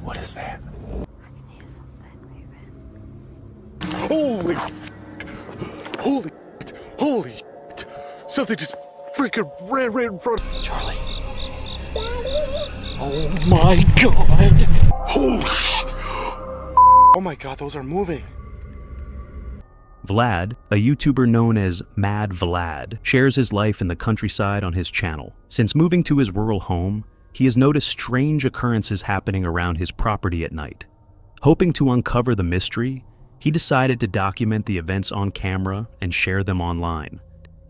What is that? I can hear something moving. Holy shit. Something just freaking ran right in front of Charlie. Oh my god. Holy shit. Oh my god, those are moving. Vlad, a YouTuber known as Mad Vlad, shares his life in the countryside on his channel. Since moving to his rural home, he has noticed strange occurrences happening around his property at night. Hoping to uncover the mystery, he decided to document the events on camera and share them online.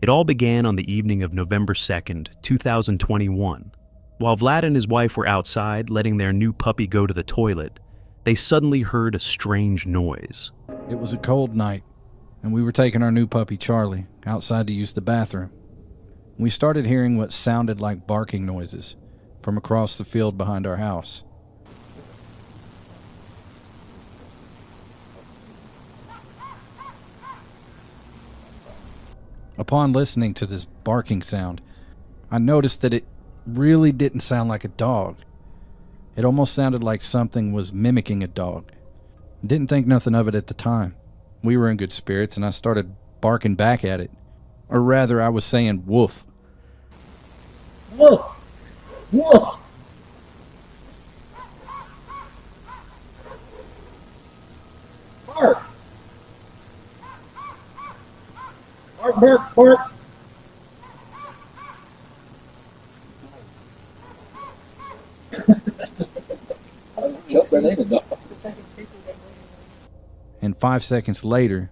It all began on the evening of November 2nd, 2021. While Vlad and his wife were outside letting their new puppy go to the toilet, they suddenly heard a strange noise. It was a cold night, and we were taking our new puppy Charlie outside to use the bathroom. We started hearing what sounded like barking noises from across the field behind our house. Upon listening to this barking sound, I noticed that it really didn't sound like a dog. It almost sounded like something was mimicking a dog. Didn't think nothing of it at the time. We were in good spirits, and I started barking back at it. Or rather, I was saying woof. Woof! Woof! Bark! Bark, bark, bark! Yep, that ain't a dog. And 5 seconds later,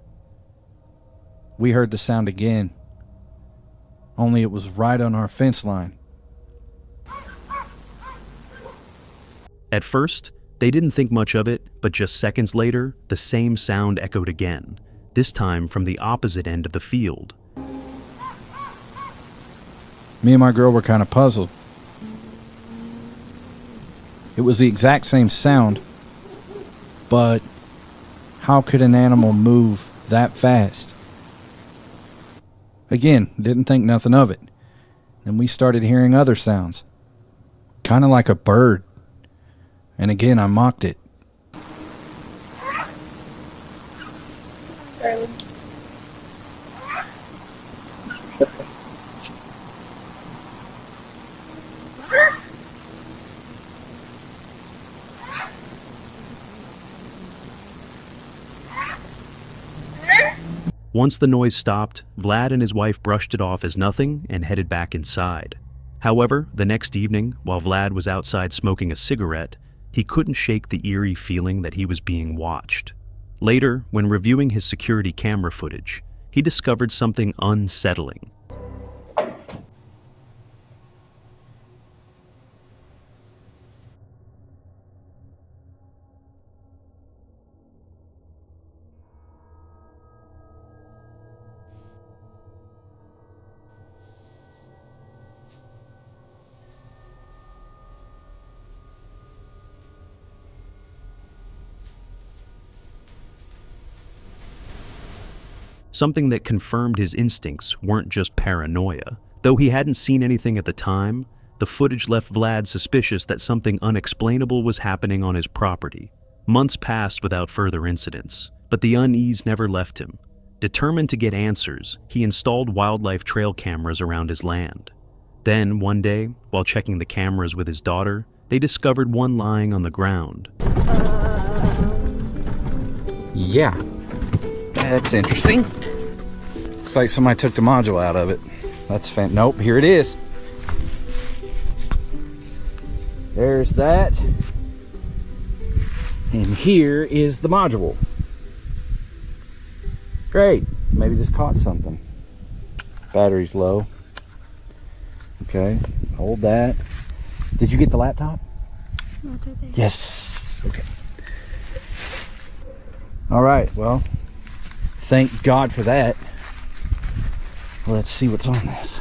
we heard the sound again. Only it was right on our fence line. At first, they didn't think much of it, but just seconds later, the same sound echoed again, this time from the opposite end of the field. Me and my girl were kind of puzzled. It was the exact same sound, but how could an animal move that fast? Again, didn't think nothing of it. Then we started hearing other sounds, kind of like a bird. And again, I mocked it. Once the noise stopped, Vlad and his wife brushed it off as nothing and headed back inside. However, the next evening, while Vlad was outside smoking a cigarette, he couldn't shake the eerie feeling that he was being watched. Later, when reviewing his security camera footage, he discovered something unsettling. Something that confirmed his instincts weren't just paranoia. Though he hadn't seen anything at the time, the footage left Vlad suspicious that something unexplainable was happening on his property. Months passed without further incidents, but the unease never left him. Determined to get answers, he installed wildlife trail cameras around his land. Then, one day, while checking the cameras with his daughter, they discovered one lying on the ground. Yeah, that's interesting. Looks like somebody took the module out of it. That's nope, here it is. There's that. And here is the module. Great, maybe this caught something. Battery's low. Okay, hold that. Did you get the laptop? No, it's right there. Yes, okay. All right, well, thank God for that. Let's see what's on this.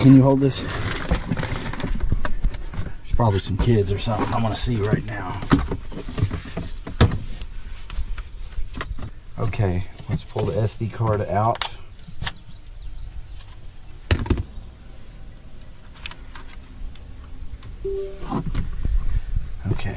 Can you hold this? There's probably some kids or something I want to see right now. Okay, let's pull the SD card out. Okay.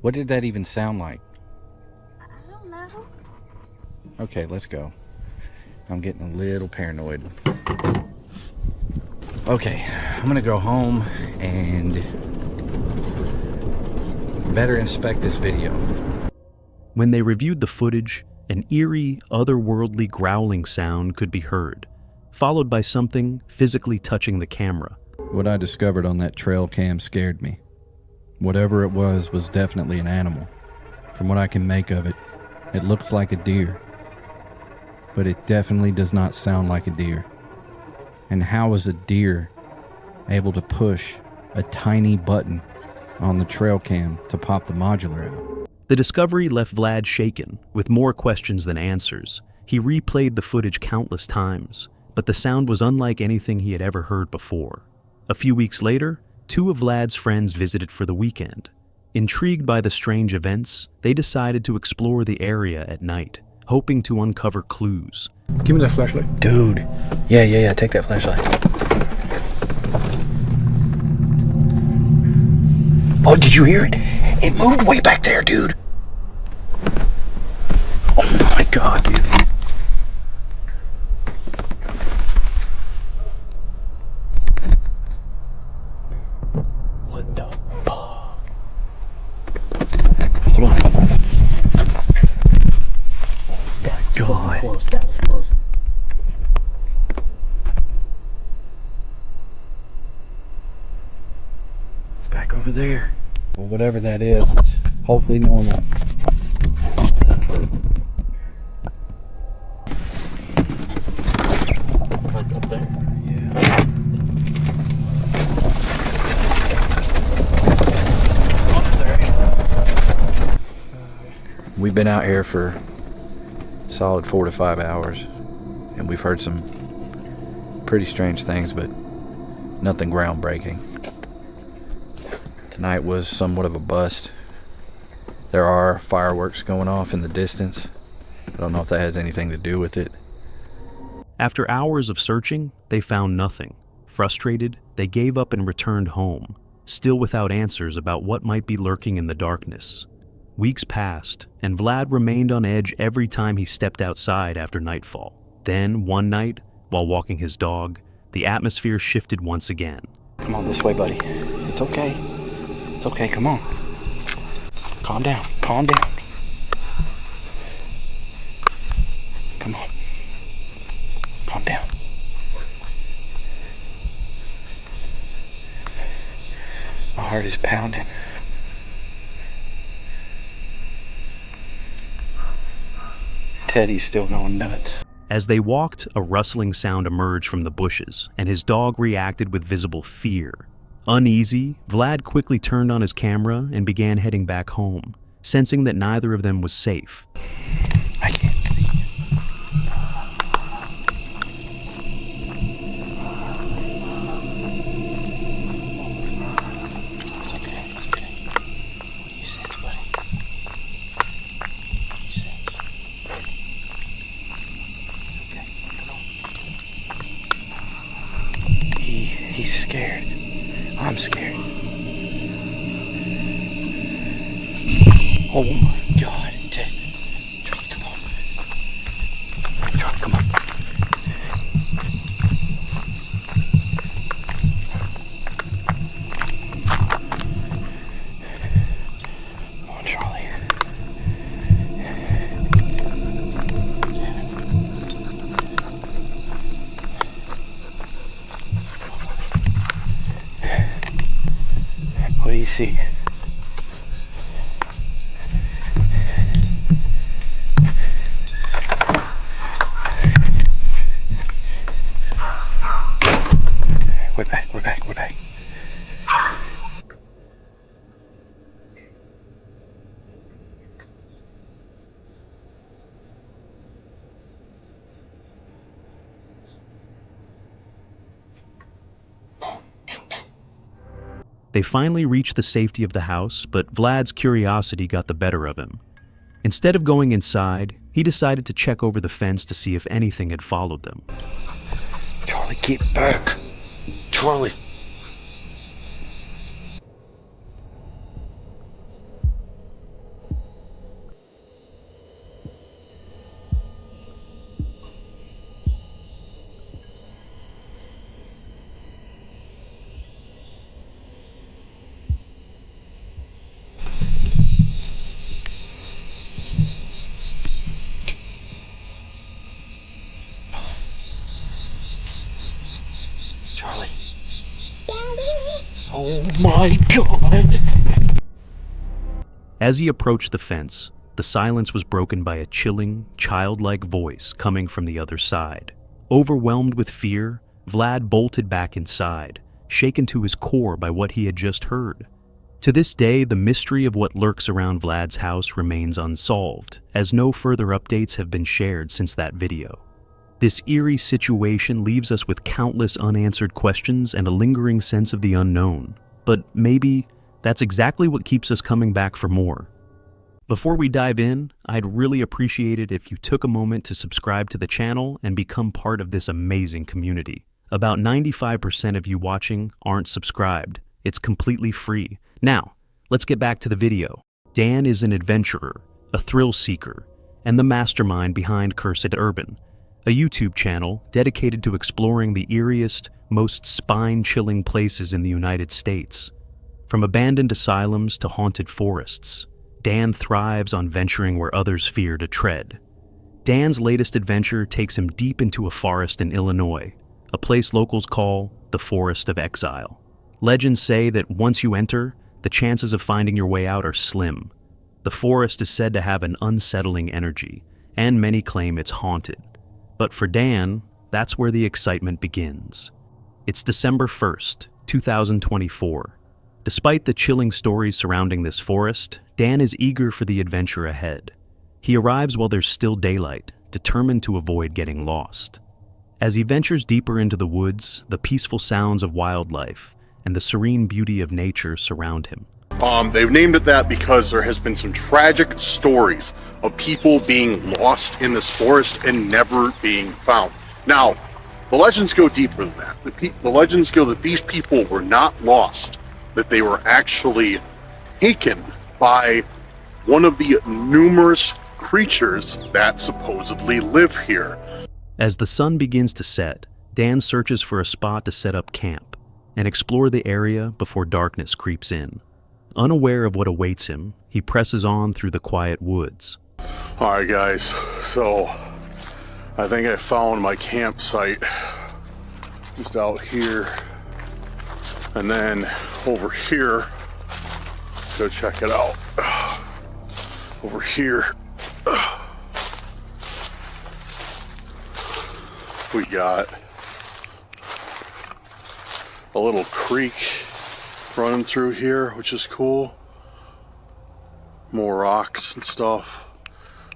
What did that even sound like? I don't know. Okay, let's go. I'm getting a little paranoid. Okay, I'm gonna go home and better inspect this video. When they reviewed the footage, an eerie, otherworldly growling sound could be heard, followed by something physically touching the camera. What I discovered on that trail cam scared me. Whatever it was definitely an animal. From what I can make of it, it looks like a deer. But it definitely does not sound like a deer. And how is a deer able to push a tiny button on the trail cam to pop the modular out? The discovery left Vlad shaken, with more questions than answers. He replayed the footage countless times, but the sound was unlike anything he had ever heard before. A few weeks later, 2 of Vlad's friends visited for the weekend. Intrigued by the strange events, they decided to explore the area at night, hoping to uncover clues. Give me that flashlight. Dude. Yeah, take that flashlight. Oh, did you hear it? It moved way back there, dude. Oh my god, dude. What the fuck? Hold on. God. Close. That was close. It's back over there. Well, whatever that is, it's hopefully normal. Like up there. Yeah. We've been out here for a solid 4 to 5 hours, and we've heard some pretty strange things, but nothing groundbreaking. Tonight was somewhat of a bust. There are fireworks going off in the distance. I don't know if that has anything to do with it. After hours of searching, they found nothing. Frustrated, they gave up and returned home, still without answers about what might be lurking in the darkness. Weeks passed, and Vlad remained on edge every time he stepped outside after nightfall. Then, one night, while walking his dog, the atmosphere shifted once again. Come on this way, buddy. It's okay. It's okay, come on. Calm down, calm down. Come on. Calm down. My heart is pounding. Teddy's still going nuts. As they walked, a rustling sound emerged from the bushes, and his dog reacted with visible fear. Uneasy, Vlad quickly turned on his camera and began heading back home, sensing that neither of them was safe. I can't see. It's okay, it's okay. What do you sense, buddy? What do you sense? It's okay, come on. He's scared. I'm scared. Oh my God, Ted. Charlie, come on. Charlie, come on. Come on, Charlie. What do you see? We're back. They finally reached the safety of the house, but Vlad's curiosity got the better of him. Instead of going inside, he decided to check over the fence to see if anything had followed them. Charlie, get back. Charlie. Charlie. Oh my God! As he approached the fence, the silence was broken by a chilling, childlike voice coming from the other side. Overwhelmed with fear, Vlad bolted back inside, shaken to his core by what he had just heard. To this day, the mystery of what lurks around Vlad's house remains unsolved, as no further updates have been shared since that video. This eerie situation leaves us with countless unanswered questions and a lingering sense of the unknown. But maybe that's exactly what keeps us coming back for more. Before we dive in, I'd really appreciate it if you took a moment to subscribe to the channel and become part of this amazing community. About 95% of you watching aren't subscribed. It's completely free. Now, let's get back to the video. Dan is an adventurer, a thrill seeker, and the mastermind behind Cursed Urban, a YouTube channel dedicated to exploring the eeriest, most spine-chilling places in the United States. From abandoned asylums to haunted forests, Dan thrives on venturing where others fear to tread. Dan's latest adventure takes him deep into a forest in Illinois, a place locals call the Forest of Exile. Legends say that once you enter, the chances of finding your way out are slim. The forest is said to have an unsettling energy, and many claim it's haunted. But for Dan, that's where the excitement begins. It's December 1st, 2024. Despite the chilling stories surrounding this forest, Dan is eager for the adventure ahead. He arrives while there's still daylight, determined to avoid getting lost. As he ventures deeper into the woods, the peaceful sounds of wildlife and the serene beauty of nature surround him. They've named it that because there has been some tragic stories of people being lost in this forest and never being found. Now, the legends go deeper than that. The legends go that these people were not lost, that they were actually taken by one of the numerous creatures that supposedly live here. As the sun begins to set, Dan searches for a spot to set up camp and explore the area before darkness creeps in. Unaware of what awaits him, he presses on through the quiet woods. Alright guys, so I think I found my campsite just out here, and then over here, go check it out. Over here we got a little creek running through here, which is cool. More rocks and stuff.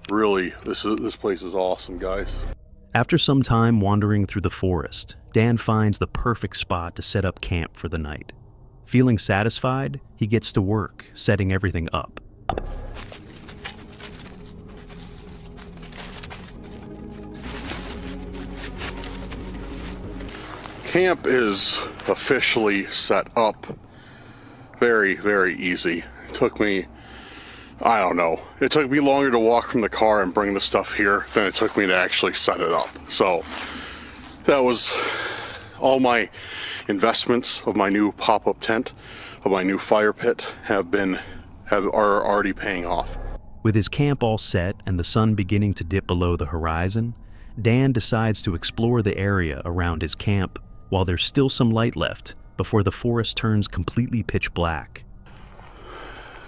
Really, this place is awesome, guys. After some time wandering through the forest, Dan finds the perfect spot to set up camp for the night. Feeling satisfied, he gets to work, setting everything up. Camp is officially set up. Very, very easy. It took me, I don't know, it took me longer to walk from the car and bring the stuff here than it took me to actually set it up. So that was all my investments of my new pop-up tent, of my new fire pit are already paying off. With his camp all set and the sun beginning to dip below the horizon, Dan decides to explore the area around his camp while there's still some light left before the forest turns completely pitch black.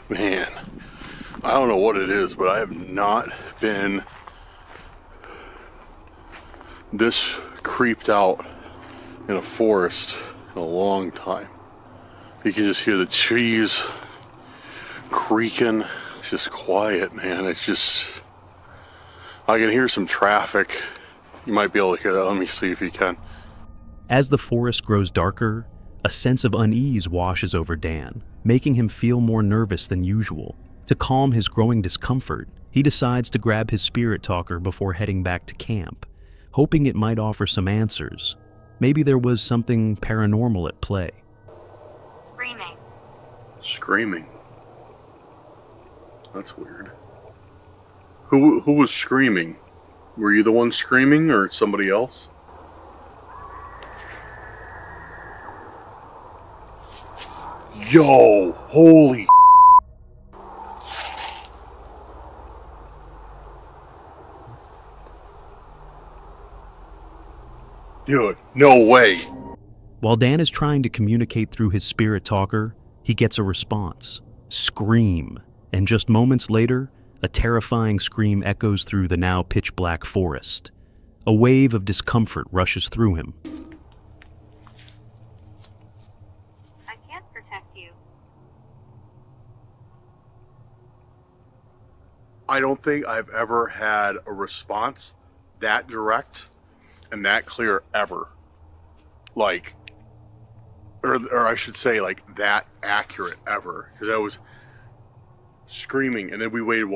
Man, I don't know what it is, but I have not been this creeped out in a forest in a long time. You can just hear the trees creaking. It's just quiet, man. It's just, I can hear some traffic. You might be able to hear that. Let me see if you can. As the forest grows darker, A sense of unease washes over Dan, making him feel more nervous than usual. To calm his growing discomfort, he decides to grab his spirit talker before heading back to camp, hoping it might offer some answers. Maybe there was something paranormal at play. Screaming. Screaming? That's weird. Who was screaming? Were you the one screaming or somebody else? Yo, holy dude, no way. While Dan is trying to communicate through his spirit talker, he gets a response. Scream. And just moments later, a terrifying scream echoes through the now pitch-black forest. A wave of discomfort rushes through him. I can't protect you. I don't think I've ever had a response that direct and that clear ever. Like, or I should say, like, that accurate ever. Because I was screaming, and then we waited,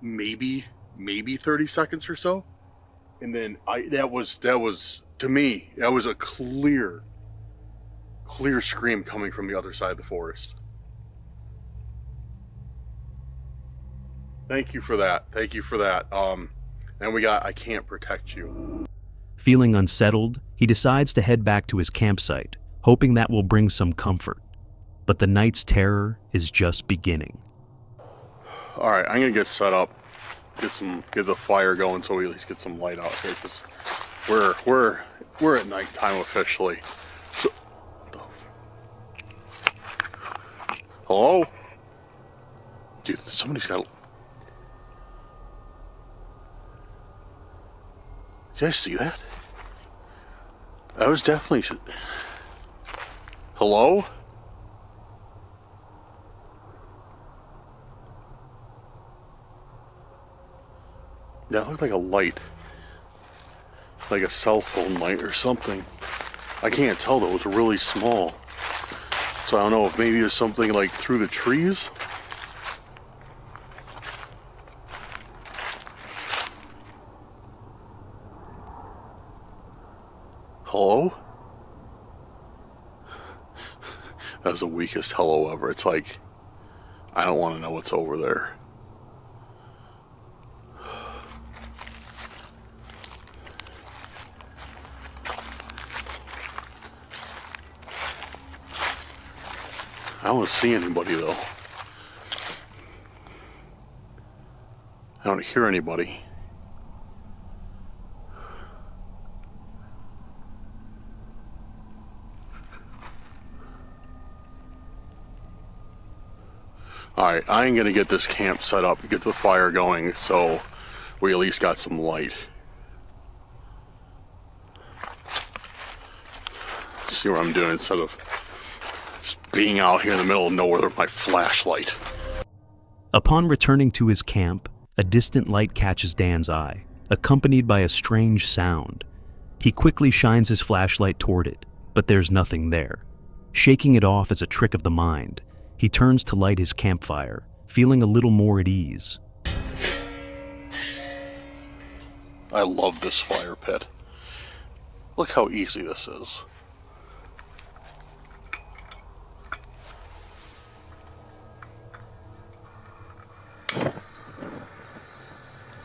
maybe 30 seconds or so? And then that was, to me, that was a clear scream coming from the other side of the forest. Thank you for that. And we got, I can't protect you. Feeling unsettled, he decides to head back to his campsite, hoping that will bring some comfort. But the night's terror is just beginning. All right, I'm gonna get set up, get the fire going, so we at least get some light out here, because we're at nighttime officially. So, hello, dude, somebody's got. Did you guys see that? That was definitely. Hello? That looked like a light. Like a cell phone light or something. I can't tell though, it was really small. So I don't know if maybe there's something like through the trees. Hello? That was the weakest hello ever. It's like, I don't want to know what's over there. I don't see anybody though. I don't hear anybody. Alright, I am gonna get this camp set up, get the fire going, so we at least got some light. See what I'm doing instead of just being out here in the middle of nowhere with my flashlight. Upon returning to his camp, a distant light catches Dan's eye, accompanied by a strange sound. He quickly shines his flashlight toward it, but there's nothing there. Shaking it off as a trick of the mind, he turns to light his campfire, feeling a little more at ease. I love this fire pit. Look how easy this is.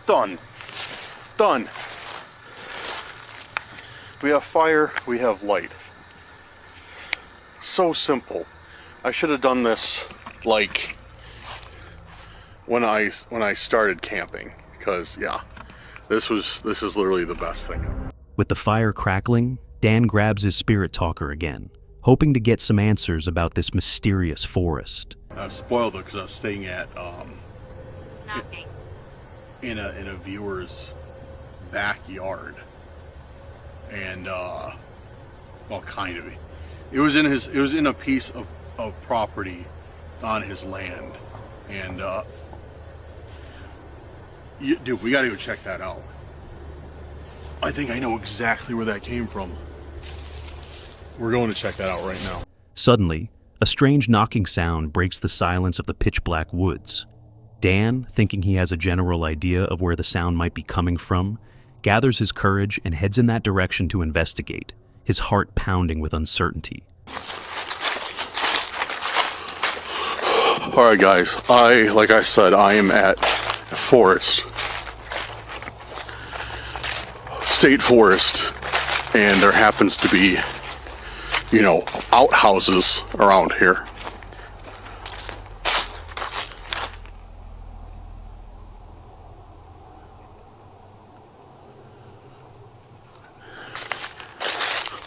Done. Done. We have fire, we have light. So simple. I should have done this like when I started camping, because yeah, this is literally the best thing. With the fire crackling, Dan grabs his spirit talker again, hoping to get some answers about this mysterious forest. I spoiled it because I was staying at Knocking. in a viewer's backyard, and well, kind of. It was in a piece of property on his land, and dude, we gotta go check that out. I think I know exactly where that came from. We're going to check that out right now. Suddenly, a strange knocking sound breaks the silence of the pitch-black woods. Dan, thinking he has a general idea of where the sound might be coming from, gathers his courage and heads in that direction to investigate, his heart pounding with uncertainty. Alright guys, like I said, I am at forest. State forest. And there happens to be, outhouses around here.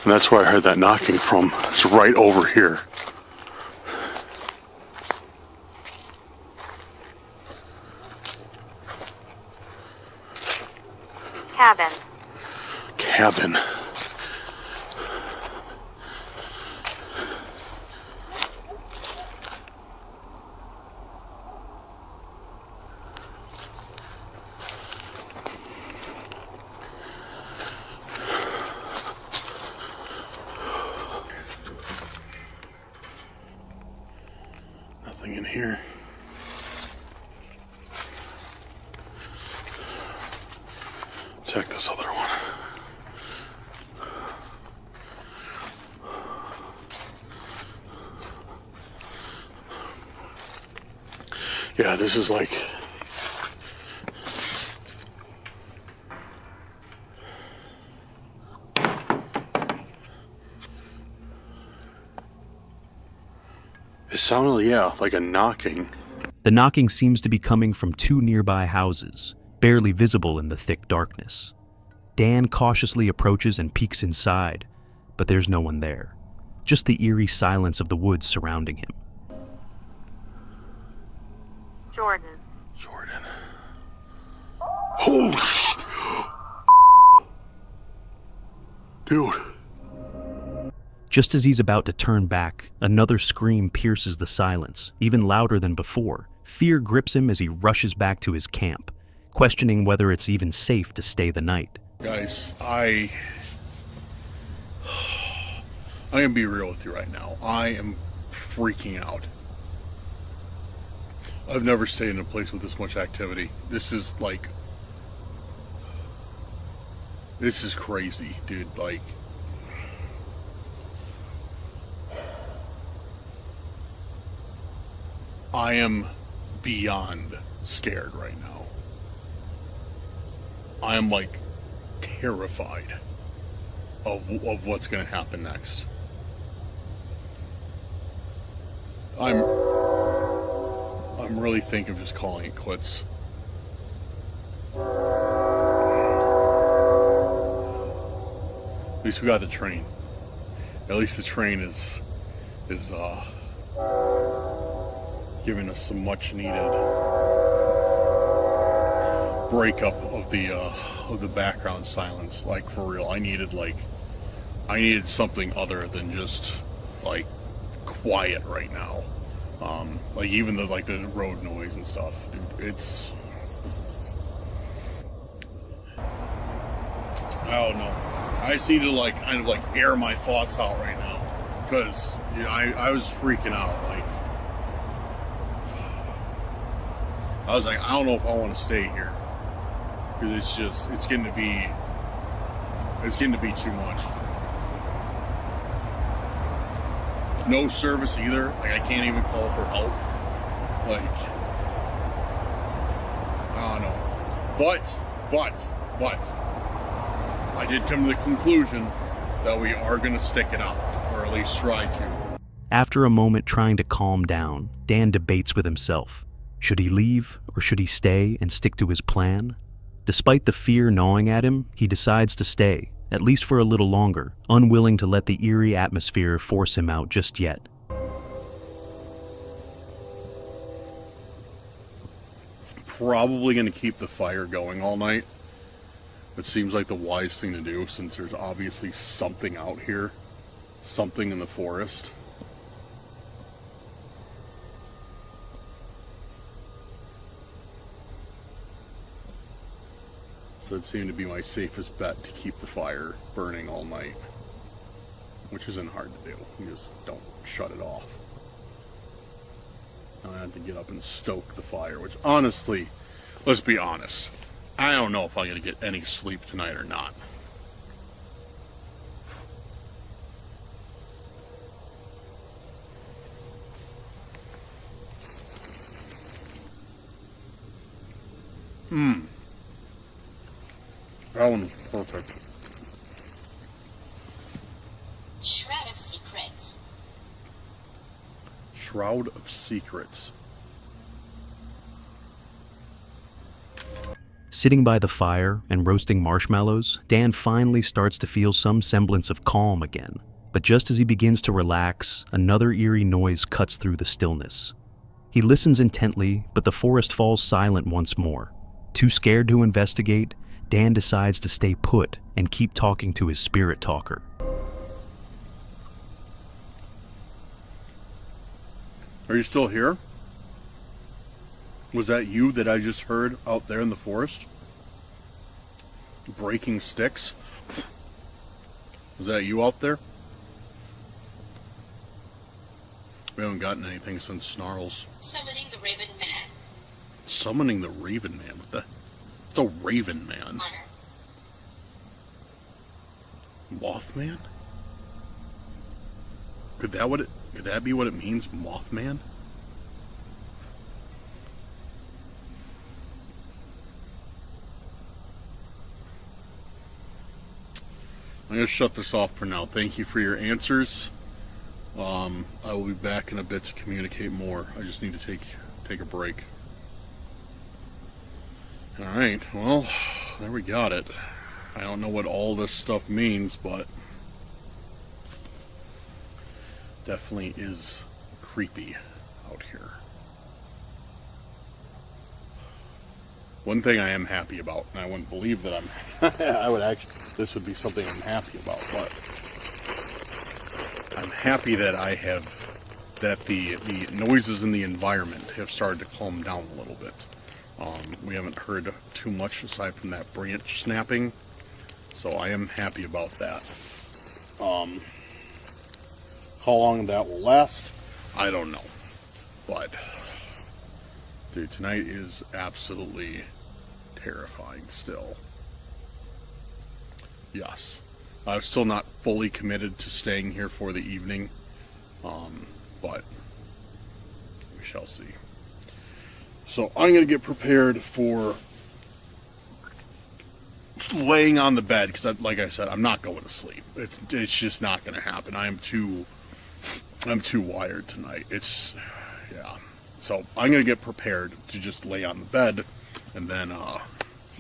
And that's where I heard that knocking from. It's right over here. Cabin. Nothing in here. Check this other one. Yeah, this is like... It sounded, like a knocking. The knocking seems to be coming from two nearby houses, barely visible in the thick darkness. Dan cautiously approaches and peeks inside, but there's no one there. Just the eerie silence of the woods surrounding him. Jordan. Holy sh... Dude. Just as he's about to turn back, another scream pierces the silence, even louder than before. Fear grips him as he rushes back to his camp, questioning whether it's even safe to stay the night. Guys, I am be real with you right now. I am freaking out. I've never stayed in a place with this much activity. This is crazy, dude. I am beyond scared right now. I am terrified of what's going to happen next. I'm really thinking of just calling it quits. At least we got the train. At least the train is giving us some much needed breakup of the background silence. For real, I needed something other than just quiet right now. Even the road noise and stuff, dude. It's, I don't know. I just need to kind of air my thoughts out right now, because I was freaking out. I was I don't know if I want to stay here, because it's getting to be too much. No service either. I can't even call for help. I don't know. But I did come to the conclusion that we are going to stick it out, or at least try to. After a moment trying to calm down, Dan debates with himself. Should he leave, or should he stay and stick to his plan? Despite the fear gnawing at him, he decides to stay, at least for a little longer, unwilling to let the eerie atmosphere force him out just yet. Probably going to keep the fire going all night. It seems like the wise thing to do, since there's obviously something out here, something in the forest. So it seemed to be my safest bet to keep the fire burning all night. which isn't hard to do. You just don't shut it off. I have to get up and stoke the fire, which honestly, let's be honest, I don't know if I'm going to get any sleep tonight or not. That one's perfect. Shroud of Secrets. Shroud of Secrets. Sitting by the fire and roasting marshmallows, Dan finally starts to feel some semblance of calm again. But just as he begins to relax, another eerie noise cuts through the stillness. He listens intently, but the forest falls silent once more. Too scared to investigate, Dan decides to stay put and keep talking to his spirit talker. Are you still here? Was that you that I just heard out there in the forest? Breaking sticks? Was that you out there? We haven't gotten anything since Snarls. Summoning the Raven Man. Summoning the Raven Man? What the? It's a Raven Man. Honor. Mothman? Could that be what it means, Mothman? I'm going to shut this off for now. Thank you for your answers. I will be back in a bit to communicate more. I just need to take a break. Alright, well, there we got it. I don't know what all this stuff means, but definitely is creepy out here. One thing I am happy about, and I wouldn't believe that this would be something I'm happy about, but I'm happy that the noises in the environment have started to calm down a little bit. We haven't heard too much aside from that branch snapping, so I am happy about that. How long that will last, I don't know. But, dude, tonight is absolutely terrifying still. Yes. I'm still not fully committed to staying here for the evening, but we shall see. So I'm going to get prepared for laying on the bed, because like I said, I'm not going to sleep. It's just not going to happen. I'm too wired tonight. Yeah. So I'm going to get prepared to just lay on the bed, and then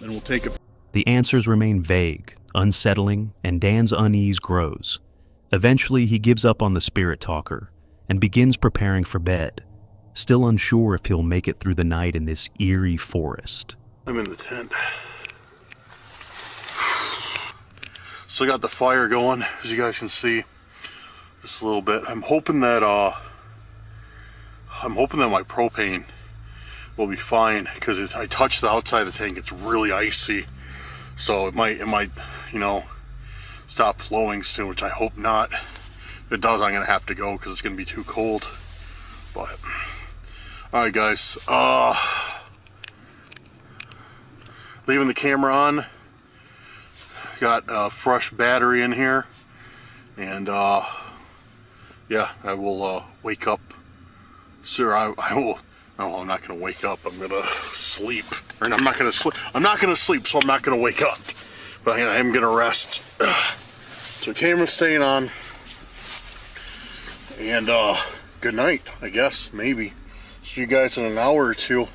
we'll take it. The answers remain vague, unsettling, and Dan's unease grows. Eventually, he gives up on the spirit talker and begins preparing for bed, still unsure if he'll make it through the night in this eerie forest. I'm in the tent. Still got the fire going, as you guys can see, just a little bit. I'm hoping that my propane will be fine, because I touched the outside of the tank. It's really icy, so it might, stop flowing soon, which I hope not. If it does, I'm gonna have to go because it's gonna be too cold. But all right, guys, leaving the camera on. Got a fresh battery in here, and yeah, I will wake up. Sir, I will. No, I'm not gonna wake up. I'm gonna sleep. Or I'm not gonna sleep. I'm not gonna sleep, so I'm not gonna wake up. But I am gonna rest. So camera's staying on. And good night, I guess, maybe. See you guys in an hour or two.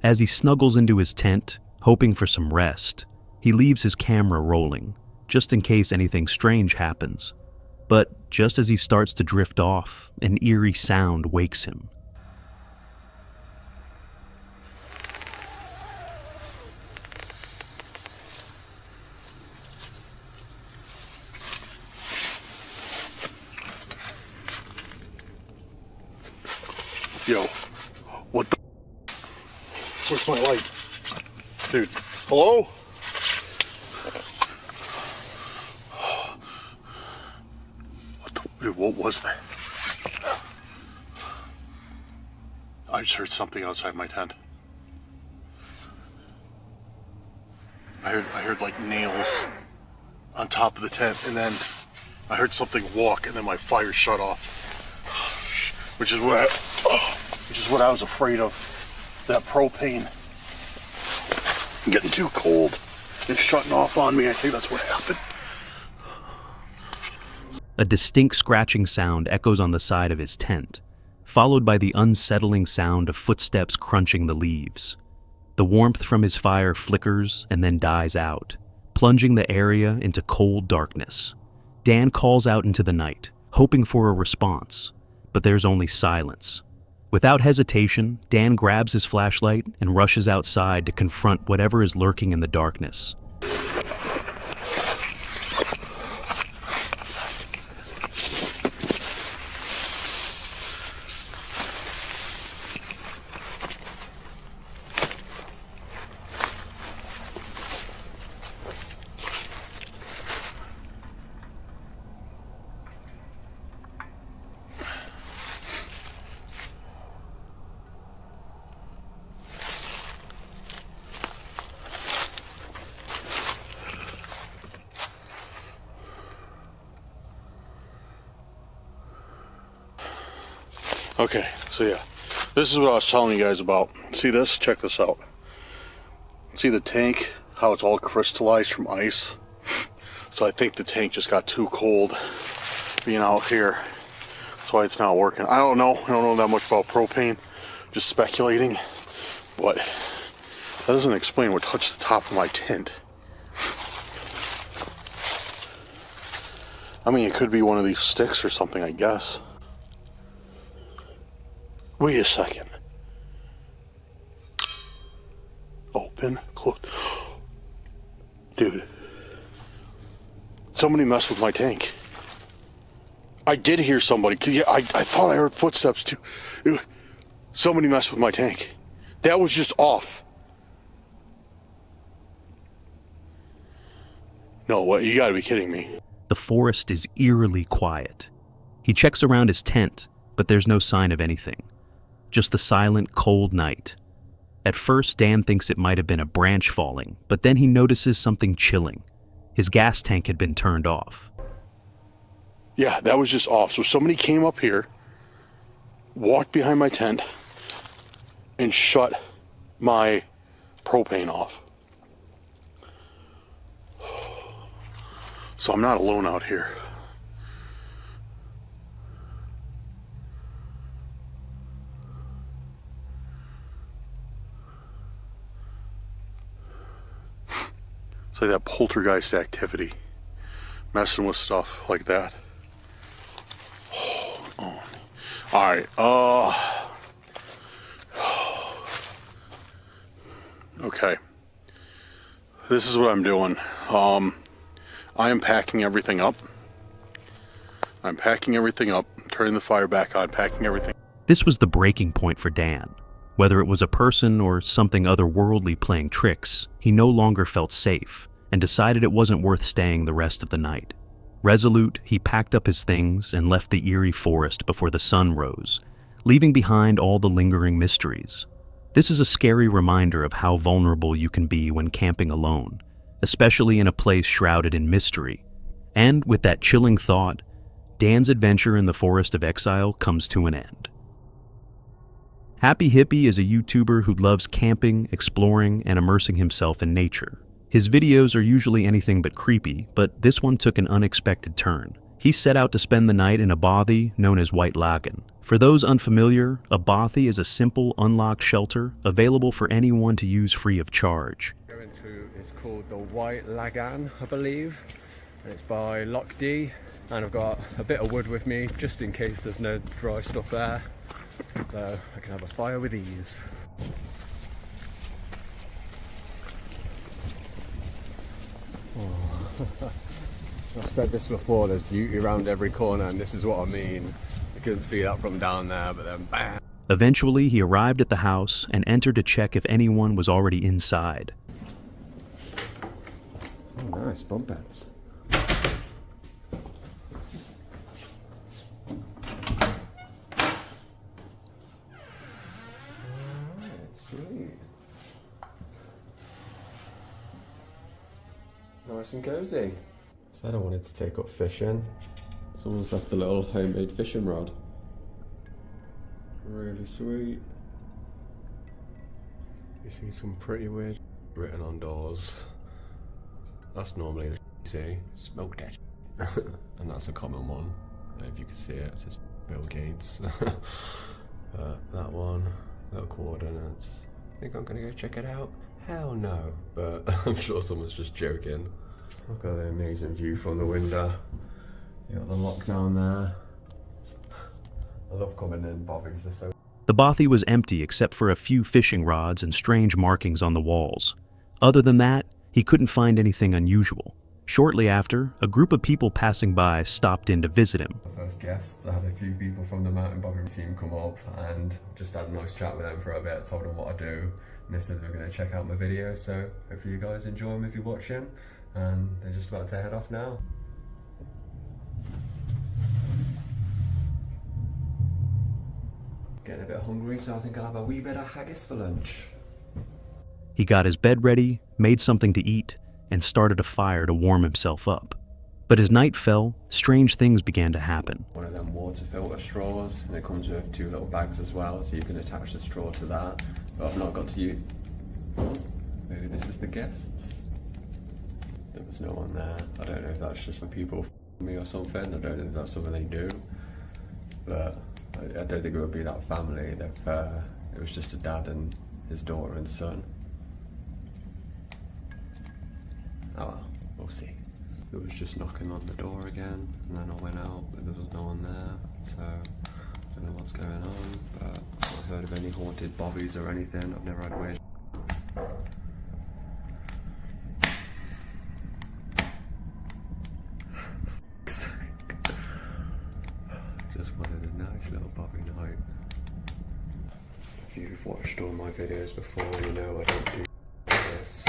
As he snuggles into his tent, hoping for some rest, he leaves his camera rolling, just in case anything strange happens. But just as he starts to drift off, an eerie sound wakes him. Yo, what the? Where's my light? Dude, hello? Dude, what was that? I just heard something outside my tent. I heard like nails on top of the tent, and then I heard something walk, and then my fire shut off. Which is what I was afraid of. That propane getting too cold and shutting off on me. I think that's what happened. A distinct scratching sound echoes on the side of his tent, followed by the unsettling sound of footsteps crunching the leaves. The warmth from his fire flickers and then dies out, plunging the area into cold darkness. Dan calls out into the night, hoping for a response, but there's only silence. Without hesitation, Dan grabs his flashlight and rushes outside to confront whatever is lurking in the darkness. Okay, so yeah, this is what I was telling you guys about. See this? Check this out. See the tank? How it's all crystallized from ice? So I think the tank just got too cold being out here. That's why it's not working. I don't know that much about propane. Just speculating. But that doesn't explain what touched the top of my tent. I mean, it could be one of these sticks or something, I guess. Wait a second. Open, close. Dude. Somebody messed with my tank. I did hear somebody. Yeah, I thought I heard footsteps too. Somebody messed with my tank. That was just off. No, what? You gotta be kidding me. The forest is eerily quiet. He checks around his tent, but there's no sign of anything. Just the silent, cold night. At first, Dan thinks it might have been a branch falling, but then he notices something chilling. His gas tank had been turned off. Yeah, that was just off. So somebody came up here, walked behind my tent, and shut my propane off. So I'm not alone out here. It's like that poltergeist activity, messing with stuff like that. Oh. All right. Okay. This is what I'm doing. I am packing everything up. Turning the fire back on, packing everything. This was the breaking point for Dan. Whether it was a person or something otherworldly playing tricks, he no longer felt safe and decided it wasn't worth staying the rest of the night. Resolute, he packed up his things and left the eerie forest before the sun rose, leaving behind all the lingering mysteries. This is a scary reminder of how vulnerable you can be when camping alone, especially in a place shrouded in mystery. And with that chilling thought, Dan's adventure in the Forest of Exile comes to an end. Happy Hippie is a YouTuber who loves camping, exploring, and immersing himself in nature. His videos are usually anything but creepy, but this one took an unexpected turn. He set out to spend the night in a bothy known as White Lagan. For those unfamiliar, a bothy is a simple, unlocked shelter available for anyone to use free of charge. It's called the White Lagan, I believe, and it's by Lockhart, and I've got a bit of wood with me just in case there's no dry stuff there, so I can have a fire with ease. I've said this before, there's beauty around every corner, and this is what I mean. You couldn't see that from down there, but then bam! Eventually, he arrived at the house and entered to check if anyone was already inside. Oh, nice, bunk beds. nice and cozy. Said I wanted to take up fishing. Someone's left a little homemade fishing rod. Really sweet. You see some pretty weird written on doors. That's normally the you see, smoke that. And that's a common one. If you can see it, it says Bill Gates. That one, little coordinates. Think I'm gonna go check it out? Hell no, but I'm sure someone's just joking. Look at the amazing view from the window. You got the lock down there. I love coming in bobbies, they're so... The bothy was empty except for a few fishing rods and strange markings on the walls. Other than that, he couldn't find anything unusual. Shortly after, a group of people passing by stopped in to visit him. The first guests, I had a few people from the mountain bobbing team come up and just had a nice chat with them for a bit, told them what I do, and they said they were going to check out my videos, so hopefully you guys enjoy them if you're watching, and they're just about to head off now. Getting a bit hungry, so I think I'll have a wee bit of haggis for lunch. He got his bed ready, made something to eat, and started a fire to warm himself up. But as night fell, strange things began to happen. One of them water filter straws, and it comes with 2 little bags as well, so you can attach the straw to that. But I've not got to use... Maybe this is the guests? There was no one there. I don't know if that's just the people me or something. I don't know if that's something they do. But I don't think it would be that family. It was just a dad and his daughter and son. Oh well, we'll see. It was just knocking on the door again, and then I went out, but there was no one there, so I don't know what's going on, but I've not heard of any haunted bobbies or anything. I've never had weird. Just wanted a nice little bobby night. If you've watched all my videos before, you know I don't do this.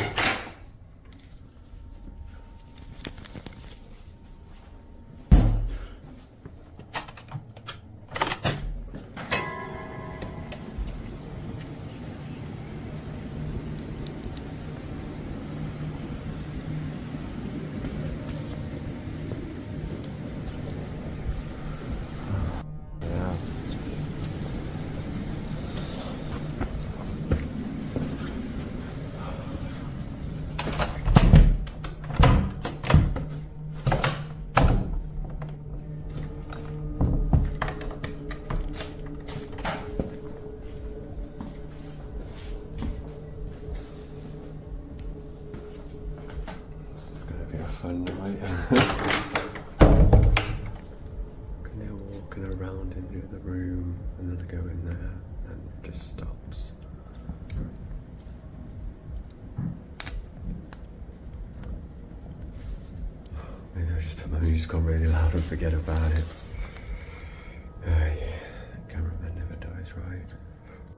Fun night. Now walking around into the room, and then I go in there and it just stops. Maybe I just put my music on really loud and forget about it. Cameraman never dies, right?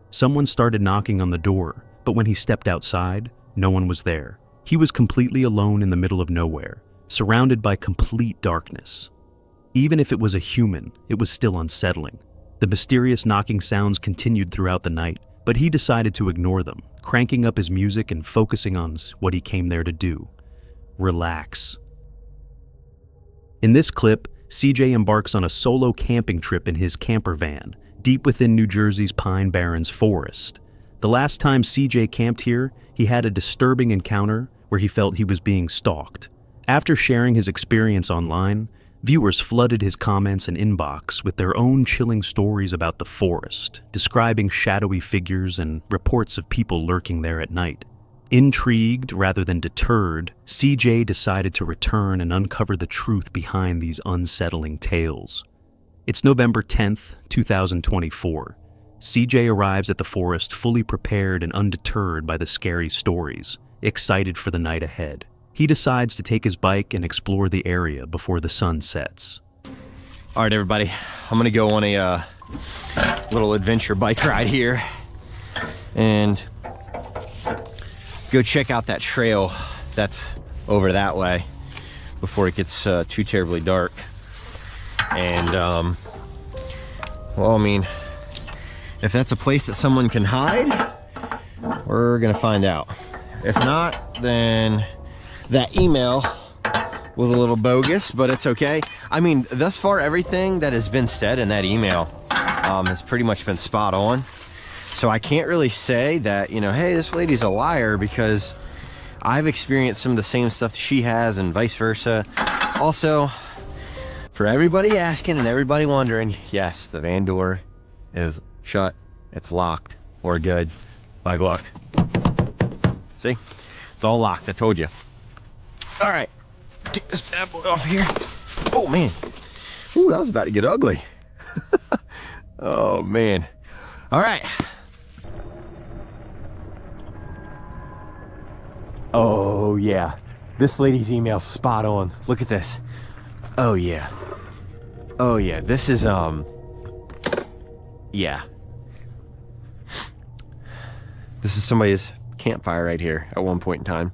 Someone started knocking on the door, but when he stepped outside, no one was there. He was completely alone in the middle of nowhere, surrounded by complete darkness. Even if it was a human, it was still unsettling. The mysterious knocking sounds continued throughout the night, but he decided to ignore them, cranking up his music and focusing on what he came there to do: relax. In this clip, CJ embarks on a solo camping trip in his camper van, deep within New Jersey's Pine Barrens forest. The last time CJ camped here, he had a disturbing encounter where he felt he was being stalked. After sharing his experience online, viewers flooded his comments and inbox with their own chilling stories about the forest, describing shadowy figures and reports of people lurking there at night. Intrigued rather than deterred, CJ decided to return and uncover the truth behind these unsettling tales. It's November 10th, 2024. CJ arrives at the forest fully prepared and undeterred by the scary stories, excited for the night ahead. He decides to take his bike and explore the area before the sun sets. All right, everybody, I'm gonna go on a little adventure bike ride here and go check out that trail that's over that way before it gets too terribly dark. And, well, I mean, if that's a place that someone can hide, we're gonna find out. If not, then that email was a little bogus, but it's okay. I mean, thus far, everything that has been said in that email has pretty much been spot on. So I can't really say that, you know, hey, this lady's a liar, because I've experienced some of the same stuff she has and vice versa. Also, for everybody asking and everybody wondering, yes, the van door is shut. It's locked. We're good. Like, look. See? It's all locked. I told you. All right. Take this bad boy off here. Oh, man. Ooh, that was about to get ugly. Oh, man. All right. Oh, yeah. This lady's email's spot on. Look at this. Oh, yeah. Oh, yeah. This is, yeah. This is somebody's campfire right here at one point in time.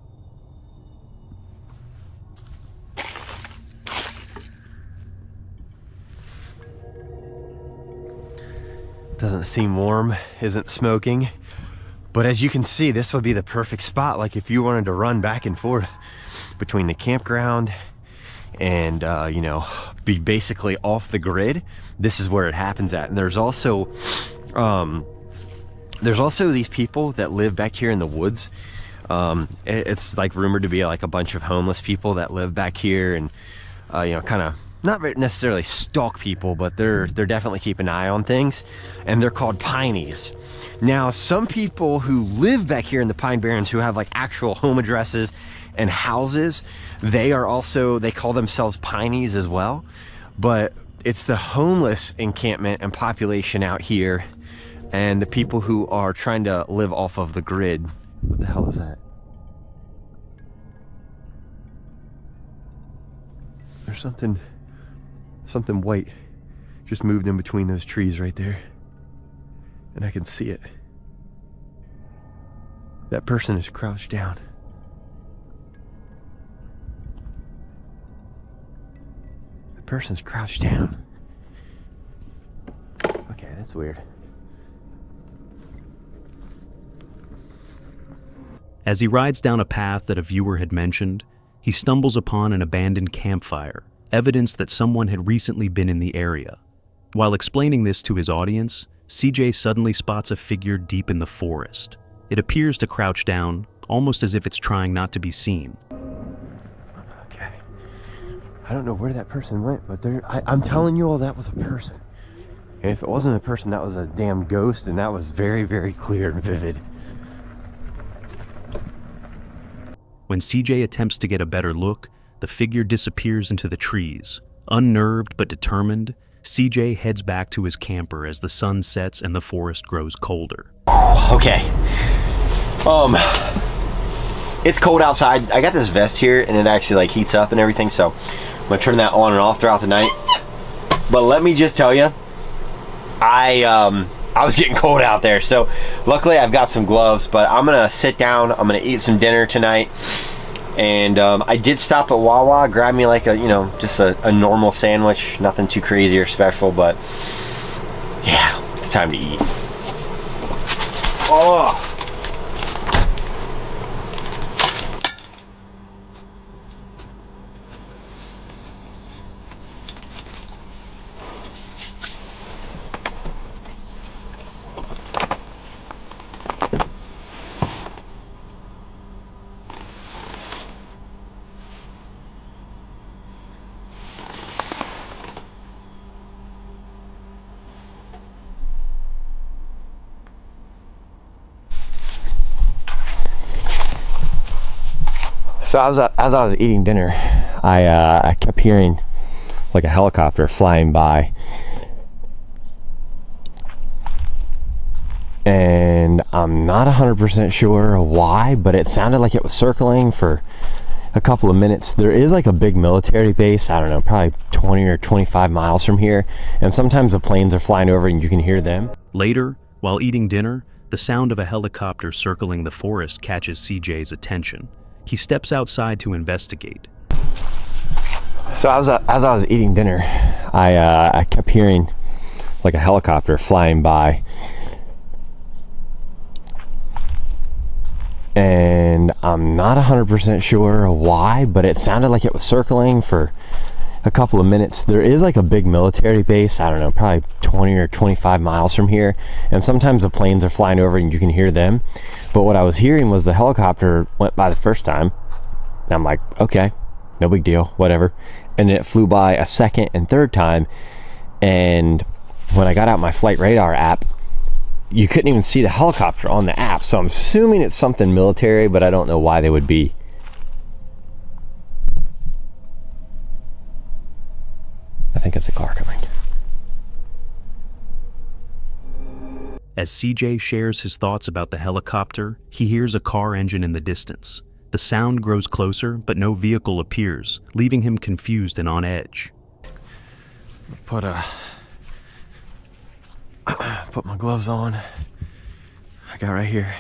Doesn't seem warm, isn't smoking. But as you can see, this would be the perfect spot. Like if you wanted to run back and forth between the campground and, you know, be basically off the grid, this is where it happens at. And there's also these people that live back here in the woods. It's like rumored to be like a bunch of homeless people that live back here and, you know, kind of not necessarily stalk people, but they're definitely keep an eye on things, and they're called pineys. Now, some people who live back here in the Pine Barrens who have like actual home addresses and houses, they call themselves pineys as well. But it's the homeless encampment and population out here, and the people who are trying to live off of the grid. What the hell is that? There's something white just moved in between those trees right there, and I can see it. That person is crouched down. The person's crouched down. Okay, that's weird. As he rides down a path that a viewer had mentioned, he stumbles upon an abandoned campfire, evidence that someone had recently been in the area. While explaining this to his audience, CJ suddenly spots a figure deep in the forest. It appears to crouch down, almost as if it's trying not to be seen. Okay. I don't know where that person went, but I'm telling you all, that was a person. And if it wasn't a person, that was a damn ghost, and that was very, very clear and vivid. When CJ attempts to get a better look, the figure disappears into the trees. Unnerved but determined, CJ heads back to his camper as the sun sets and the forest grows colder. Okay. It's cold outside. I got this vest here and it actually like heats up and everything, so I'm gonna turn that on and off throughout the night. But let me just tell you, I was getting cold out there, so luckily I've got some gloves. But I'm gonna sit down, I'm gonna eat some dinner tonight. And I did stop at Wawa, grab me like a, you know, just a normal sandwich, nothing too crazy or special, but yeah, it's time to eat. Oh. So as I was eating dinner, I kept hearing like a helicopter flying by, and I'm not 100% sure why, but it sounded like it was circling for a couple of minutes. There is like a big military base, I don't know, probably 20 or 25 miles from here, and sometimes the planes are flying over and you can hear them. Later, while eating dinner, the sound of a helicopter circling the forest catches CJ's attention. He steps outside to investigate. So as I was eating dinner, I kept hearing like a helicopter flying by, and I'm not 100% sure why, but it sounded like it was circling for a couple of minutes. There is like a big military base, I don't know, probably 20 or 25 miles from here, and sometimes the planes are flying over and you can hear them. But what I was hearing was the helicopter went by the first time, and I'm like, okay, no big deal, whatever. And it flew by a second and third time, and when I got out my flight radar app, you couldn't even see the helicopter on the app. So I'm assuming it's something military, but I don't know why they would be. I think it's a car coming. As CJ shares his thoughts about the helicopter, he hears a car engine in the distance. The sound grows closer, but no vehicle appears, leaving him confused and on edge. Put my gloves on. I got right here,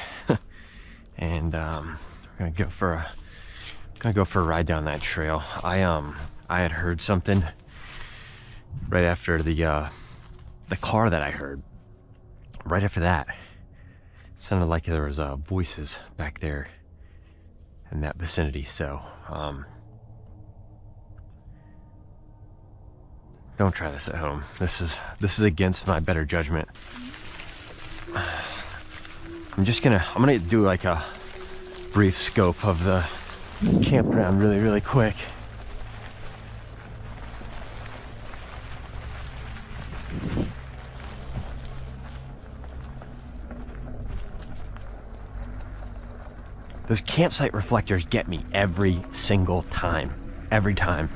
and we're gonna go for a ride down that trail. I had heard something right after the car that I heard. Right after that, it sounded like there was voices back there in that vicinity. So don't try this at home. This is against my better judgment. I'm gonna do like a brief scope of the campground really quick. Those campsite reflectors get me every single time. Every time.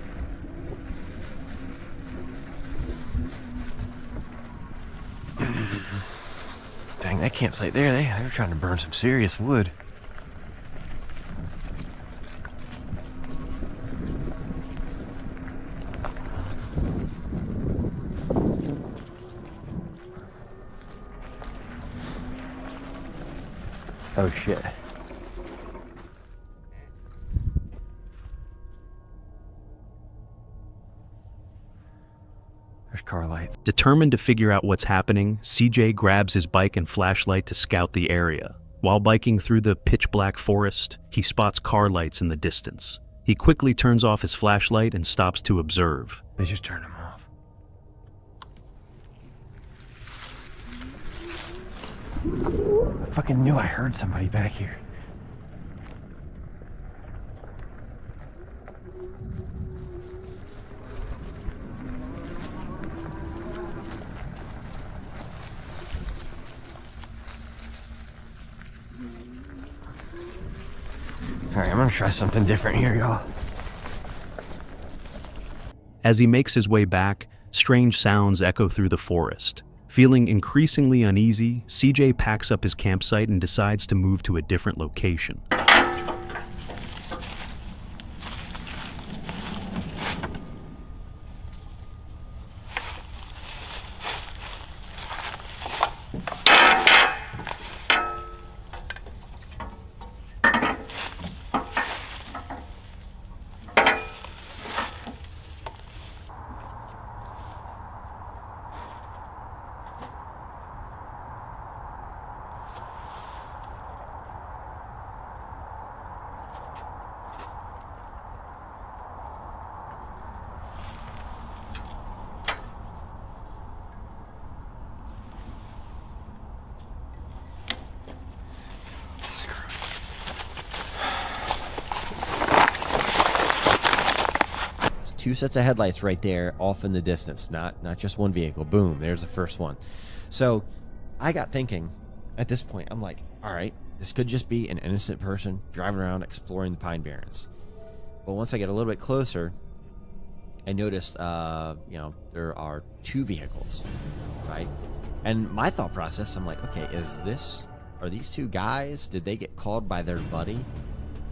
Dang, that campsite there, they were trying to burn some serious wood. Oh shit. There's car lights. Determined to figure out what's happening, CJ grabs his bike and flashlight to scout the area. While biking through the pitch-black forest, he spots car lights in the distance. He quickly turns off his flashlight and stops to observe. They just turned them off. I fucking knew I heard somebody back here. Alright, I'm gonna try something different here, y'all. As he makes his way back, strange sounds echo through the forest. Feeling increasingly uneasy, CJ packs up his campsite and decides to move to a different location. Two sets of headlights right there off in the distance, not just one vehicle. Boom, there's the first one. So I got thinking at this point, I'm like, all right, this could just be an innocent person driving around exploring the Pine Barrens. But once I get a little bit closer, I noticed there are two vehicles, right? And my thought process, I'm like, okay, are these two guys, did they get called by their buddy?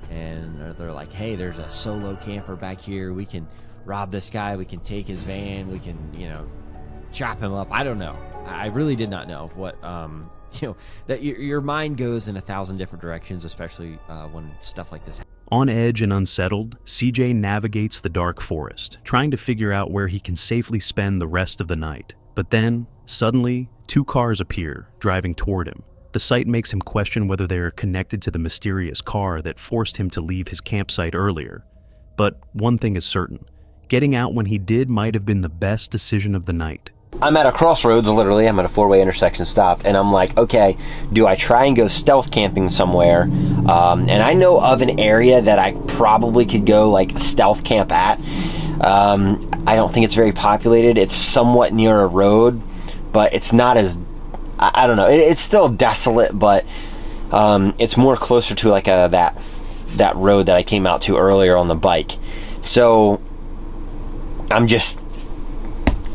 And they're like, hey, there's a solo camper back here, we can rob this guy, we can take his van, we can, chop him up. I don't know. I really did not know what, that your mind goes in 1,000 different directions, especially when stuff like this happens. On edge and unsettled, CJ navigates the dark forest, trying to figure out where he can safely spend the rest of the night. But then, suddenly, two cars appear, driving toward him. The sight makes him question whether they are connected to the mysterious car that forced him to leave his campsite earlier. But one thing is certain, getting out when he did might have been the best decision of the night. I'm at a crossroads, literally. I'm at a four-way intersection stop, and I'm like, okay, do I try and go stealth camping somewhere? And I know of an area that I probably could go like stealth camp at. I don't think it's very populated. It's somewhat near a road, but it's not as, I don't know. It's still desolate, but it's more closer to like that road that I came out to earlier on the bike. So I'm just,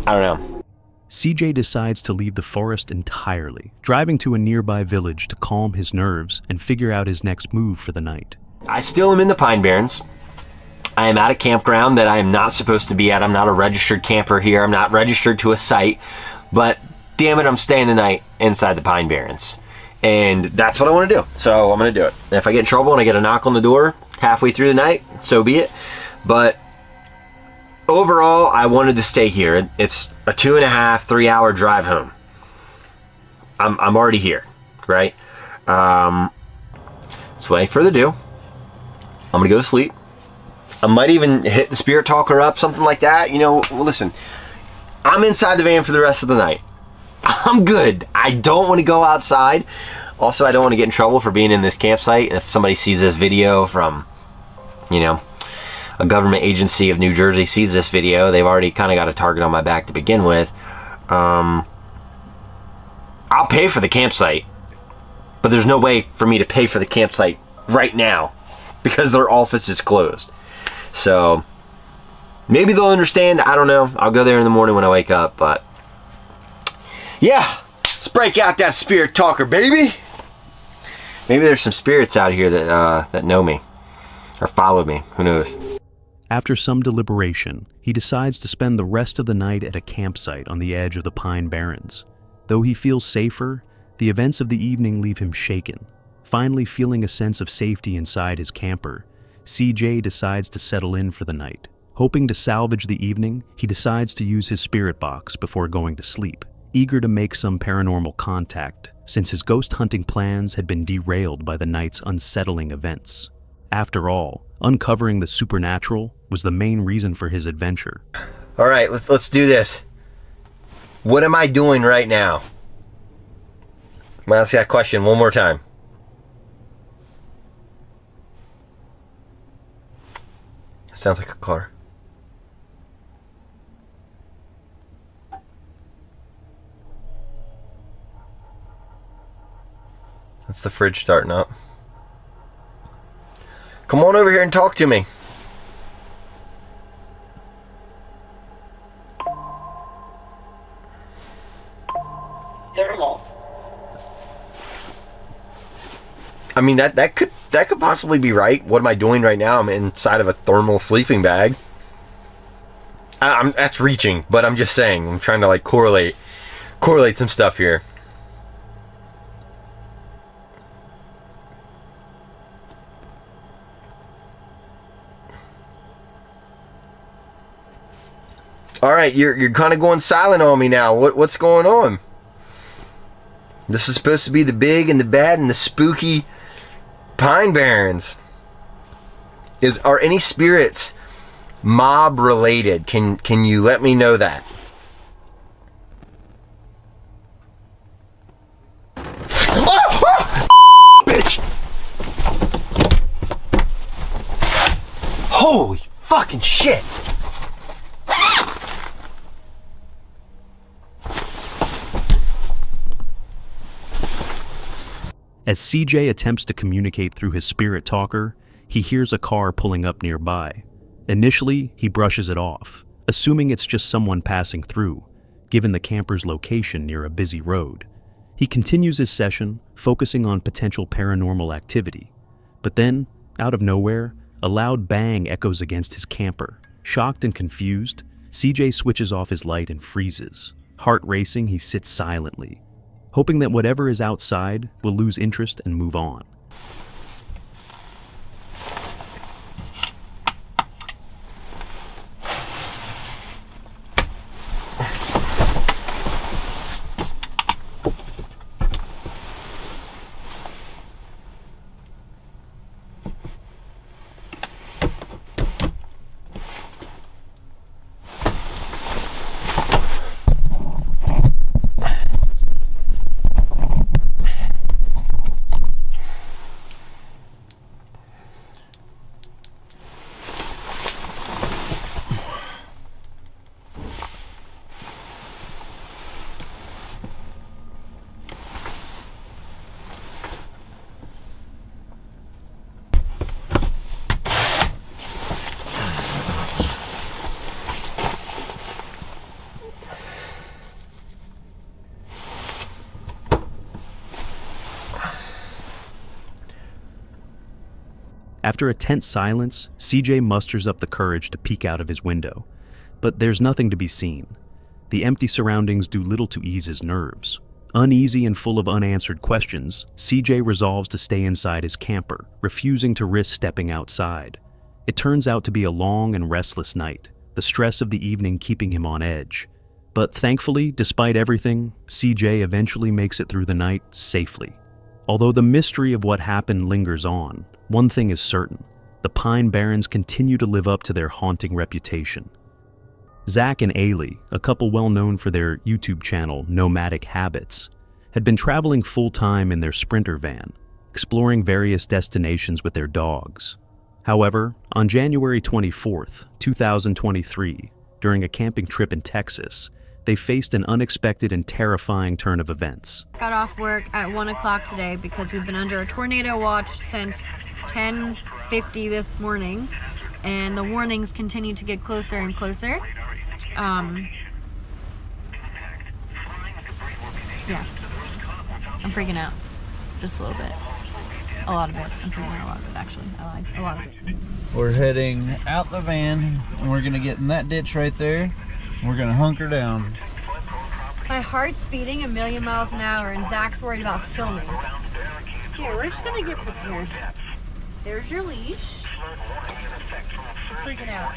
I don't know. CJ decides to leave the forest entirely, driving to a nearby village to calm his nerves and figure out his next move for the night. I still am in the Pine Barrens. I am at a campground that I am not supposed to be at. I'm not a registered camper here. I'm not registered to a site, but damn it, I'm staying the night inside the Pine Barrens. And that's what I want to do. So I'm going to do it. And if I get in trouble and I get a knock on the door halfway through the night, so be it. But overall, I wanted to stay here. It's a 2.5, 3 hour drive home. I'm already here, right? So without any further ado, I'm gonna go to sleep. I might even hit the spirit talker up, something like that. You know, listen, I'm inside the van for the rest of the night. I'm good. I don't want to go outside. Also, I don't want to get in trouble for being in this campsite. If somebody sees this video from, you know, a government agency of New Jersey sees this video, they've already kind of got a target on my back to begin with. I'll pay for the campsite, but there's no way for me to pay for the campsite right now because their office is closed. So maybe they'll understand. I don't know. I'll go there in the morning when I wake up, but yeah, let's break out that spirit talker, baby. Maybe there's some spirits out here that know me or follow me. Who knows? After some deliberation, he decides to spend the rest of the night at a campsite on the edge of the Pine Barrens. Though he feels safer, the events of the evening leave him shaken. Finally feeling a sense of safety inside his camper, CJ decides to settle in for the night. Hoping to salvage the evening, he decides to use his spirit box before going to sleep, eager to make some paranormal contact, since his ghost hunting plans had been derailed by the night's unsettling events. After all, uncovering the supernatural was the main reason for his adventure. All right, let's do this. What am I doing right now? I'm gonna ask that question one more time. Sounds like a car. That's the fridge starting up. Come on over here and talk to me. Thermal. I mean, that could possibly be right. What am I doing right now? I'm inside of a thermal sleeping bag. That's reaching, but I'm just saying. I'm trying to like correlate some stuff here. All right, you're kind of going silent on me now. What's going on? This is supposed to be the big and the bad and the spooky Pine Barrens. Are any spirits mob related? Can you let me know that? Bitch! Holy fucking shit! As CJ attempts to communicate through his spirit talker, he hears a car pulling up nearby. Initially, he brushes it off, assuming it's just someone passing through, given the camper's location near a busy road. He continues his session, focusing on potential paranormal activity. But then, out of nowhere, a loud bang echoes against his camper. Shocked and confused, CJ switches off his light and freezes. Heart racing, he sits silently, hoping that whatever is outside will lose interest and move on. After a tense silence, CJ musters up the courage to peek out of his window. But there's nothing to be seen. The empty surroundings do little to ease his nerves. Uneasy and full of unanswered questions, CJ resolves to stay inside his camper, refusing to risk stepping outside. It turns out to be a long and restless night, the stress of the evening keeping him on edge. But thankfully, despite everything, CJ eventually makes it through the night safely. Although the mystery of what happened lingers on, one thing is certain: the Pine Barrens continue to live up to their haunting reputation. Zach and Ailey, a couple well known for their YouTube channel Nomadic Habits, had been traveling full-time in their Sprinter van, exploring various destinations with their dogs. However, on January 24th, 2023, during a camping trip in Texas, they faced an unexpected and terrifying turn of events. Got off work at 1 o'clock today because we've been under a tornado watch since 10:50 this morning, and the warnings continue to get closer and closer. Yeah, I'm freaking out just a little bit. A lot of it. I'm freaking out a lot of it, actually. I lied. A lot of it. We're heading out the van, and we're gonna get in that ditch right there. We're gonna hunker down. My heart's beating a million miles an hour, and Zach's worried about filming. Here, we're just gonna get prepared. There's your leash. I'm freaking out.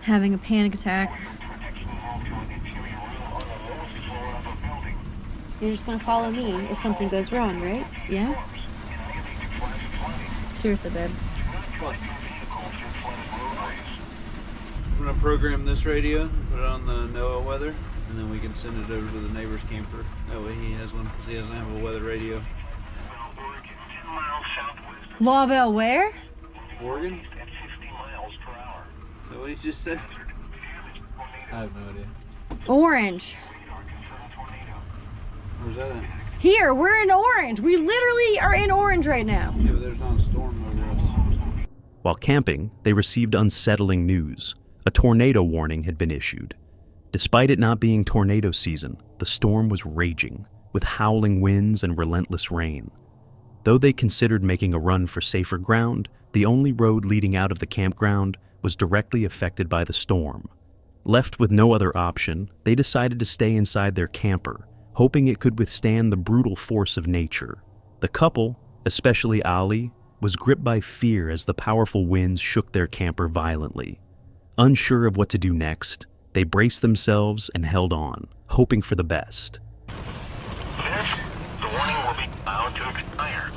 Having a panic attack. You're just gonna follow me if something goes wrong, right? Yeah? Seriously, babe. I'm gonna program this radio, put it on the NOAA weather, and then we can send it over to the neighbor's camper. That way he has one, because he doesn't have a weather radio. Lawville where? Oregon? Is that what he just said? I have no idea. Orange. Where's that at? Here, we're in Orange. We literally are in Orange right now. Yeah, but there's not a storm over us. While camping, they received unsettling news. A tornado warning had been issued. Despite it not being tornado season, the storm was raging, with howling winds and relentless rain. Though they considered making a run for safer ground, the only road leading out of the campground was directly affected by the storm. Left with no other option, they decided to stay inside their camper, hoping it could withstand the brutal force of nature. The couple, especially Ali, was gripped by fear as the powerful winds shook their camper violently. Unsure of what to do next, they braced themselves and held on, hoping for the best. The warning will be allowed to expire.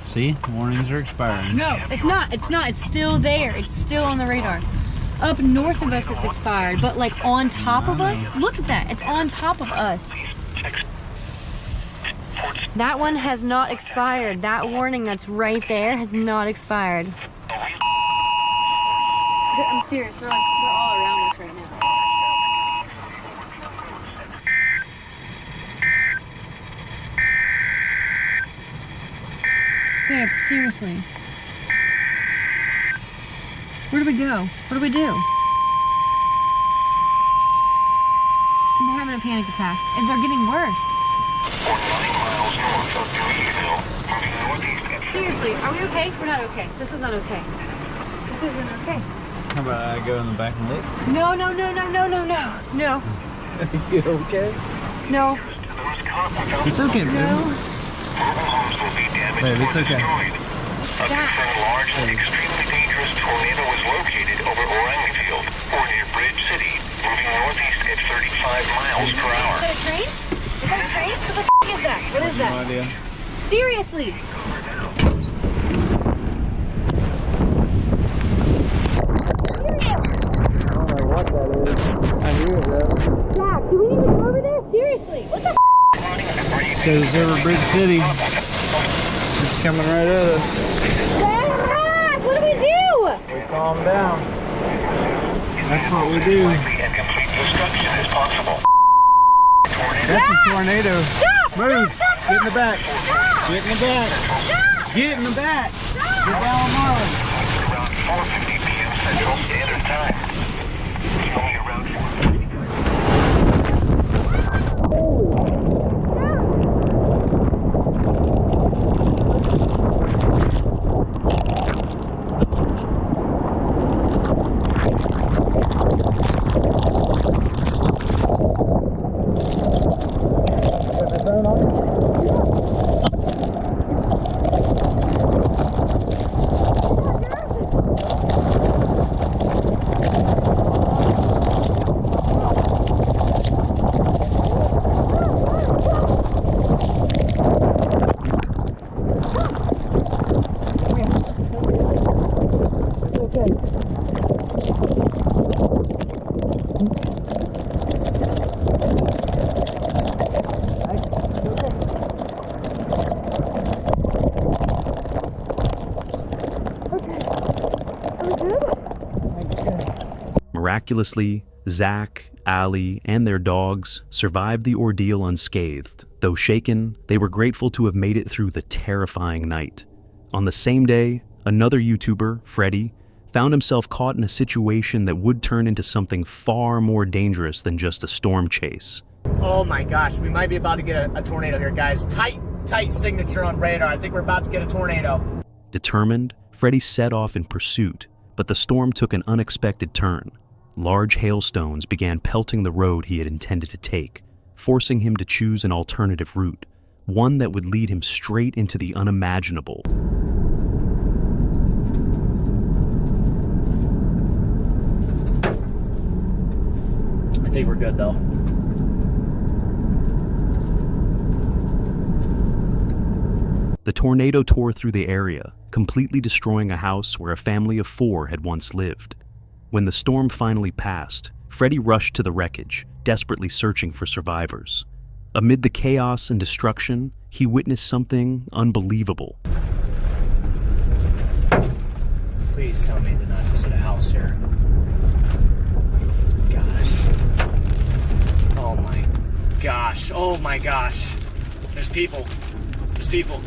See? Warnings are expiring. No, it's not. It's not. It's still there. It's still on the radar. Up north of us, it's expired, but like on top of us, look at that. It's on top of us. That one has not expired. That warning that's right there has not expired. I'm serious. They're all around us right now. Babe, seriously. Where do we go? What do we do? I'm having a panic attack, and they're getting worse. Seriously, are we okay? We're not okay. This is not okay. This isn't okay. How about I go in the back and look? No, no, no, no, no, no, no. No. You okay? No. It's okay, babe. No. Babe, it's okay. A large and extremely dangerous tornado was located over Orange Field, or near Bridge City, moving northeast at 35 miles per hour. Is that a train? Is that a train? What the f is that? What is that? No idea. Seriously. Jack, do we need to go over there? Seriously, what the f? Says over Bridge City. It's coming right at us. Jack, what do we do? We calm down. That's what we do. And complete destruction is possible. That's a tornado. Stop! Move. Stop! Stop! Get in the back. Stop! Get in the back. Stop! Get in the back. Stop! Get down on Marlin. Around 4:50 p.m. Central Standard Time. It's only around Miraculously, Zach, Allie, and their dogs survived the ordeal unscathed. Though shaken, they were grateful to have made it through the terrifying night. On the same day, another YouTuber, Freddie, found himself caught in a situation that would turn into something far more dangerous than just a storm chase. Oh my gosh, we might be about to get a tornado here, guys. Tight signature on radar. I think we're about to get a tornado. Determined, Freddie set off in pursuit, but the storm took an unexpected turn. Large hailstones began pelting the road he had intended to take, forcing him to choose an alternative route, one that would lead him straight into the unimaginable. I think we're good though. The tornado tore through the area, completely destroying a house where a family of 4 had once lived. When the storm finally passed, Freddie rushed to the wreckage, desperately searching for survivors. Amid the chaos and destruction, he witnessed something unbelievable. Please tell me they're not just at a house here. Gosh. Oh my gosh. Oh my gosh. There's people. There's people.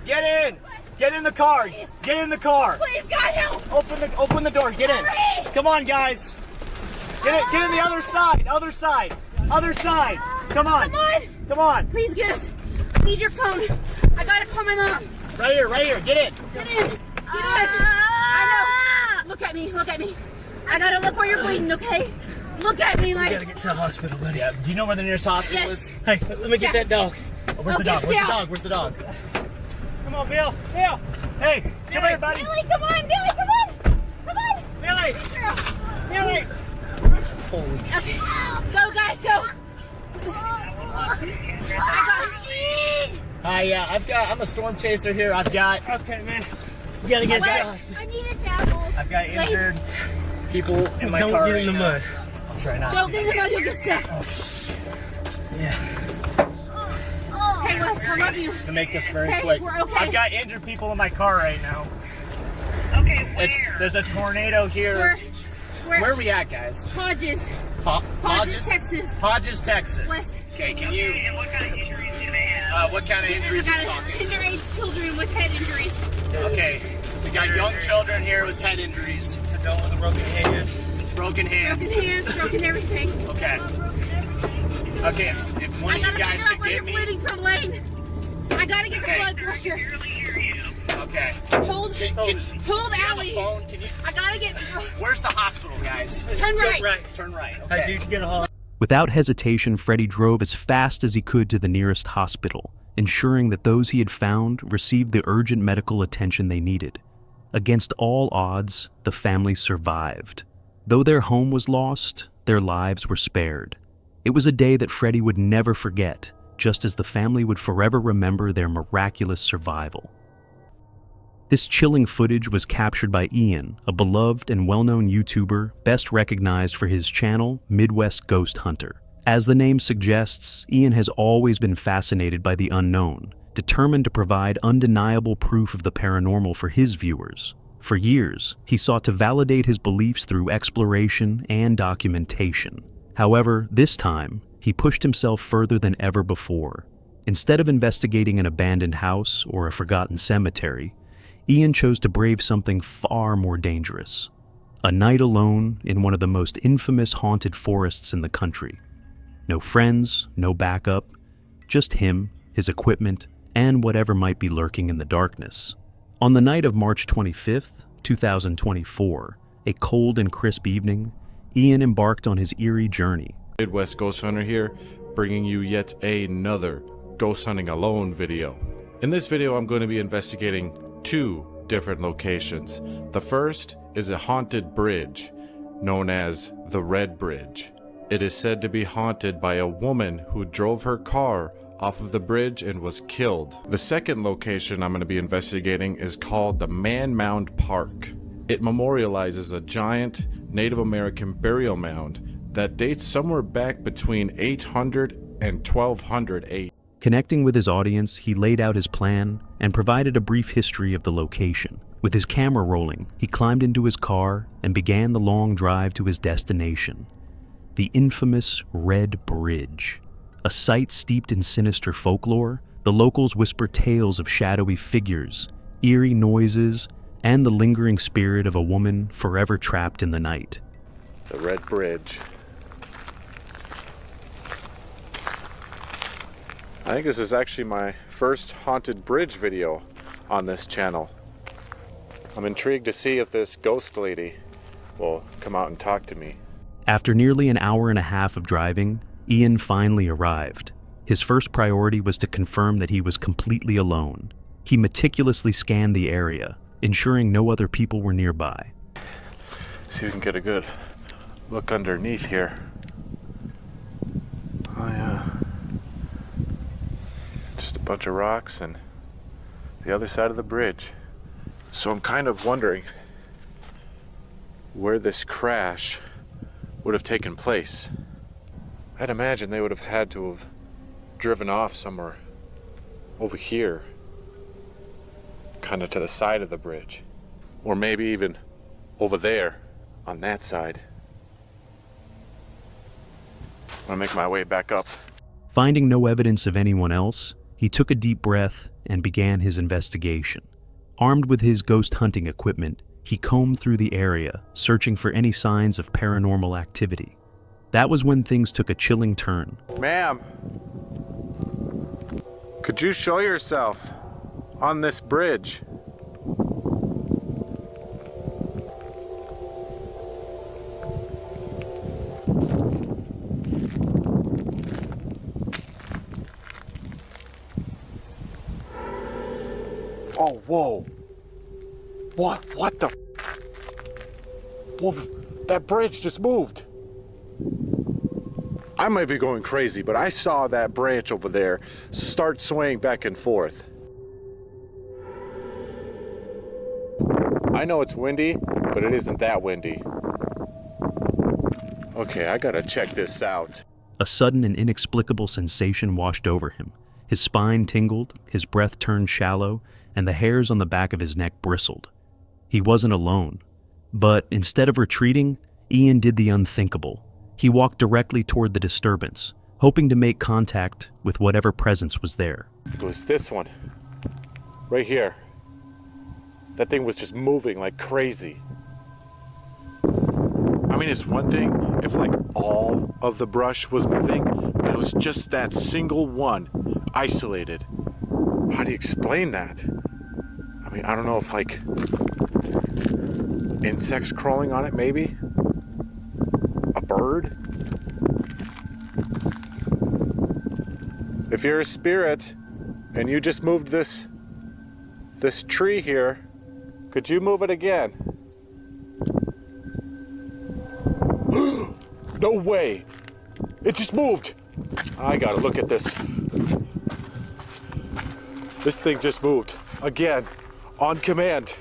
Get in! Get in the car! Please. Get in the car! Please, God, help! Open the door, get in! Hurry. Come on, guys! Get in the other side! Other side! Come on! Come on! Come on! Please get us! I need your phone. I gotta call my mom. Right here, get in! Get in! Get in! I know! Look at me! I gotta look where you're bleeding, okay? Look at me, We like... gotta get to the hospital, buddy. Yeah. Do you know where the nearest hospital Yes. is? Hey, let me get that dog. Oh, where's the dog? Okay, Where's the dog? Come on, Bill! Hey, come here, buddy! Billy, come on! Billy, come on! Come on! Billy! Girl. Billy! Holy Okay. Go, guys, go! I'm a storm chaser here. Okay, man. You gotta get to the hospital. I need a towel. I've got injured people in my car. Don't get in the mud. I'll try not to. Don't get in the mud, you'll get sick. Yeah. Hey, Wes, I love you. Just to make this very Hey, quick. we're okay. I've got injured people in my car right now. Okay, where? There's a tornado here. Where are we at, guys? Hodges. Hodges, Texas. Hodges, Texas. West. Okay, can you... And what kind of injuries do they have? What kind of injuries are you talking? Tender-age children with head injuries. Okay, we got young children here with head injuries. Adult with a broken hand. Broken hand. Broken hands, broken everything. Okay. Okay, if one of you guys could get me... I gotta figure out where you're bleeding from, Lane. I gotta get the blood pressure. Okay. Hold Allie. I gotta get... Where's the hospital, guys? Turn right. Turn right. Okay. Hey, dude, get a hold. Without hesitation, Freddie drove as fast as he could to the nearest hospital, ensuring that those he had found received the urgent medical attention they needed. Against all odds, the family survived. Though their home was lost, their lives were spared. It was a day that Freddie would never forget, just as the family would forever remember their miraculous survival. This chilling footage was captured by Ian, a beloved and well-known YouTuber best recognized for his channel, Midwest Ghost Hunter. As the name suggests, Ian has always been fascinated by the unknown, determined to provide undeniable proof of the paranormal for his viewers. For years, he sought to validate his beliefs through exploration and documentation. However, this time, he pushed himself further than ever before. Instead of investigating an abandoned house or a forgotten cemetery, Ian chose to brave something far more dangerous. A night alone in one of the most infamous haunted forests in the country. No friends, no backup, just him, his equipment, and whatever might be lurking in the darkness. On the night of March 25th, 2024, a cold and crisp evening, Ian embarked on his eerie journey. Midwest Ghost Hunter here, bringing you yet another Ghost Hunting Alone video. In this video, I'm going to be investigating two different locations. The first is a haunted bridge known as the Red Bridge. It is said to be haunted by a woman who drove her car off of the bridge and was killed. The second location I'm going to be investigating is called the Man Mound Park. It memorializes a giant Native American burial mound that dates somewhere back between 800 and 1200 AD. Connecting with his audience, he laid out his plan and provided a brief history of the location. With his camera rolling, he climbed into his car and began the long drive to his destination, the infamous Red Bridge. A site steeped in sinister folklore, the locals whisper tales of shadowy figures, eerie noises, and the lingering spirit of a woman forever trapped in the night. The Red Bridge. I think this is actually my first haunted bridge video on this channel. I'm intrigued to see if this ghost lady will come out and talk to me. After nearly an hour and a half of driving, Ian finally arrived. His first priority was to confirm that he was completely alone. He meticulously scanned the area, ensuring no other people were nearby. See if we can get a good look underneath here. Oh yeah. Just a bunch of rocks and the other side of the bridge. So I'm kind of wondering where this crash would have taken place. I'd imagine they would have had to have driven off somewhere over here, kind of to the side of the bridge, or maybe even over there on that side. I'm gonna make my way back up. Finding no evidence of anyone else, he took a deep breath and began his investigation. Armed with his ghost hunting equipment, he combed through the area, searching for any signs of paranormal activity. That was when things took a chilling turn. Ma'am, could you show yourself on this bridge? Oh, whoa. What the? Whoa, that bridge just moved. I might be going crazy, but I saw that branch over there start swaying back and forth. I know it's windy, but it isn't that windy. Okay, I gotta check this out. A sudden and inexplicable sensation washed over him. His spine tingled, his breath turned shallow, and the hairs on the back of his neck bristled. He wasn't alone. But instead of retreating, Ian did the unthinkable. He walked directly toward the disturbance, hoping to make contact with whatever presence was there. It was this one. Right here. That thing was just moving like crazy. I mean, it's one thing if like all of the brush was moving, but it was just that single one, isolated. How do you explain that? I mean, I don't know if like insects crawling on it, maybe? A bird? If you're a spirit and you just moved this tree here, could you move it again? No way! It just moved! I gotta look at this. This thing just moved again on command.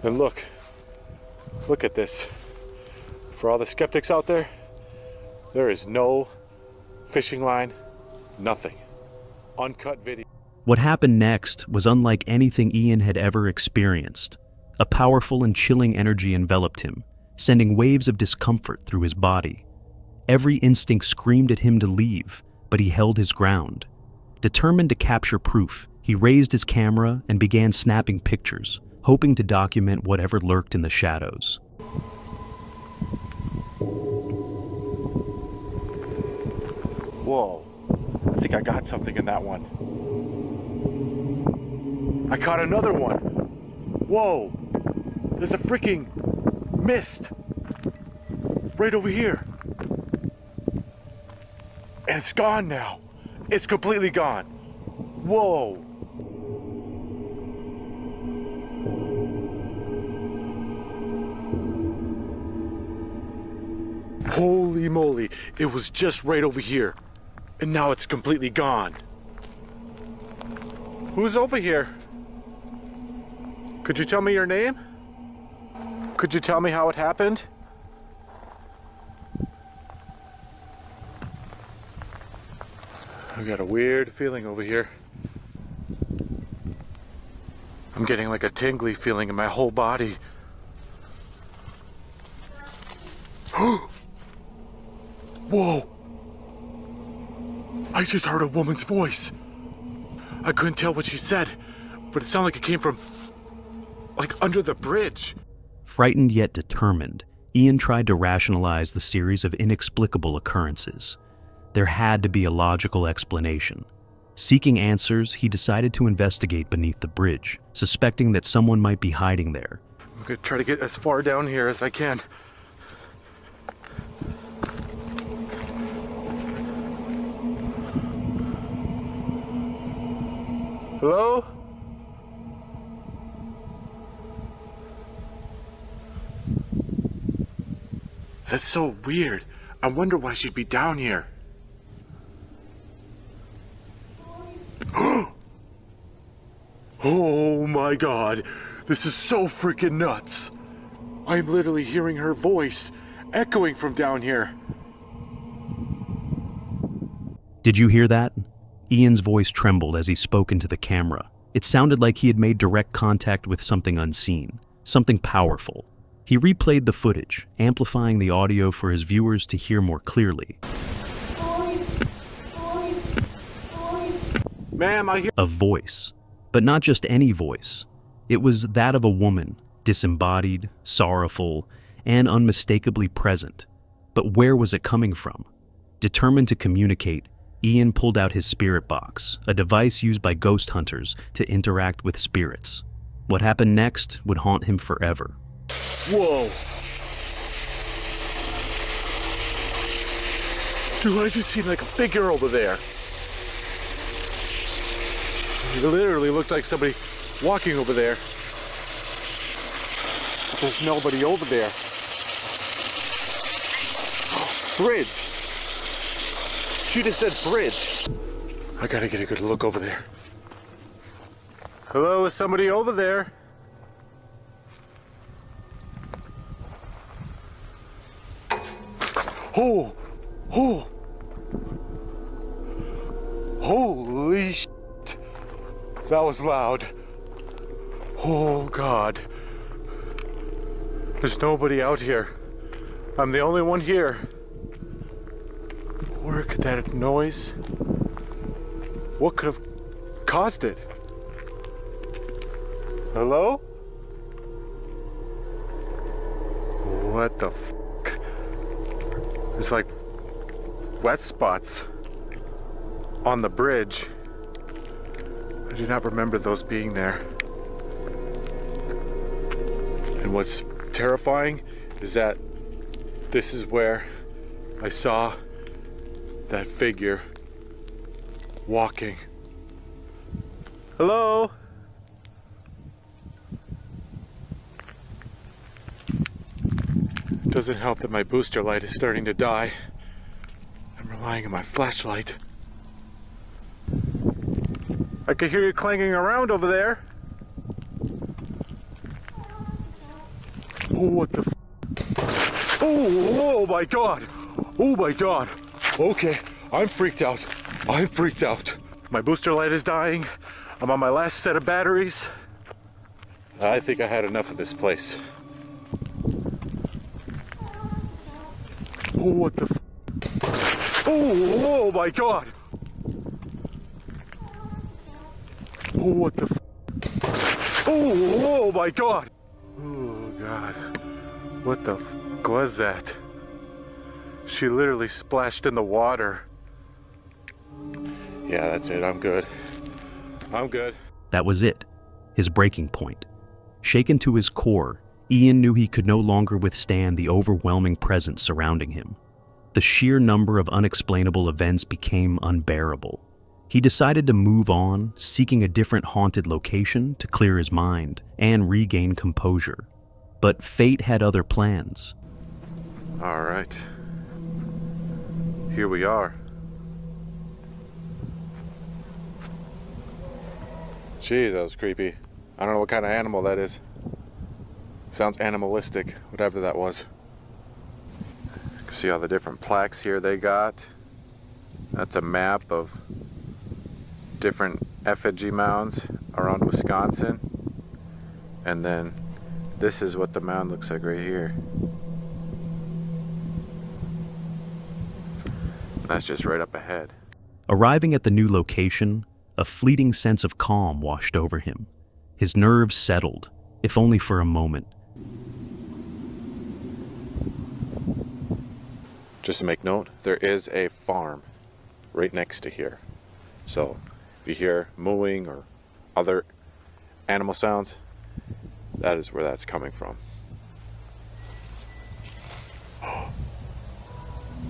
And look at this. For all the skeptics out there, there is no fishing line, nothing. Uncut video. What happened next was unlike anything Ian had ever experienced. A powerful and chilling energy enveloped him, sending waves of discomfort through his body. Every instinct screamed at him to leave, but he held his ground. Determined to capture proof, he raised his camera and began snapping pictures, hoping to document whatever lurked in the shadows. Whoa, I think I got something in that one. I caught another one. Whoa, there's a freaking mist right over here. And it's gone now. It's completely gone. Whoa. Holy moly, it was just right over here. And now it's completely gone. Who's over here? Could you tell me your name? Could you tell me how it happened? I've got a weird feeling over here. I'm getting like a tingly feeling in my whole body. Whoa! I just heard a woman's voice. I couldn't tell what she said, but it sounded like it came from, like, under the bridge. Frightened yet determined, Ian tried to rationalize the series of inexplicable occurrences. There had to be a logical explanation. Seeking answers, he decided to investigate beneath the bridge, suspecting that someone might be hiding there. I'm gonna try to get as far down here as I can. Hello? That's so weird. I wonder why she'd be down here. Oh my god, this is so freaking nuts. I'm literally hearing her voice echoing from down here. Did you hear that? Ian's voice trembled as he spoke into the camera. It sounded like he had made direct contact with something unseen, something powerful. He replayed the footage, amplifying the audio for his viewers to hear more clearly. Ma'am, I hear— A voice. But not just any voice. It was that of a woman, disembodied, sorrowful, and unmistakably present. But where was it coming from? Determined to communicate, Ian pulled out his spirit box, a device used by ghost hunters to interact with spirits. What happened next would haunt him forever. Whoa. Dude, I just seen like a figure over there. It literally looked like somebody walking over there. But there's nobody over there. Bridge. She just said bridge. I gotta get a good look over there. Hello, is somebody over there? Oh, oh. Holy shit. That was loud. Oh God. There's nobody out here. I'm the only one here. Where could that noise? What could have caused it? Hello? What the fuck? There's like wet spots on the bridge. I do not remember those being there. And what's terrifying is that this is where I saw that figure walking. Hello? Doesn't help that my booster light is starting to die. I'm relying on my flashlight. I can hear you clanging around over there. Oh, what the f— Oh my god. Oh my god. Okay, I'm freaked out. I'm freaked out. My booster light is dying. I'm on my last set of batteries. I think I had enough of this place. Oh, what the f— Oh my god. Oh, what the oh my God. Oh God. What the was that? She literally splashed in the water. Yeah, that's it. I'm good. I'm good. That was it, his breaking point. Shaken to his core, Ian knew he could no longer withstand the overwhelming presence surrounding him. The sheer number of unexplainable events became unbearable. He decided to move on, seeking a different haunted location to clear his mind and regain composure. But fate had other plans. All right. Here we are. Jeez, that was creepy. I don't know what kind of animal that is. Sounds animalistic, whatever that was. You can see all the different plaques here they got. That's a map of different effigy mounds around Wisconsin. And then this is what the mound looks like right here. That's just right up ahead. Arriving at the new location, a fleeting sense of calm washed over him. His nerves settled, if only for a moment. Just to make note, there is a farm right next to here. So if you hear mooing or other animal sounds, that is where that's coming from.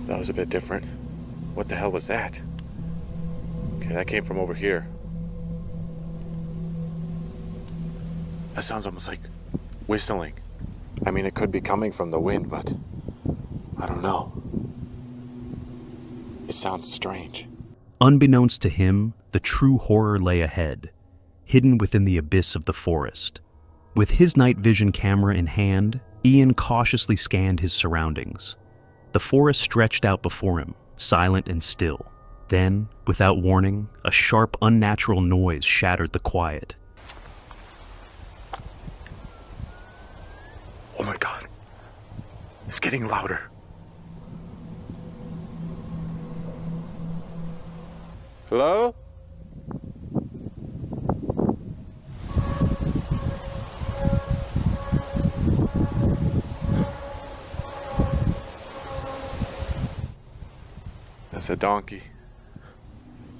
That was a bit different. What the hell was that? Okay, that came from over here. That sounds almost like whistling. I mean, it could be coming from the wind, but I don't know. It sounds strange. Unbeknownst to him, the true horror lay ahead, hidden within the abyss of the forest. With his night vision camera in hand, Ian cautiously scanned his surroundings. The forest stretched out before him, silent and still. Then, without warning, a sharp, unnatural noise shattered the quiet. Oh my God. It's getting louder. Hello? That's a donkey.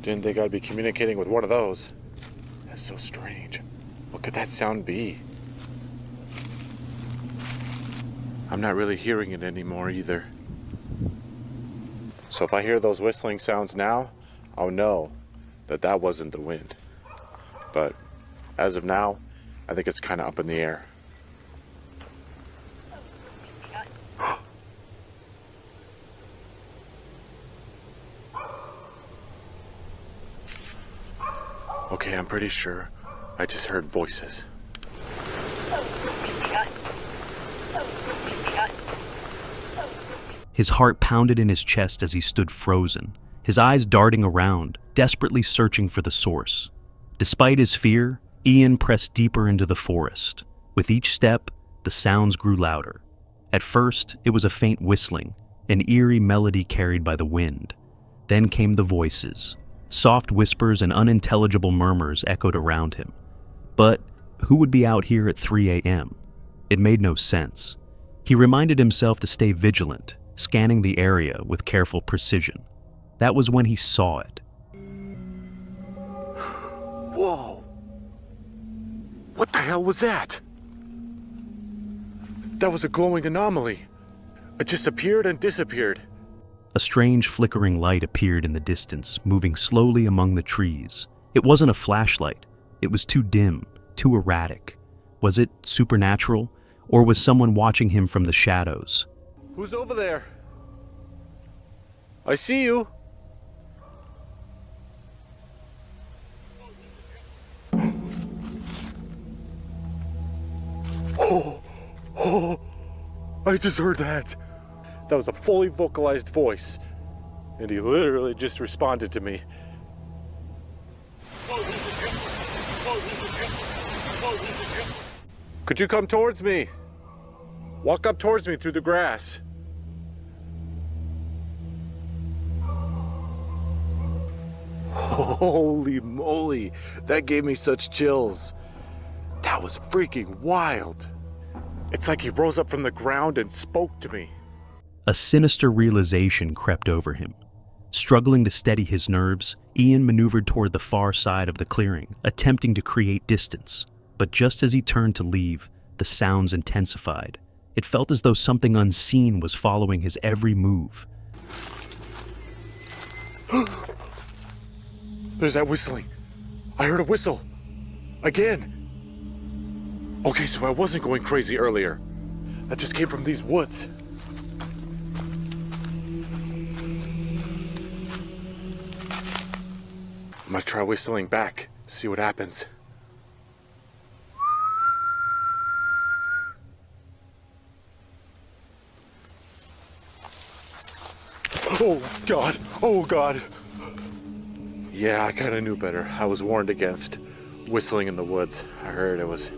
Didn't think I'd be communicating with one of those. That's so strange. What could that sound be? I'm not really hearing it anymore either. So if I hear those whistling sounds now, I'll know that that wasn't the wind. But as of now, I think it's kind of up in the air. Okay, I'm pretty sure I just heard voices. His heart pounded in his chest as he stood frozen, his eyes darting around, desperately searching for the source. Despite his fear, Ian pressed deeper into the forest. With each step, the sounds grew louder. At first, it was a faint whistling, an eerie melody carried by the wind. Then came the voices. Soft whispers and unintelligible murmurs echoed around him. But who would be out here at 3 a.m.? It made no sense. He reminded himself to stay vigilant, scanning the area with careful precision. That was when he saw it. Whoa! What the hell was that? That was a glowing anomaly. It just appeared and disappeared. A strange flickering light appeared in the distance, moving slowly among the trees. It wasn't a flashlight. It was too dim, too erratic. Was it supernatural, or was someone watching him from the shadows? Who's over there? I see you. Oh, I just heard that. That was a fully vocalized voice, and he literally just responded to me. Could you come towards me? Walk up towards me through the grass. Oh. Holy moly, that gave me such chills. That was freaking wild. It's like he rose up from the ground and spoke to me. A sinister realization crept over him. Struggling to steady his nerves, Ian maneuvered toward the far side of the clearing, attempting to create distance. But just as he turned to leave, the sounds intensified. It felt as though something unseen was following his every move. There's that whistling. I heard a whistle. Again. Okay, so I wasn't going crazy earlier. That just came from these woods. I'm gonna try whistling back, see what happens. Oh God, oh God. Yeah, I kinda knew better. I was warned against whistling in the woods. I heard it was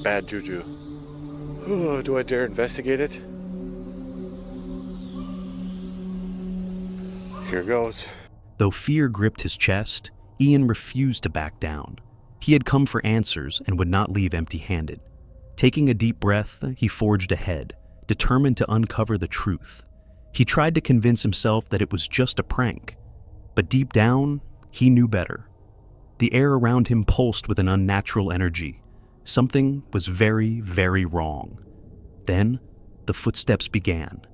bad juju. Oh, do I dare investigate it? Here goes. Though fear gripped his chest, Ian refused to back down. He had come for answers and would not leave empty-handed. Taking a deep breath, he forged ahead, determined to uncover the truth. He tried to convince himself that it was just a prank, but deep down, he knew better. The air around him pulsed with an unnatural energy. Something was very, very wrong. Then, the footsteps began.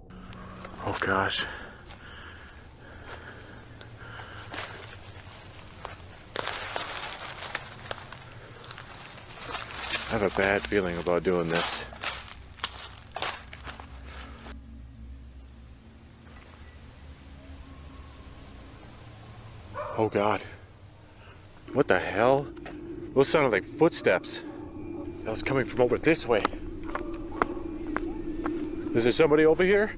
Oh gosh. I have a bad feeling about doing this. Oh God. What the hell? Those sounded like footsteps. That was coming from over this way. Is there somebody over here?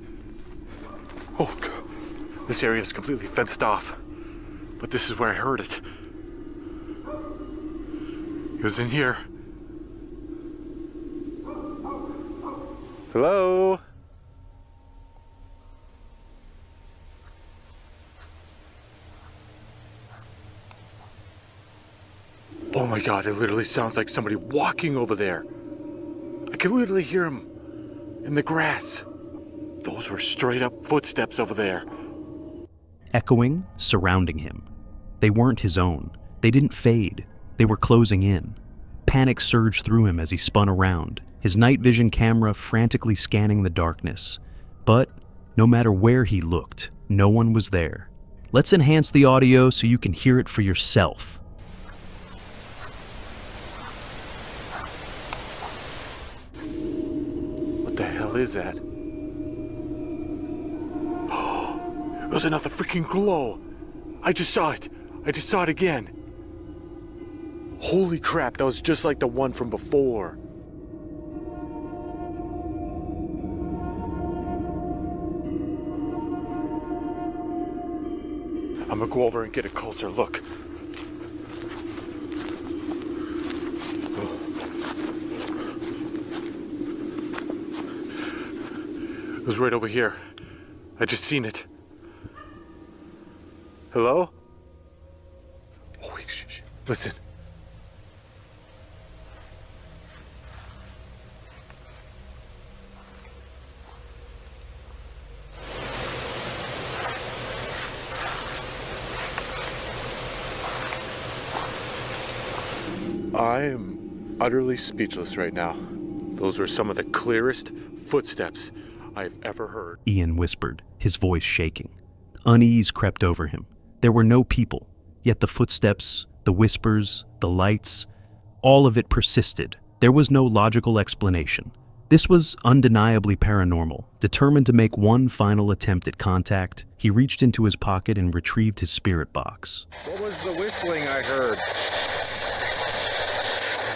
Oh God. This area is completely fenced off. But this is where I heard it. It was in here. Hello? Oh my God, it literally sounds like somebody walking over there. I can literally hear him in the grass. Those were straight up footsteps over there. Echoing, surrounding him. They weren't his own. They didn't fade. They were closing in. Panic surged through him as he spun around, his night vision camera frantically scanning the darkness. But no matter where he looked, no one was there. Let's enhance the audio so you can hear it for yourself. What the hell is that? Oh, there's another freaking glow. I just saw it. I just saw it again. Holy crap, that was just like the one from before. I'm gonna go over and get a closer look. It was right over here. I just seen it. Hello? Oh wait, shh. Listen. I am utterly speechless right now. Those were some of the clearest footsteps I've ever heard. Ian whispered, his voice shaking. Unease crept over him. There were no people, yet the footsteps, the whispers, the lights, all of it persisted. There was no logical explanation. This was undeniably paranormal. Determined to make one final attempt at contact, he reached into his pocket and retrieved his spirit box. What was the whistling I heard?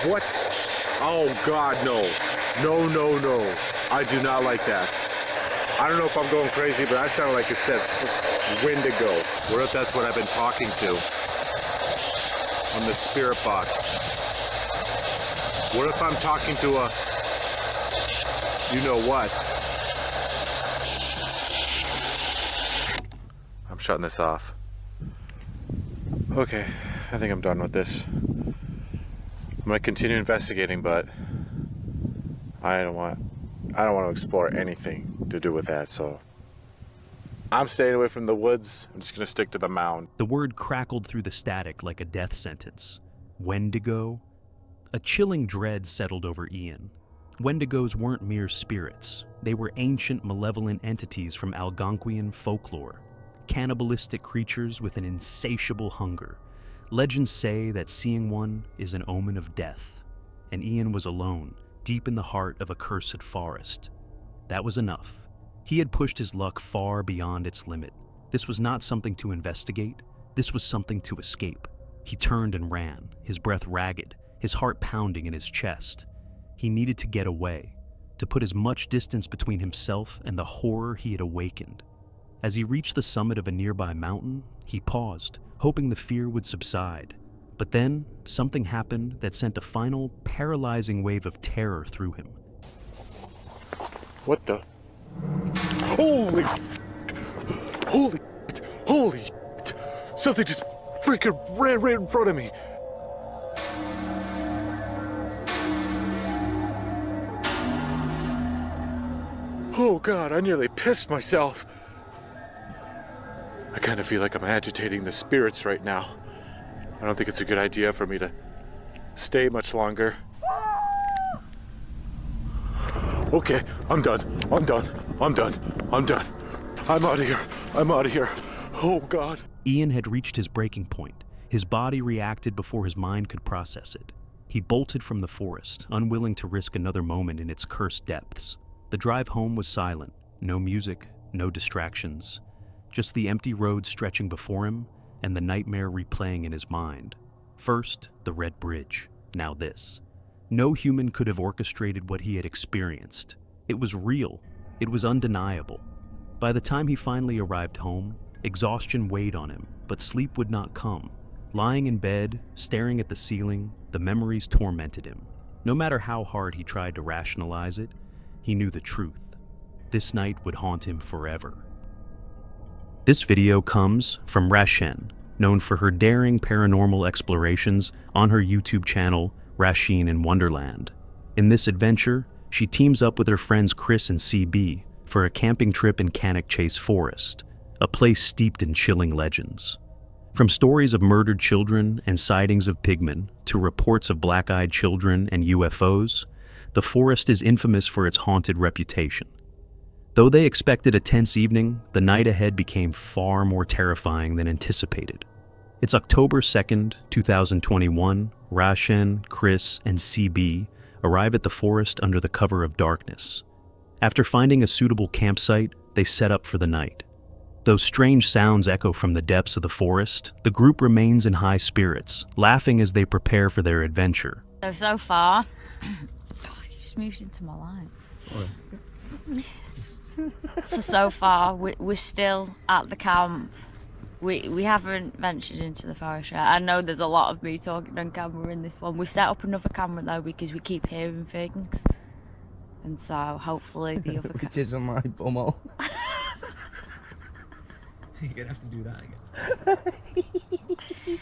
What? Oh God, no. No, no, no. I do not like that. I don't know if I'm going crazy, but that sounded like it said wendigo. What if that's what I've been talking to on the spirit box? What if I'm talking to a, you know what? I'm shutting this off. Okay, I think I'm done with this. I'm gonna continue investigating, but I don't want to explore anything to do with that, so I'm staying away from the woods. I'm just gonna stick to the mound. The word crackled through the static like a death sentence. Wendigo? A chilling dread settled over Ian. Wendigos weren't mere spirits. They were ancient, malevolent entities from Algonquian folklore. Cannibalistic creatures with an insatiable hunger. Legends say that seeing one is an omen of death. And Ian was alone, deep in the heart of a cursed forest. That was enough. He had pushed his luck far beyond its limit. This was not something to investigate. This was something to escape. He turned and ran, his breath ragged, his heart pounding in his chest. He needed to get away, to put as much distance between himself and the horror he had awakened. As he reached the summit of a nearby mountain, he paused, hoping the fear would subside. But then, something happened that sent a final, paralyzing wave of terror through him. What the? Holy! Holy! Holy! Something just freaking ran right in front of me. Oh God, I nearly pissed myself. I kind of feel like I'm agitating the spirits right now. I don't think it's a good idea for me to stay much longer. Okay, I'm done. I'm done. I'm done. I'm done. I'm out of here. I'm out of here. Oh God. Ian had reached his breaking point. His body reacted before his mind could process it. He bolted from the forest, unwilling to risk another moment in its cursed depths. The drive home was silent. No music, no distractions. Just the empty road stretching before him and the nightmare replaying in his mind. First, the Red Bridge. Now this. No human could have orchestrated what he had experienced. It was real. It was undeniable. By the time he finally arrived home, exhaustion weighed on him, but sleep would not come. Lying in bed, staring at the ceiling, the memories tormented him. No matter how hard he tried to rationalize it, he knew the truth. This night would haunt him forever. This video comes from Rashen, known for her daring paranormal explorations on her YouTube channel, Rasheen in Wonderland. In this adventure, she teams up with her friends Chris and CB for a camping trip in Cannock Chase Forest, a place steeped in chilling legends. From stories of murdered children and sightings of pigmen to reports of black-eyed children and UFOs, the forest is infamous for its haunted reputation. Though they expected a tense evening, the night ahead became far more terrifying than anticipated. It's October 2nd, 2021. Rashen, Chris, and CB arrive at the forest under the cover of darkness. After finding a suitable campsite, they set up for the night. Though strange sounds echo from the depths of the forest, the group remains in high spirits, laughing as they prepare for their adventure. So far, you just moved into my life. So far, we're still at the camp. We haven't ventured into the forest yet. I know there's a lot of me talking on camera in this one. We set up another camera though because we keep hearing things. And so hopefully the other Which isn't my bumhole. You're gonna have to do that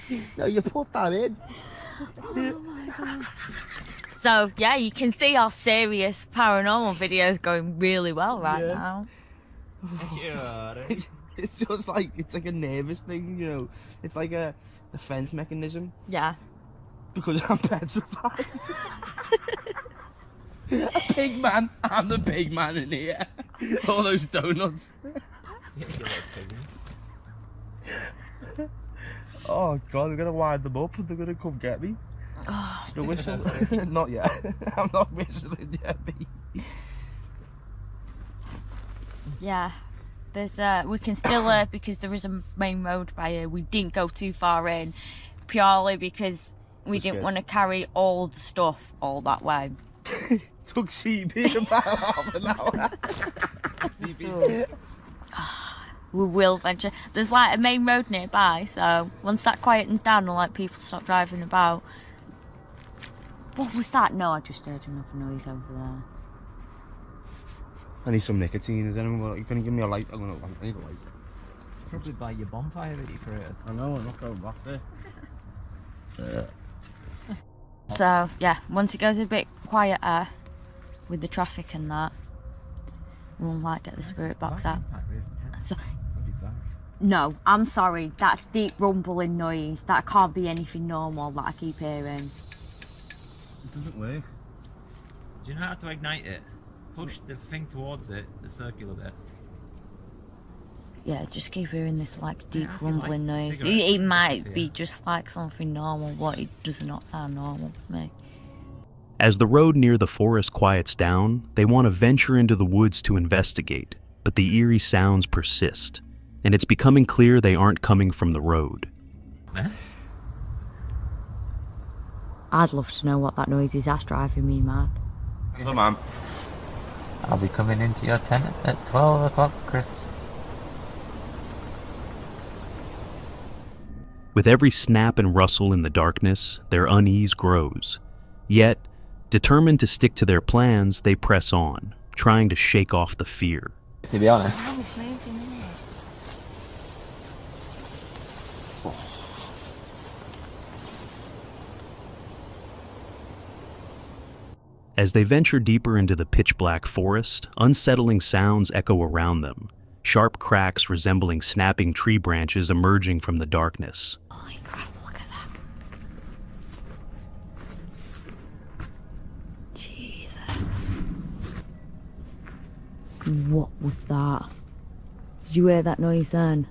again. No, you put that in. Oh my God. So yeah, you can see our serious paranormal videos going really well right now. It's just like, it's like a nervous thing, you know. It's like a defense mechanism. Yeah. Because I'm petrified. A pig man. I'm the pig man in here. All those donuts. Oh God, we're gonna wind them up and they're gonna come get me. Oh, the whistle? Not yet. I'm not whistling yet. Yeah. There's we can still because there is a main road by here. We didn't go too far in purely because we didn't want to carry all the stuff all that way. Took CB about half an hour. CB. We will venture. There's like a main road nearby, so once that quietens down and like people stop driving about. What was that? No, I just heard another noise over there. I need some nicotine. Is anyone going to give me a light? I need a light. Probably by your bonfire that you created. I know, I'm not going back there. So yeah, once it goes a bit quieter with the traffic and that, we'll like get the spirit box out. So, no, I'm sorry, that's deep rumbling noise. That can't be anything normal that I keep hearing. It doesn't work. Do you know how to ignite it? Push the thing towards it, the circular bit. Yeah, just keep hearing this like deep I feel rumbling like noise. cigarettes It might disappear. be just like something normal, but it does not sound normal to me. As the road near the forest quiets down, they want to venture into the woods to investigate, but the eerie sounds persist, and it's becoming clear they aren't coming from the road. I'd love to know what that noise is. That's driving me mad. Hello, Mum. I'll be coming into your tent at 12 o'clock, Chris. With every snap and rustle in the darkness, their unease grows. Yet, determined to stick to their plans, they press on, trying to shake off the fear. To be honest. As they venture deeper into the pitch-black forest, unsettling sounds echo around them, sharp cracks resembling snapping tree branches emerging from the darkness. Holy crap, look at that. Jesus. What was that? Did you hear that noise then?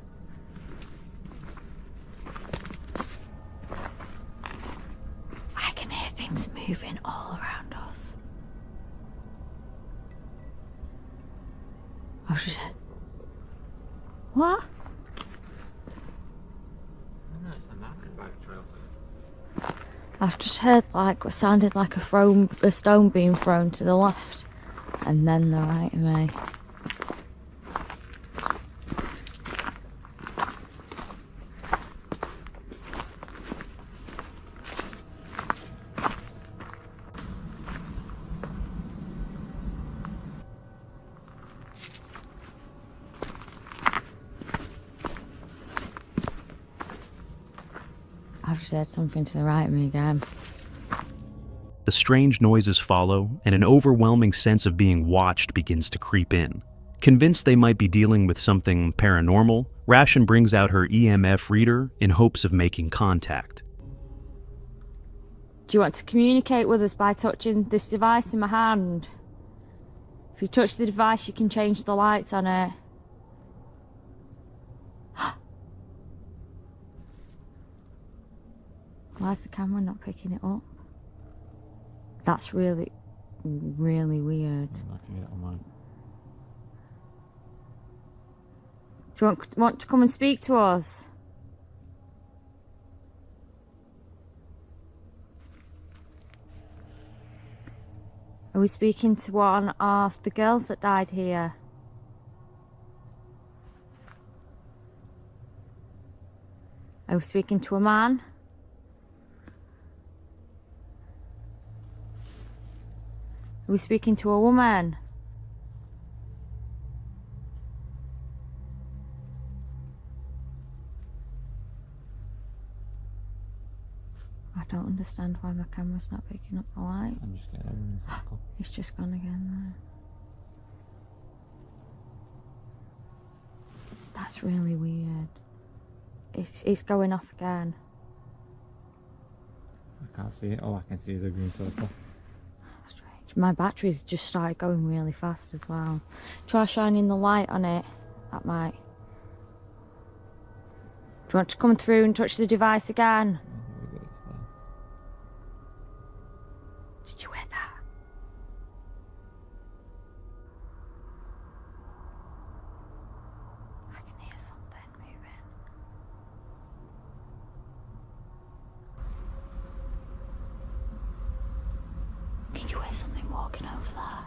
I can hear things moving all around us. Oh shit. What? No, it's a mountain bike trail. I've just heard like what sounded like a stone being thrown to the left and then the right of me. I've just heard something to the right of me again. The strange noises follow, and an overwhelming sense of being watched begins to creep in. Convinced they might be dealing with something paranormal, Ration brings out her EMF reader in hopes of making contact. Do you want to communicate with us by touching this device in my hand? If you touch the device, you can change the lights on it. Why is the camera not picking it up? That's really, really weird. I can get it on mine. Do you want to come and speak to us? Are we speaking to one of the girls that died here? Are we speaking to a man? Are we speaking to a woman? I don't understand why my camera's not picking up the light. I'm just getting everything in a circle. It's just gone again there. That's really weird. It's going off again. I can't see it. All I can see is a green circle. My battery's just started going really fast as well. Try shining the light on it. That might. Do you want to come through and touch the device again? Did you hear that? I can hear something moving. Can you hear something walking over there?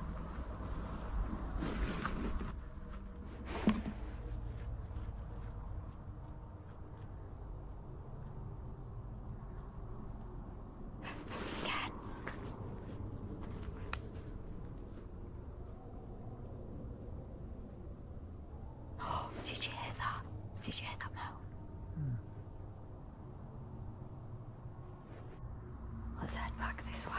Again. Oh, did you hear that? Did you hear that mound? Let's head back this way.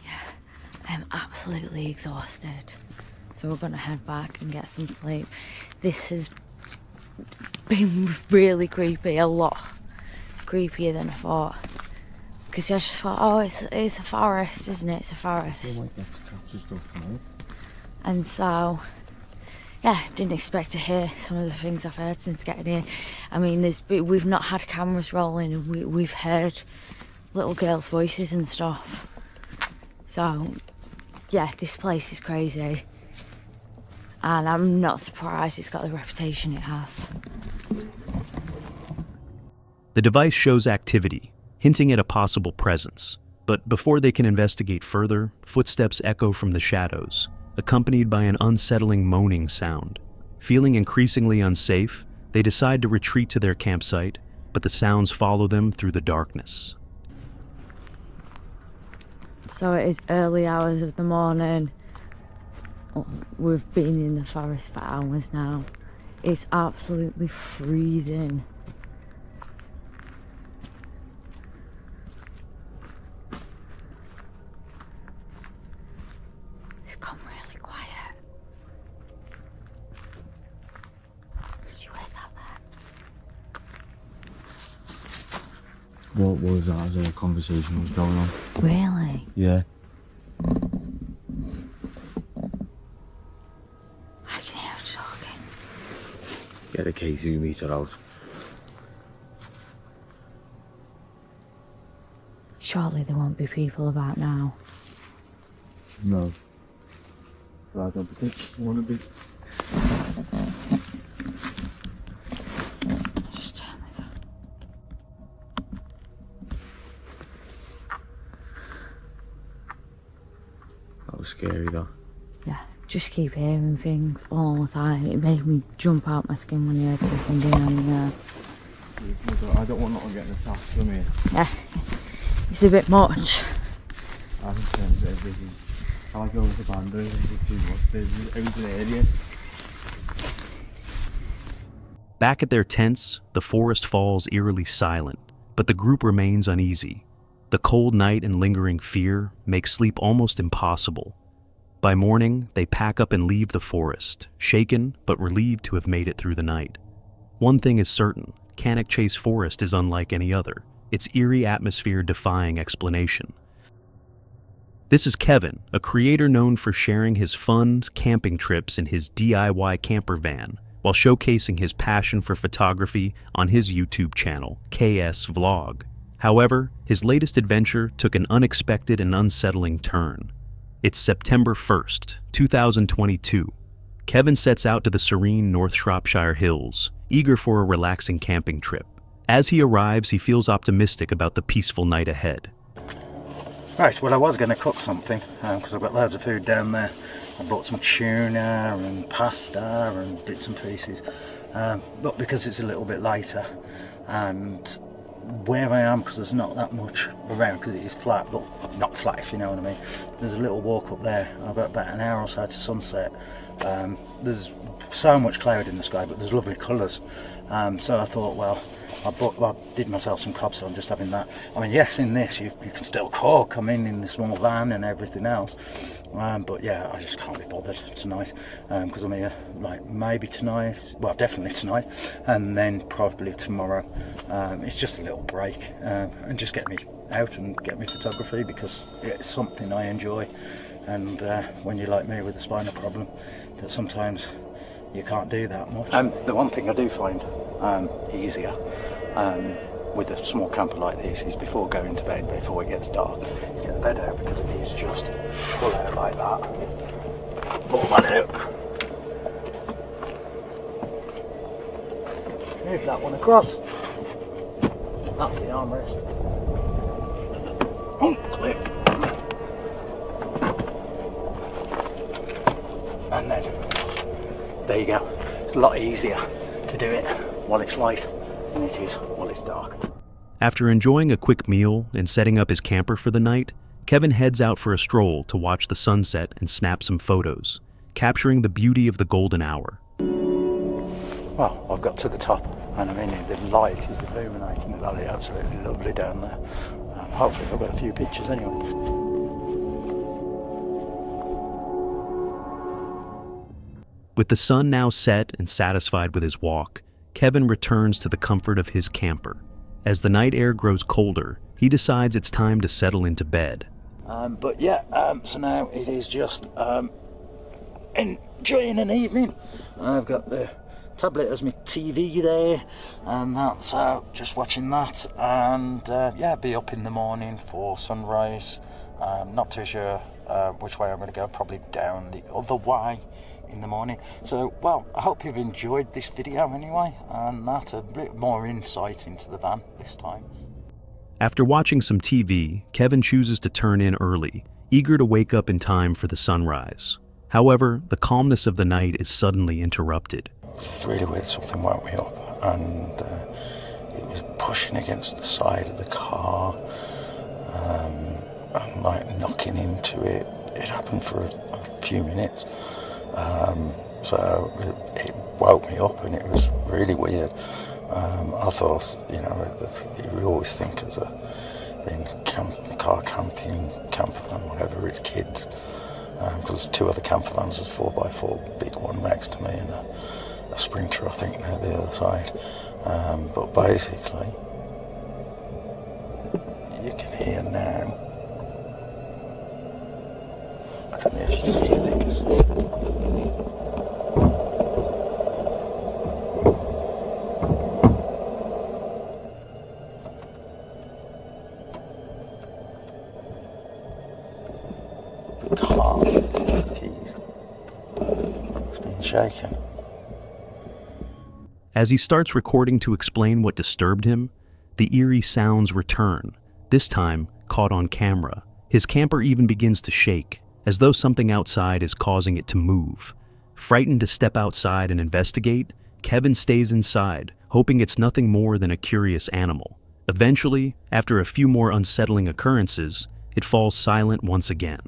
Yeah, I'm absolutely exhausted. So we're gonna head back and get some sleep. This has been really creepy, a lot creepier than I thought. Because I just thought, oh, it's a forest, isn't it? It's a forest. And so, yeah, didn't expect to hear some of the things I've heard since getting here. I mean, we've not had cameras rolling, and we've heard little girls' voices and stuff. So, yeah, this place is crazy. And I'm not surprised it's got the reputation it has. The device shows activity, hinting at a possible presence. But before they can investigate further, footsteps echo from the shadows, accompanied by an unsettling moaning sound. Feeling increasingly unsafe, they decide to retreat to their campsite, but the sounds follow them through the darkness. So it is early hours of the morning. We've been in the forest for hours now. It's absolutely freezing. It's gone really quiet. Did you hear that there? What was that as a conversation was going on? Really? Yeah. I can hear her talking. Get the key to meet her out. Surely there won't be people about now. No. But I don't particularly want to be. Just turn this on. That was scary though. Yeah, just keep hearing things all the time. It made me jump out my skin when you heard something down on there. I don't want nothing getting attacked from here. Yeah, it's a bit much. I think this is. I like going to the band, this is too much. It was an alien. Back at their tents, the forest falls eerily silent, but the group remains uneasy. The cold night and lingering fear make sleep almost impossible. By morning, they pack up and leave the forest, shaken but relieved to have made it through the night. One thing is certain, Cannock Chase Forest is unlike any other, its eerie atmosphere defying explanation. This is Kevin, a creator known for sharing his fun camping trips in his DIY camper van, while showcasing his passion for photography on his YouTube channel, KS Vlog. However, his latest adventure took an unexpected and unsettling turn. It's September 1st, 2022. Kevin sets out to the serene North Shropshire hills, eager for a relaxing camping trip. As he arrives, he feels optimistic about the peaceful night ahead. Right, well I was going to cook something, because I've got loads of food down there. I bought some tuna and pasta and bits and pieces, but because it's a little bit later, and where I am, because there's not that much around, because it is flat, but not flat if you know what I mean, there's a little walk up there. I've got about an hour or so to sunset. There's so much cloud in the sky, but there's lovely colours, so I thought, well, I did myself some cob, so I'm just having that. I mean, yes, in this you can still cook, I mean, in the small van and everything else, but yeah, I just can't be bothered tonight, because I'm here, like, maybe tonight, well, definitely tonight, and then probably tomorrow. It's just a little break, and just get me out and get me photography, because it's something I enjoy, and when you're like me with a spinal problem, that sometimes you can't do that much. The one thing I do find easier with a small camper like this is before going to bed, before it gets dark, you get the bed out, because it is just pull out like that, pull that out, move that one across, that's the armrest, clip, and then there you go. It's a lot easier to do it while it's light than it is while it's dark. After enjoying a quick meal and setting up his camper for the night, Kevin heads out for a stroll to watch the sunset and snap some photos. capturing the beauty of the golden hour. Well, I've got to the top, and I mean, the light is illuminating the valley. Absolutely lovely down there. Hopefully I've got a few pictures anyway. With the sun now set and satisfied with his walk, Kevin returns to the comfort of his camper. As the night air grows colder, he decides it's time to settle into bed. So now it is just enjoying an evening. I've got the tablet as my TV there, and that's just watching that, and be up in the morning for sunrise. Not too sure which way I'm going to go, probably down the other way in the morning. So, well, I hope you've enjoyed this video anyway, and that a bit more insight into the van this time. After watching some TV, Kevin chooses to turn in early, eager to wake up in time for the sunrise. However, the calmness of the night is suddenly interrupted. Really weird, something woke me up, and it was pushing against the side of the car, and like knocking into it. It happened for a few minutes, so it woke me up, and it was really weird. I thought, you always think as in car camping, camper van, whatever, it's kids, because two other camper vans, there's 4x4, big one next to me, and a Sprinter, I think, now the other side. But basically, you can hear now. I don't know if you can hear this. The car, the keys, it's been shaken. As he starts recording to explain what disturbed him, the eerie sounds return, this time caught on camera. His camper even begins to shake, as though something outside is causing it to move. Frightened to step outside and investigate, Kevin stays inside, hoping it's nothing more than a curious animal. Eventually, after a few more unsettling occurrences, it falls silent once again.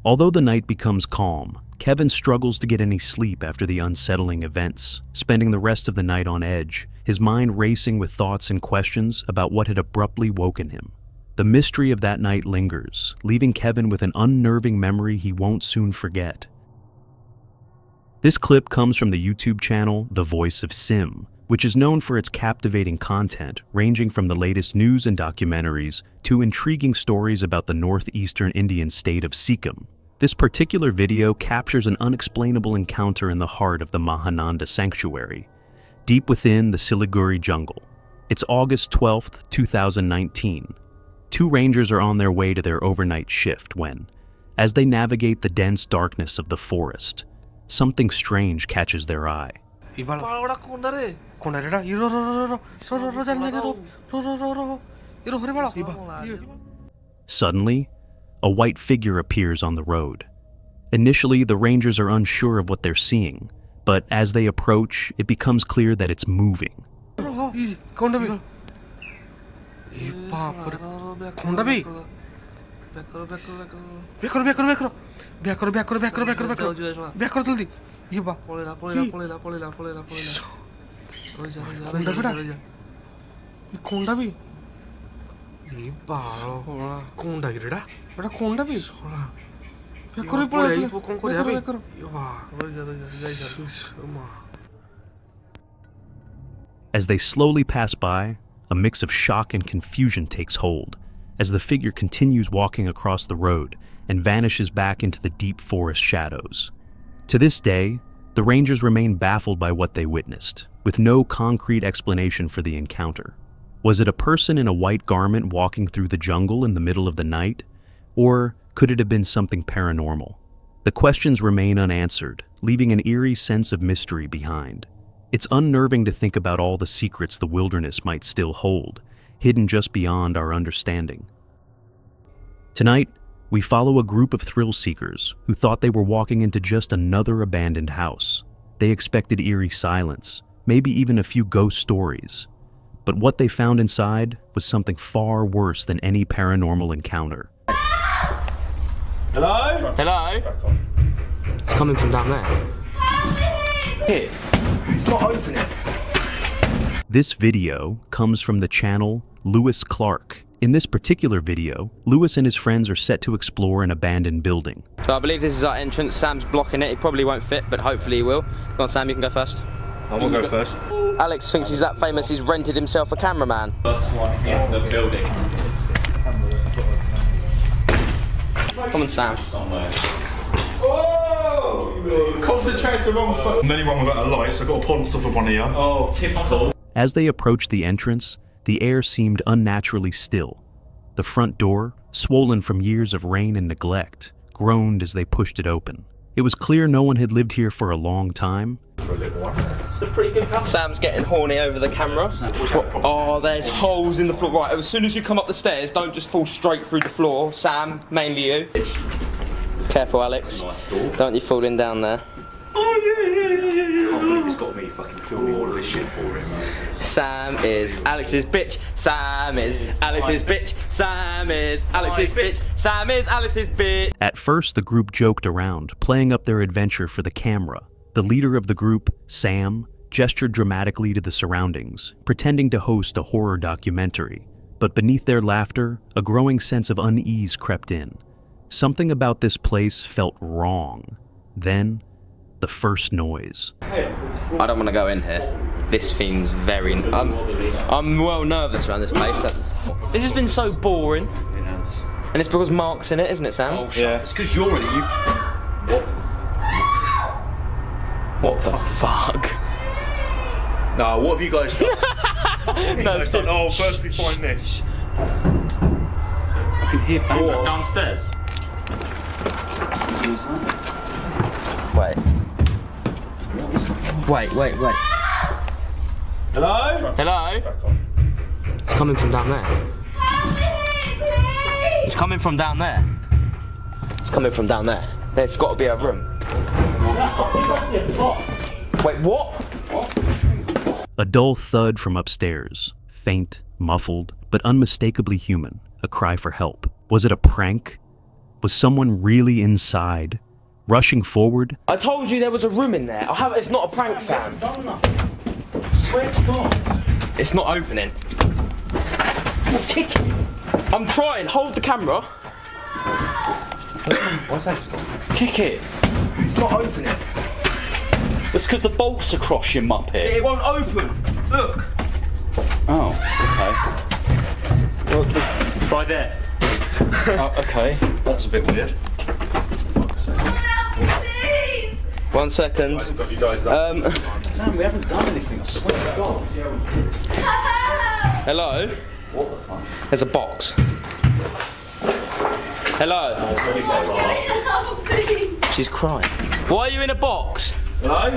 Although the night becomes calm, Kevin struggles to get any sleep after the unsettling events, spending the rest of the night on edge, his mind racing with thoughts and questions about what had abruptly woken him. The mystery of that night lingers, leaving Kevin with an unnerving memory he won't soon forget. This clip comes from the YouTube channel The Voice of Sim, which is known for its captivating content, ranging from the latest news and documentaries to intriguing stories about the northeastern Indian state of Sikkim. This particular video captures an unexplainable encounter in the heart of the Mahananda Sanctuary, deep within the Siliguri jungle. It's August 12th, 2019. Two rangers are on their way to their overnight shift when, as they navigate the dense darkness of the forest, something strange catches their eye. Suddenly, a white figure appears on the road. Initially, the rangers are unsure of what they're seeing, but as they approach, it becomes clear that it's moving. As they slowly pass by, a mix of shock and confusion takes hold as the figure continues walking across the road and vanishes back into the deep forest shadows. To this day, the rangers remain baffled by what they witnessed, with no concrete explanation for the encounter. Was it a person in a white garment walking through the jungle in the middle of the night? Or could it have been something paranormal? The questions remain unanswered, leaving an eerie sense of mystery behind. It's unnerving to think about all the secrets the wilderness might still hold, hidden just beyond our understanding. Tonight, we follow a group of thrill seekers who thought they were walking into just another abandoned house. They expected eerie silence, maybe even a few ghost stories. But what they found inside was something far worse than any paranormal encounter. Hello? Hello? coming from down there. Here. It's not opening. This video comes from the channel Lewis Clark. In this particular video, Lewis and his friends are set to explore an abandoned building. So I believe this is our entrance. Sam's blocking it. He probably won't fit, but hopefully he will. Go on, Sam, you can go first. I will go first. Alex thinks he's that famous he's rented himself a cameraman. First one in the building. Come on, Sam. Somewhere. Oh! Concentrate's the wrong foot. I'm the only one without a light, so I've got to pull stuff with one ear. Oh, typical. As they approached the entrance, the air seemed unnaturally still. The front door, swollen from years of rain and neglect, groaned as they pushed it open. It was clear no one had lived here for a long time. It's a pretty good camera. Sam's getting horny over the camera. Oh, there's holes in the floor. Right, as soon as you come up the stairs, don't just fall straight through the floor. Sam, mainly you. Careful, Alex. Don't you fall in down there. Oh, yeah. I can't believe he's got me fucking filming all of this shit for him. Sam is Alex's bitch. Sam is Alex's bitch. Sam is Alex's bitch. Sam is Alex's bitch. At first, the group joked around, playing up their adventure for the camera. The leader of the group, Sam, gestured dramatically to the surroundings, pretending to host a horror documentary. But beneath their laughter, a growing sense of unease crept in. Something about this place felt wrong. Then, the first noise. I don't want to go in here. This seems very... I'm well nervous around this place. This has been so boring. It has. And it's because Mark's in it, isn't it, Sam? Oh, yeah. It's because you're in it. What the fuck? No, what have you guys done? No, oh, first we find this. I can hear bangs downstairs. Wait. Wait. Hello? Hello? It's coming from down there. It's coming from down there. It's coming from down there. There's got to be a room. Wait, what? A dull thud from upstairs. Faint, muffled, but unmistakably human. A cry for help. Was it a prank? Was someone really inside? Rushing forward? I told you there was a room in there. It's not a prank, Sam. Swear to God. It's not opening. Kick it. I'm trying. Hold the camera. What's that called? Kick it. It's not opening. It's because the bolts are cross, you muppet. It won't open. Look. Oh, okay. Well, try there. Okay, that was a bit weird. 1 second. Sam, we haven't done anything, I swear to God. Hello? What the fuck? There's a box. Hello? She's crying. Why are you in a box? Hello?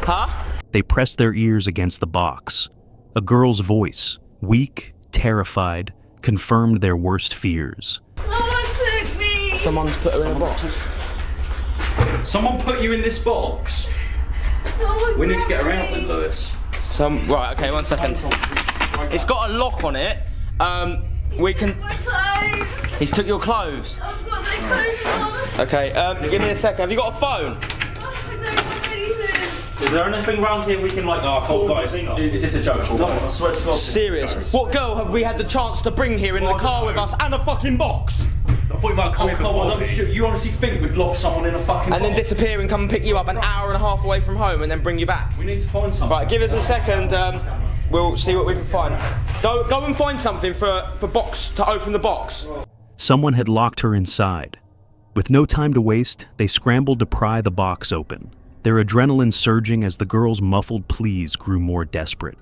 Huh? They pressed their ears against the box. A girl's voice, weak, terrified, confirmed their worst fears. Someone took me! Someone's put her in a box. Someone put you in this box? We need to get her out then, Lewis. Right, okay, 1 second. It's got a lock on it. We can... My clothes! He's took your clothes. I've got my clothes on. Okay, give me a second. Have you got a phone? I don't have anything. Is there anything around here we can like... Oh, cool, guys. Is this a joke? No, I swear to God. Serious. What girl have we had the chance to bring here in the car with us and a fucking box? I thought you might come in Come on, before. don't shoot. You honestly think we'd lock someone in a fucking box? And then disappear and come and pick you up an hour and a half away from home and then bring you back. We need to find something. Right, give us a second. We'll see what we can find. Go and find something for box to open the box. Someone had locked her inside. With no time to waste, they scrambled to pry the box open, their adrenaline surging as the girl's muffled pleas grew more desperate.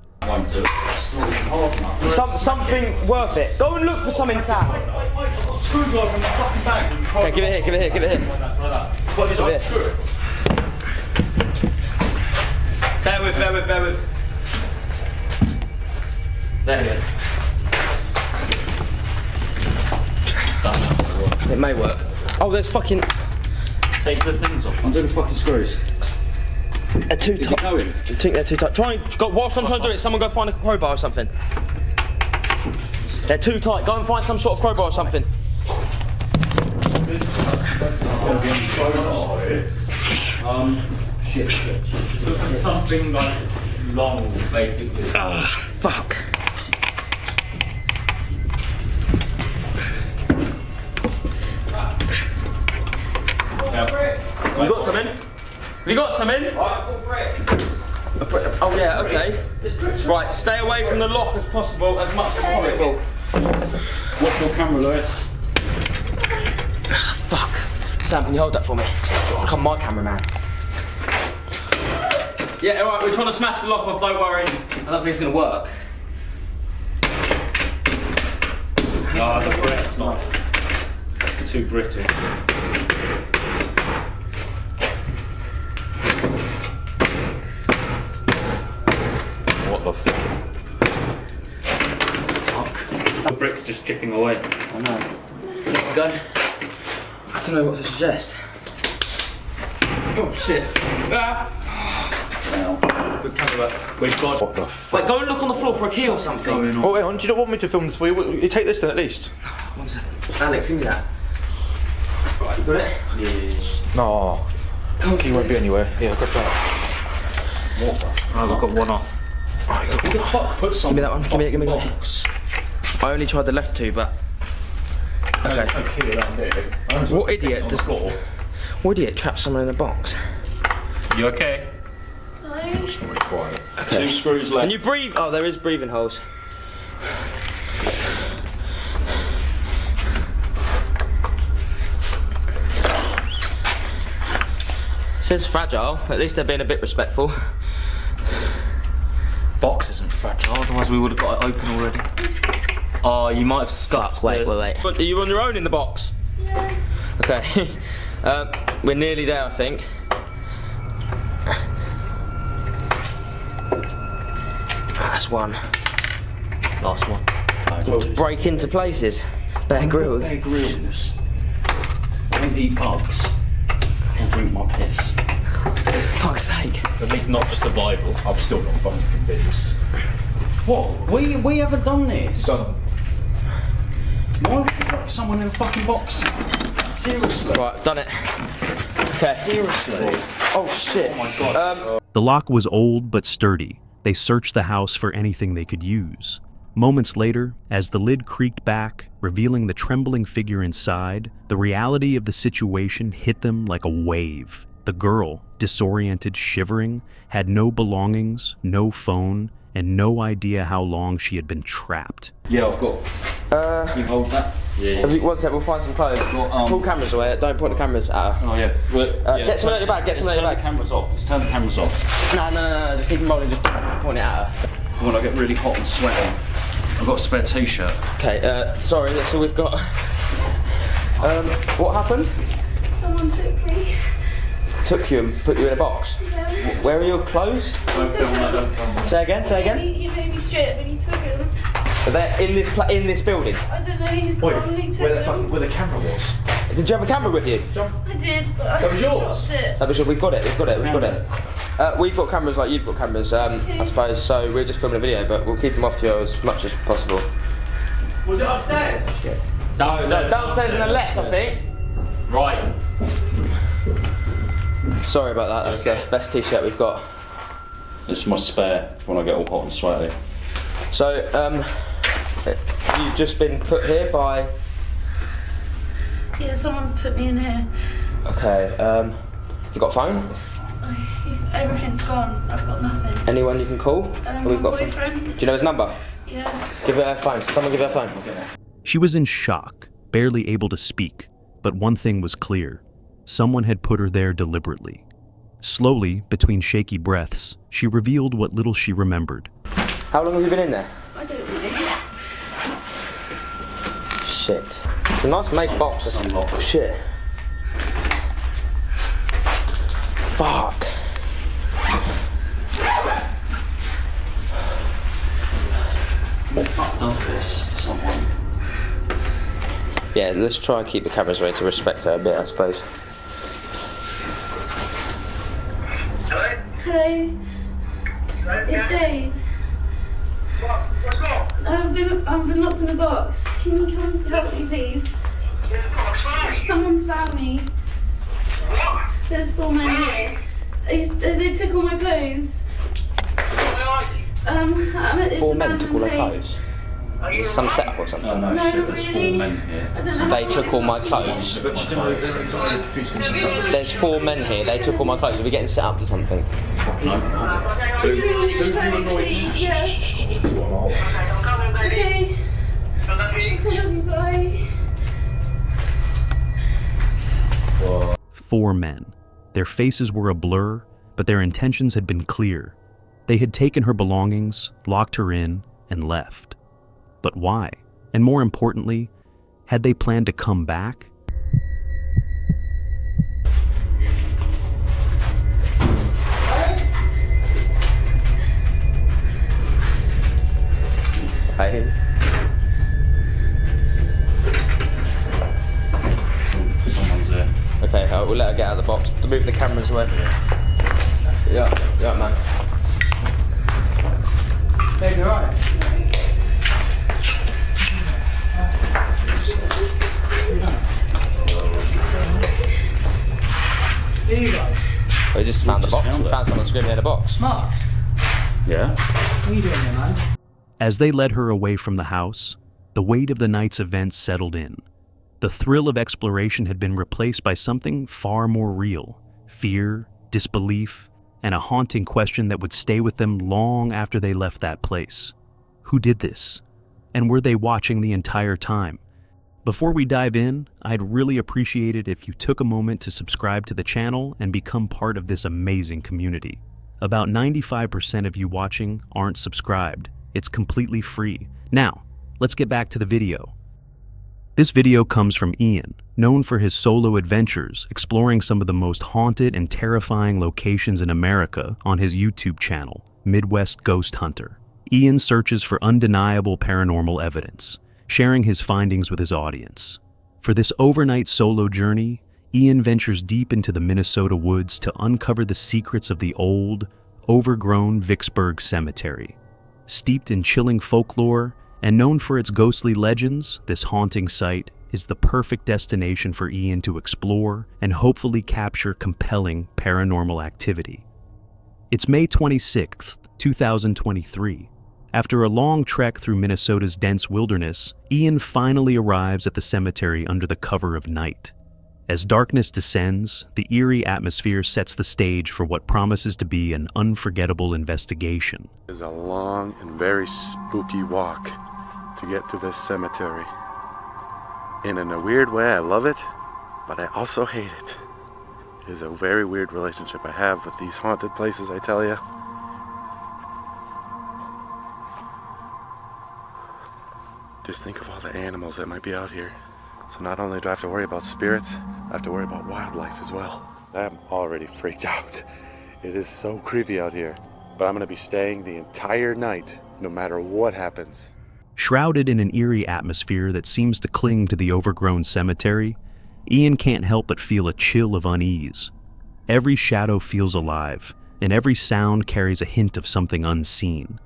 Something worth it. Go and look for some inside. I've got a screwdriver in my fucking bag. Okay, give it here. What is it? Screw it. Bear with. There you go. It may work. Oh, there's fucking... Take the things off. Undo the fucking screws. They're too tight. I think they're too tight. Try and go. Whilst I'm trying to do it, someone go find a crowbar or something. They're too tight. Go and find some sort of crowbar or something. Shit. Something like long, basically. Fuck. You got some in? Have you got some in? Oh yeah, okay. Right, stay away from the lock as possible, as much as possible. What's your camera, Lewis? Fuck. Sam, can you hold that for me? Come, my cameraman. Yeah, alright, we're trying to smash the lock off, don't worry. I don't think it's gonna work. No, don't worry, it's not. Too brittle. What the fuck? The brick's just chipping away. I know. Go. I don't know what to suggest. Oh shit. Good camera work. We've got. What the fuck? Wait, go and look on the floor for a key or something. Oh, hang on, do you not want me to film this for you? You take this then at least. One second. Alex, give me that. Right, you got it? Yeah. No. Key won't be anywhere. Yeah, grab that. What the fuck? Oh, we've got one off. What the fuck? Put some. Give me that one. Give me that. Box. I only tried the left two, but. Okay. What idiot does. What idiot traps someone in a box? You okay? No. It's not very quiet. Okay. 2 screws left. Can you breathe? Oh, there is breathing holes. Says fragile. At least they're being a bit respectful. Box isn't fragile, otherwise we would have got it open already. Oh, you might have scuffed. Wait. Are you on your own in the box? Yeah. Okay. We're nearly there, I think. That's one. Last one. Break into places. Bear Grylls. Bear Grylls. Don't eat bugs. Or drink my piss. Fuck's sake. At least not for survival. I'm still not fucking convinced. What? We haven't done this. Done. Why would you lock someone in a fucking box? Seriously. Right, I've done it. Okay. Seriously. Oh shit. Oh my god. The lock was old but sturdy. They searched the house for anything they could use. Moments later, as the lid creaked back, revealing the trembling figure inside, the reality of the situation hit them like a wave. The girl, disoriented, shivering, had no belongings, no phone, and no idea how long she had been trapped. Yeah, I've got. You hold that? Yeah. One sec, we'll find some clothes. Pull cameras away. Don't point the cameras at her. Oh yeah. Get some out your bag. Get some out your bag. Turn the cameras off. Let's turn the cameras off. No. Just keep them rolling. Just point it at her. When I get really hot and sweaty, I've got a spare t-shirt. Okay. Sorry, that's all we've got. What happened? Someone took me. Took you and put you in a box. Yeah. Where are your clothes? Don't film that. Don't film that. Say again. He made me strip and he took him. Are they in this building? I don't know, he's gone. He took him. Where the camera was? Did you have a camera with you? I did, but I That was yours? lost it. That was yours. We've got it. We've got cameras like you've got cameras, I suppose. So we're just filming a video, but we'll keep them off you as much as possible. Was it upstairs? Shit. Downstairs on the left, I think. Right. Sorry about that. That's the best t-shirt we've got. It's my spare when I get all hot and sweaty. So, you've just been put here by. Yeah, someone put me in here. Okay. You got a phone? Everything's gone. I've got nothing. Anyone you can call? My boyfriend. Do you know his number? Yeah. Give her phone. Someone give her a phone. She was in shock, barely able to speak, but one thing was clear. Someone had put her there deliberately. Slowly, between shaky breaths, she revealed what little she remembered. How long have you been in there? I don't know. Shit. It's a nice made box. That's shit. Fuck. What the fuck does this to someone? Yeah, let's try and keep the cameras ready to respect her a bit, I suppose. Hello. It's Jade. What's up? I've been locked in a box. Can you come help me, please? Box, right? Someone's found me. There's 4 men here. They took all my clothes. I'm at this 4 men took all their place. clothes? Is this some setup or something? No, No, she said there's 4 really? men here. I don't know. They took all my clothes. There's 4 men here, they took all my clothes. Are we getting set up to something? Yeah. Okay. Love you, bye. 4 men. Their faces were a blur, but their intentions had been clear. They had taken her belongings, locked her in, and left. But why? And more importantly, had they planned to come back? Hey. Someone's there. Okay, we'll let her get out of the box. To move the cameras away. Yeah, man. Hey, you alright? We just found the box. We found someone screaming in a box. Mark, Yeah? what are you doing here, man? As they led her away from the house, the weight of the night's events settled in. The thrill of exploration had been replaced by something far more real: fear, disbelief, and a haunting question that would stay with them long after they left that place. Who did this? And were they watching the entire time? Before we dive in, I'd really appreciate it if you took a moment to subscribe to the channel and become part of this amazing community. About 95% of you watching aren't subscribed. It's completely free. Now, let's get back to the video. This video comes from Ian, known for his solo adventures exploring some of the most haunted and terrifying locations in America on his YouTube channel, Midwest Ghost Hunter. Ian searches for undeniable paranormal evidence, sharing his findings with his audience. For this overnight solo journey, Ian ventures deep into the Minnesota woods to uncover the secrets of the old, overgrown Vicksburg cemetery. Steeped in chilling folklore and known for its ghostly legends, this haunting site is the perfect destination for Ian to explore and hopefully capture compelling paranormal activity. It's May 26th, 2023. After a long trek through Minnesota's dense wilderness, Ian finally arrives at the cemetery under the cover of night. As darkness descends, the eerie atmosphere sets the stage for what promises to be an unforgettable investigation. It's a long and very spooky walk to get to this cemetery. And in a weird way, I love it, but I also hate it. It is a very weird relationship I have with these haunted places, I tell you. Just think of all the animals that might be out here. So not only do I have to worry about spirits, I have to worry about wildlife as well. I'm already freaked out. It is so creepy out here. But I'm going to be staying the entire night, no matter what happens. Shrouded in an eerie atmosphere that seems to cling to the overgrown cemetery, Ian can't help but feel a chill of unease. Every shadow feels alive, and every sound carries a hint of something unseen.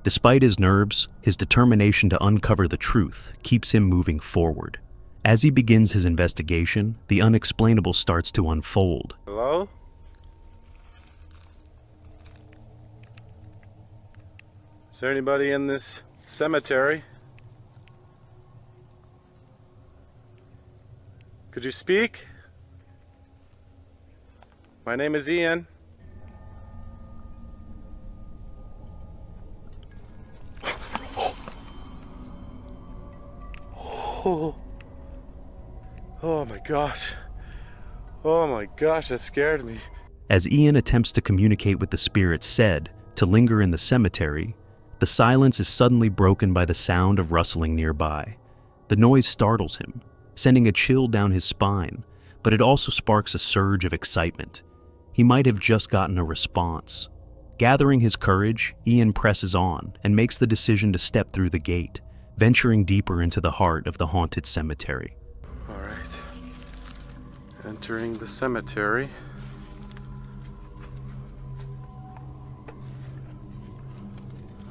Despite his nerves, his determination to uncover the truth keeps him moving forward. As he begins his investigation, the unexplainable starts to unfold. Hello? Is there anybody in this cemetery? Could you speak? My name is Ian. Oh my gosh. Oh my gosh, that scared me. As Ian attempts to communicate with the spirits said to linger in the cemetery, the silence is suddenly broken by the sound of rustling nearby. The noise startles him, sending a chill down his spine, but it also sparks a surge of excitement. He might have just gotten a response. Gathering his courage, Ian presses on and makes the decision to step through the gate, venturing deeper into the heart of the haunted cemetery. All right. Entering the cemetery.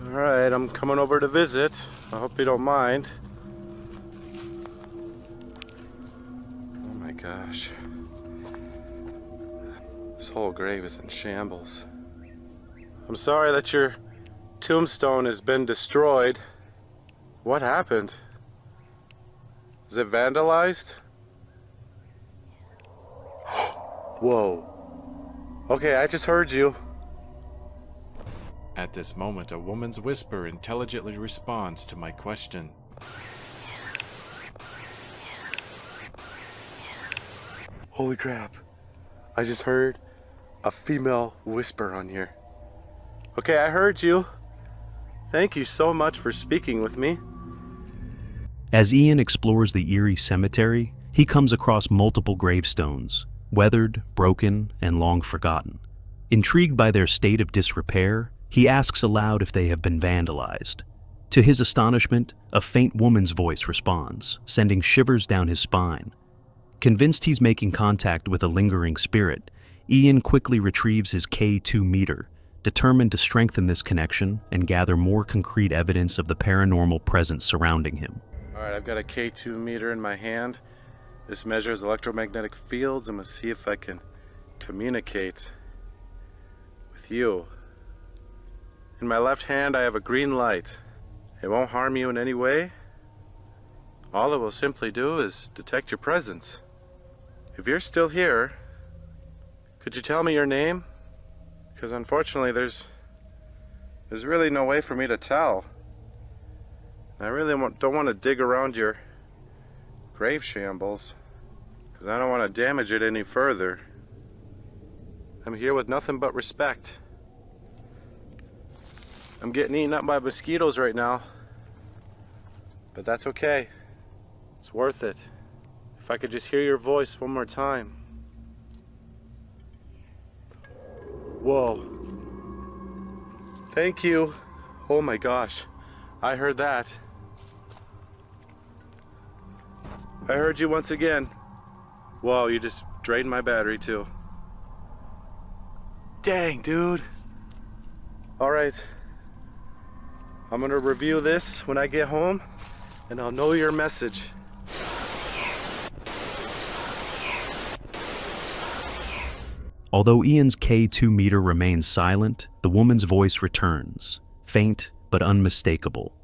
All right, I'm coming over to visit. I hope you don't mind. Oh my God. gosh. This whole grave is in shambles. I'm sorry that your tombstone has been destroyed. What happened? Is it vandalized? Whoa. Okay, I just heard you. At this moment, a woman's whisper intelligently responds to my question. Holy crap. I just heard a female whisper on here. Okay, I heard you. Thank you so much for speaking with me. As Ian explores the Eerie cemetery, he comes across multiple gravestones, weathered, broken, and long forgotten. Intrigued by their state of disrepair, he asks aloud if they have been vandalized. To his astonishment, a faint woman's voice responds, sending shivers down his spine. Convinced he's making contact with a lingering spirit, Ian quickly retrieves his K2 meter, determined to strengthen this connection and gather more concrete evidence of the paranormal presence surrounding him. Alright, I've got a K2 meter in my hand. This measures electromagnetic fields. I'm going to see if I can communicate with you. In my left hand, I have a green light. It won't harm you in any way. All it will simply do is detect your presence. If you're still here, could you tell me your name? Because unfortunately, there's really no way for me to tell. I really don't want to dig around your grave shambles, because I don't want to damage it any further. I'm here with nothing but respect. I'm getting eaten up by mosquitoes right now, but that's okay. It's worth it. If I could just hear your voice one more time. Whoa. Thank you. Oh my gosh. I heard that. I heard you once again. Whoa, you just drained my battery too. Dang, dude. Alright. I'm gonna review this when I get home, and I'll know your message. Although Ian's K2 meter remains silent, the woman's voice returns, faint but unmistakable.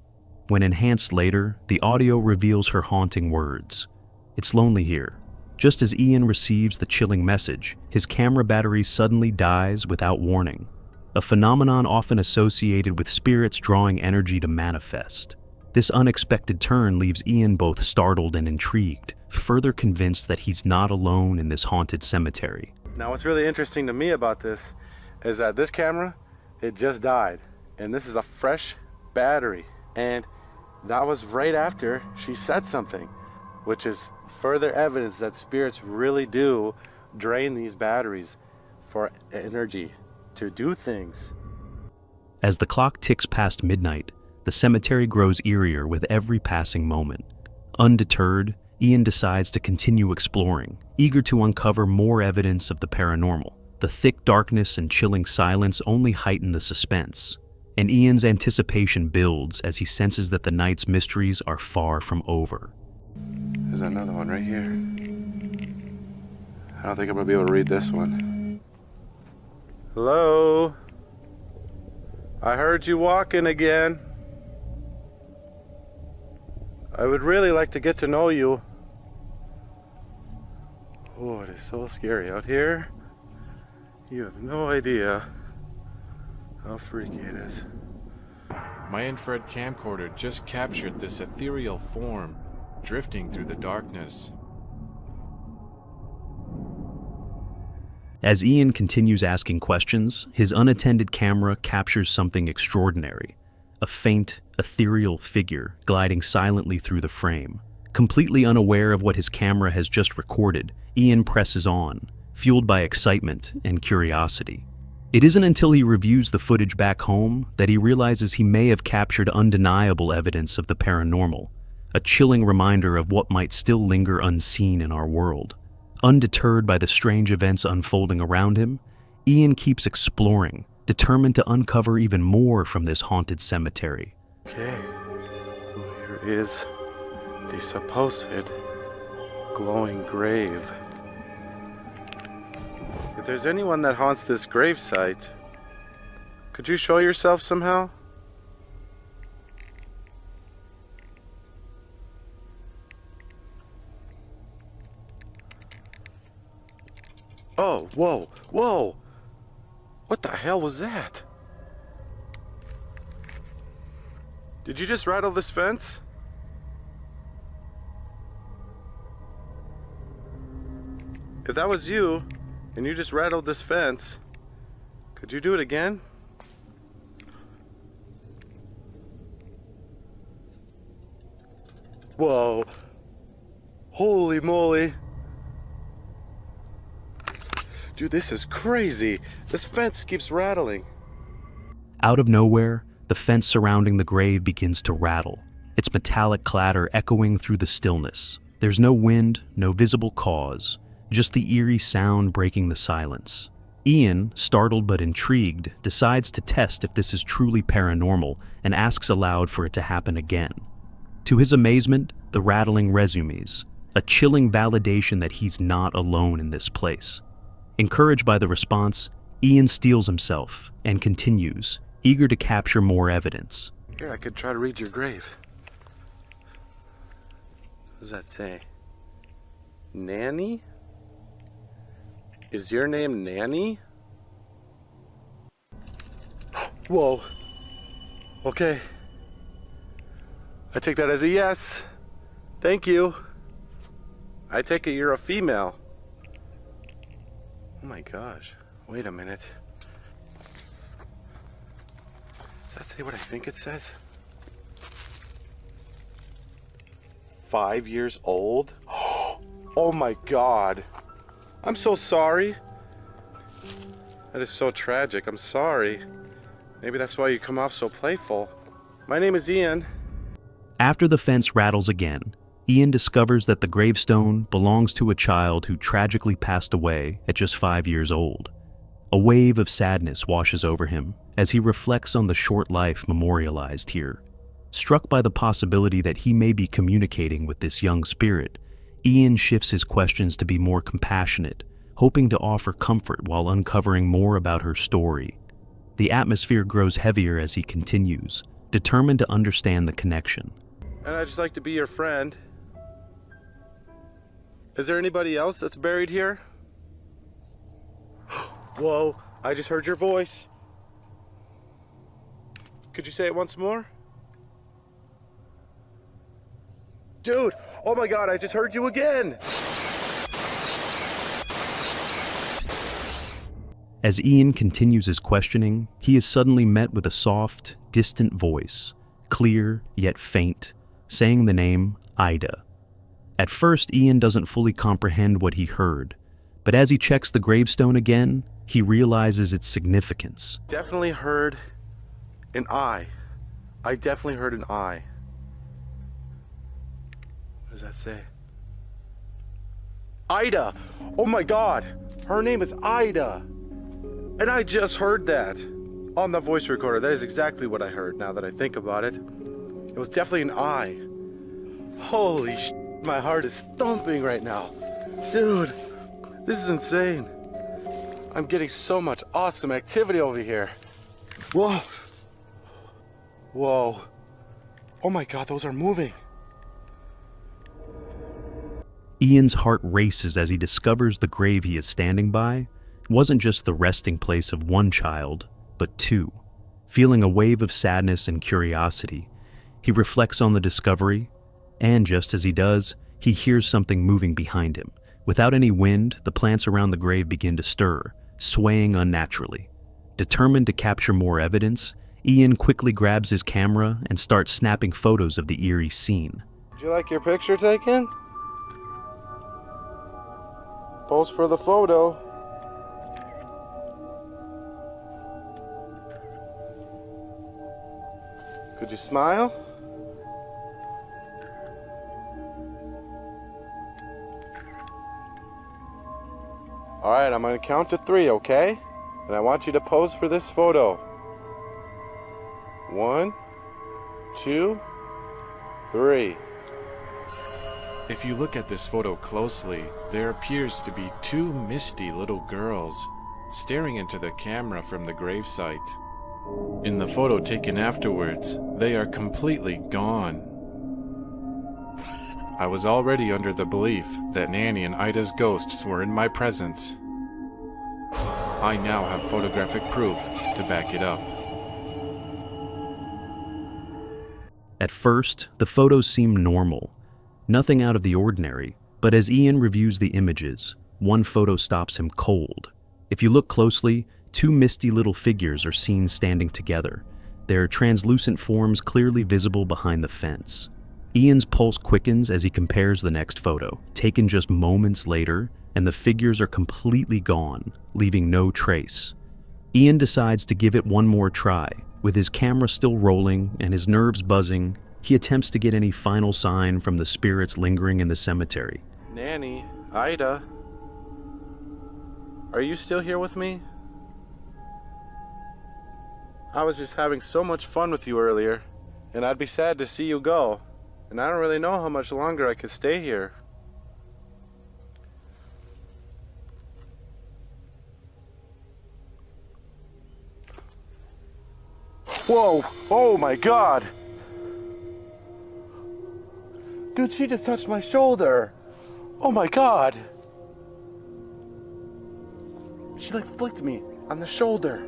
When enhanced later, the audio reveals her haunting words. It's lonely here. Just as Ian receives the chilling message, his camera battery suddenly dies without warning, a phenomenon often associated with spirits drawing energy to manifest. This unexpected turn leaves Ian both startled and intrigued, further convinced that he's not alone in this haunted cemetery. Now what's really interesting to me about this is that this camera, it just died. And this is a fresh battery. And that was right after she said something, which is further evidence that spirits really do drain these batteries for energy to do things. As the clock ticks past midnight, the cemetery grows eerier with every passing moment. Undeterred, Ian decides to continue exploring, eager to uncover more evidence of the paranormal. The thick darkness and chilling silence only heighten the suspense, and Ian's anticipation builds as he senses that the night's mysteries are far from over. There's another one right here. I don't think I'm gonna be able to read this one. Hello? I heard you walking again. I would really like to get to know you. Oh, it is so scary out here. You have no idea how freaky it is. My infrared camcorder just captured this ethereal form drifting through the darkness. As Ian continues asking questions, his unattended camera captures something extraordinary. A faint, ethereal figure gliding silently through the frame. Completely unaware of what his camera has just recorded, Ian presses on, fueled by excitement and curiosity. It isn't until he reviews the footage back home that he realizes he may have captured undeniable evidence of the paranormal, a chilling reminder of what might still linger unseen in our world. Undeterred by the strange events unfolding around him, Ian keeps exploring, determined to uncover even more from this haunted cemetery. Okay, here is the supposed glowing grave. If there's anyone that haunts this gravesite, could you show yourself somehow? Oh, whoa, whoa! What the hell was that? Did you just rattle this fence? If that was you, and you just rattled this fence, could you do it again? Whoa. Holy moly. Dude, this is crazy. This fence keeps rattling. Out of nowhere, the fence surrounding the grave begins to rattle, its metallic clatter echoing through the stillness. There's no wind, no visible cause, just the eerie sound breaking the silence. Ian, startled but intrigued, decides to test if this is truly paranormal and asks aloud for it to happen again. To his amazement, the rattling resumes, a chilling validation that he's not alone in this place. Encouraged by the response, Ian steels himself and continues, eager to capture more evidence. Here, I could try to read your grave. What does that say? Nanny? Is your name Nanny? Whoa. Okay. I take that as a yes. Thank you. I take it you're a female. Oh my gosh. Wait a minute. Does that say what I think it says? 5 years old? Oh my god. I'm so sorry. That is so tragic. I'm sorry. Maybe that's why you come off so playful. My name is Ian. After the fence rattles again, Ian discovers that the gravestone belongs to a child who tragically passed away at just 5 years old. A wave of sadness washes over him as he reflects on the short life memorialized here. Struck by the possibility that he may be communicating with this young spirit, Ian shifts his questions to be more compassionate, hoping to offer comfort while uncovering more about her story. The atmosphere grows heavier as he continues, determined to understand the connection. And I'd just like to be your friend. Is there anybody else that's buried here? Whoa, I just heard your voice. Could you say it once more? Dude, oh my god, I just heard you again! As Ian continues his questioning, he is suddenly met with a soft, distant voice, clear yet faint, saying the name Ida. At first, Ian doesn't fully comprehend what he heard, but as he checks the gravestone again, he realizes its significance. Definitely heard an I. I definitely heard an I. What does that say? Ida! Oh my god! Her name is Ida! And I just heard that on the voice recorder. That is exactly what I heard now that I think about it. It was definitely an I. Holy sh**, my heart is thumping right now. Dude, this is insane. I'm getting so much awesome activity over here. Whoa. Whoa. Oh my god, those are moving. Ian's heart races as he discovers the grave he is standing by wasn't just the resting place of one child, but two. Feeling a wave of sadness and curiosity, he reflects on the discovery, and just as he does, he hears something moving behind him. Without any wind, the plants around the grave begin to stir, swaying unnaturally. Determined to capture more evidence, Ian quickly grabs his camera and starts snapping photos of the eerie scene. Would you like your picture taken? Pose for the photo. Could you smile? All right, I'm gonna count to 3, okay? And I want you to pose for this photo. 1, 2, 3. If you look at this photo closely, there appears to be two misty little girls staring into the camera from the gravesite. In the photo taken afterwards, they are completely gone. I was already under the belief that Nanny and Ida's ghosts were in my presence. I now have photographic proof to back it up. At first, the photos seem normal, nothing out of the ordinary, but as Ian reviews the images, one photo stops him cold. If you look closely, two misty little figures are seen standing together, their translucent forms clearly visible behind the fence. Ian's pulse quickens as he compares the next photo, taken just moments later, and the figures are completely gone, leaving no trace. Ian decides to give it one more try. With his camera still rolling and his nerves buzzing, he attempts to get any final sign from the spirits lingering in the cemetery. Nanny, Ida, are you still here with me? I was just having so much fun with you earlier, and I'd be sad to see you go, and I don't really know how much longer I could stay here. Whoa! Oh my god! Dude, she just touched my shoulder! Oh my god! She like flicked me on the shoulder.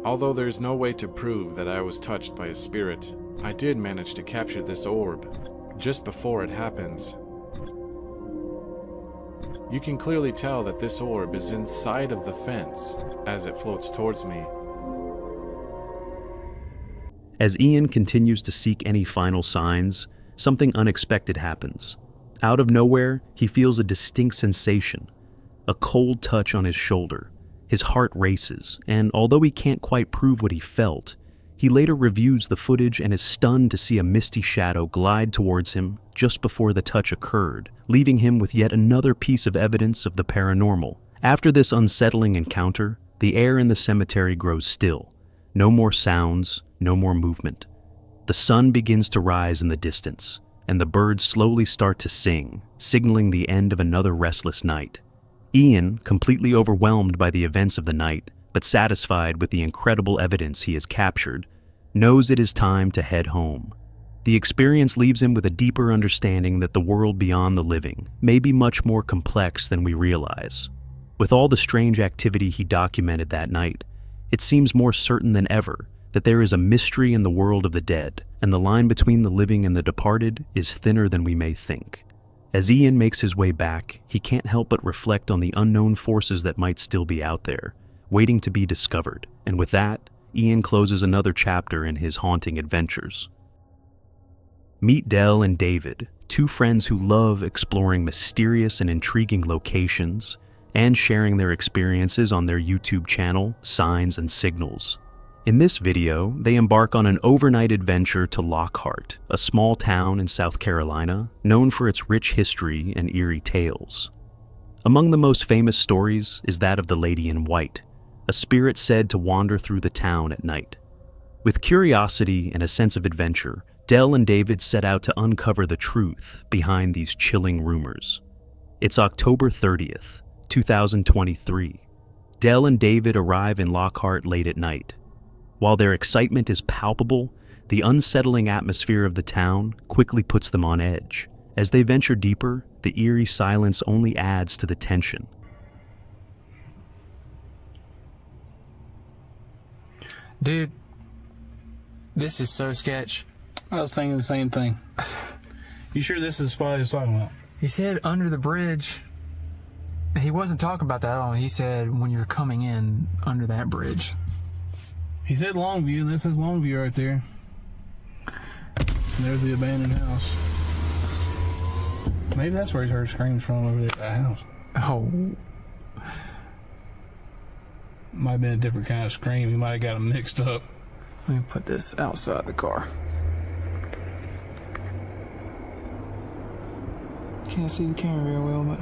Although there's no way to prove that I was touched by a spirit, I did manage to capture this orb just before it happens. You can clearly tell that this orb is inside of the fence as it floats towards me. As Ian continues to seek any final signs, something unexpected happens. Out of nowhere, he feels a distinct sensation, a cold touch on his shoulder. His heart races, and although he can't quite prove what he felt, he later reviews the footage and is stunned to see a misty shadow glide towards him just before the touch occurred, leaving him with yet another piece of evidence of the paranormal. After this unsettling encounter, the air in the cemetery grows still. No more sounds, no more movement. The sun begins to rise in the distance, and the birds slowly start to sing, signaling the end of another restless night. Ian, completely overwhelmed by the events of the night, but satisfied with the incredible evidence he has captured, knows it is time to head home. The experience leaves him with a deeper understanding that the world beyond the living may be much more complex than we realize. With all the strange activity he documented that night, it seems more certain than ever that there is a mystery in the world of the dead, and the line between the living and the departed is thinner than we may think. As Ian makes his way back, he can't help but reflect on the unknown forces that might still be out there, waiting to be discovered, and with that, Ian closes another chapter in his haunting adventures. Meet Dell and David, two friends who love exploring mysterious and intriguing locations and sharing their experiences on their YouTube channel, Signs and Signals. In this video, they embark on an overnight adventure to Lockhart, a small town in South Carolina, known for its rich history and eerie tales. Among the most famous stories is that of the Lady in White, a spirit said to wander through the town at night. With curiosity and a sense of adventure, Dell and David set out to uncover the truth behind these chilling rumors. It's October 30th, 2023. Dell and David arrive in Lockhart late at night. While their excitement is palpable, the unsettling atmosphere of the town quickly puts them on edge. As they venture deeper, the eerie silence only adds to the tension. Dude, this is so sketch. I was thinking the same thing. You sure this is the spot he was talking about? He said under the bridge. He wasn't talking about that at all. He said when you're coming in under that bridge. He said Longview. This is Longview right there. And there's the abandoned house. Maybe that's where he heard screams from over there at that house. Oh. Might have been a different kind of scream. He might have got them mixed up. Let me put this outside the car. Can't see the camera very well, but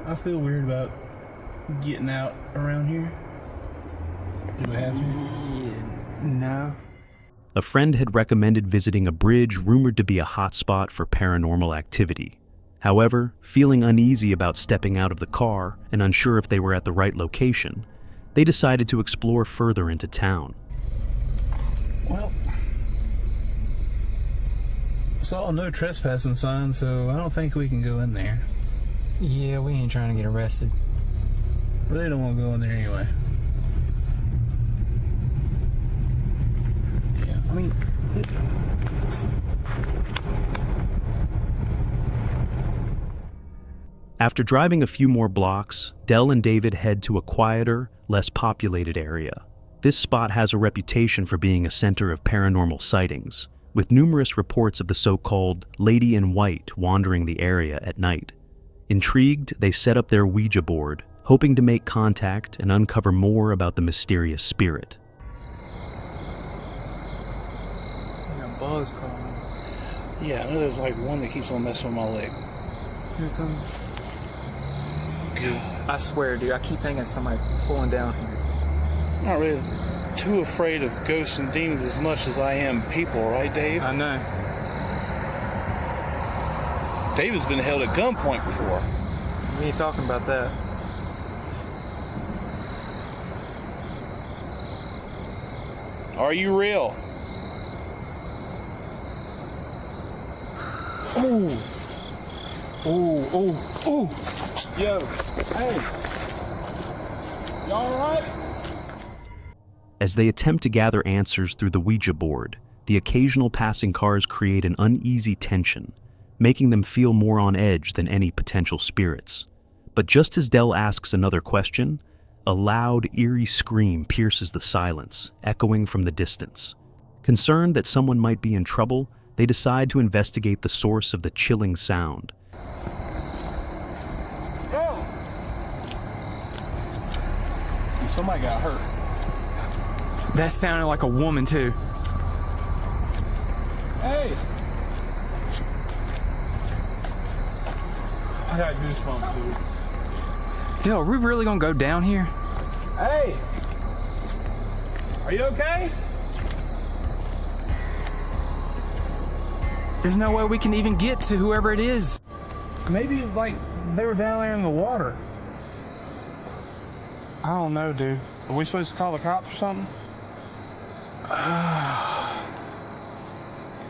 I feel weird about getting out around here. Do we have to? No. A friend had recommended visiting a bridge rumored to be a hotspot for paranormal activity. However, feeling uneasy about stepping out of the car and unsure if they were at the right location, they decided to explore further into town. Well, saw no trespassing sign, so I don't think we can go in there. Yeah, we ain't trying to get arrested. Really don't want to go in there anyway. Yeah, I mean... After driving a few more blocks, Del and David head to a quieter, less populated area. This spot has a reputation for being a center of paranormal sightings, with numerous reports of the so-called Lady in White wandering the area at night. Intrigued, they set up their Ouija board, hoping to make contact and uncover more about the mysterious spirit. Bug's crawling. Yeah, I know there's like one that keeps on messing with my leg. Here it comes. I swear, dude, I keep thinking somebody pulling down here. Not really too afraid of ghosts and demons as much as I am people, right, Dave? I know. David's been held at gunpoint before. We ain't talking about that. Are you real? Oh! Oh, oh, oh! Yo, hey! Y'all alright? As they attempt to gather answers through the Ouija board, the occasional passing cars create an uneasy tension, making them feel more on edge than any potential spirits. But just as Del asks another question, a loud, eerie scream pierces the silence, echoing from the distance. Concerned that someone might be in trouble, they decide to investigate the source of the chilling sound. Oh! Somebody got hurt. That sounded like a woman, too. Hey! I got goosebumps, dude. Yo, are we really gonna go down here? Hey! Are you okay? There's no way we can even get to whoever it is. Maybe, like, they were down there in the water. I don't know, dude. Are we supposed to call the cops or something? I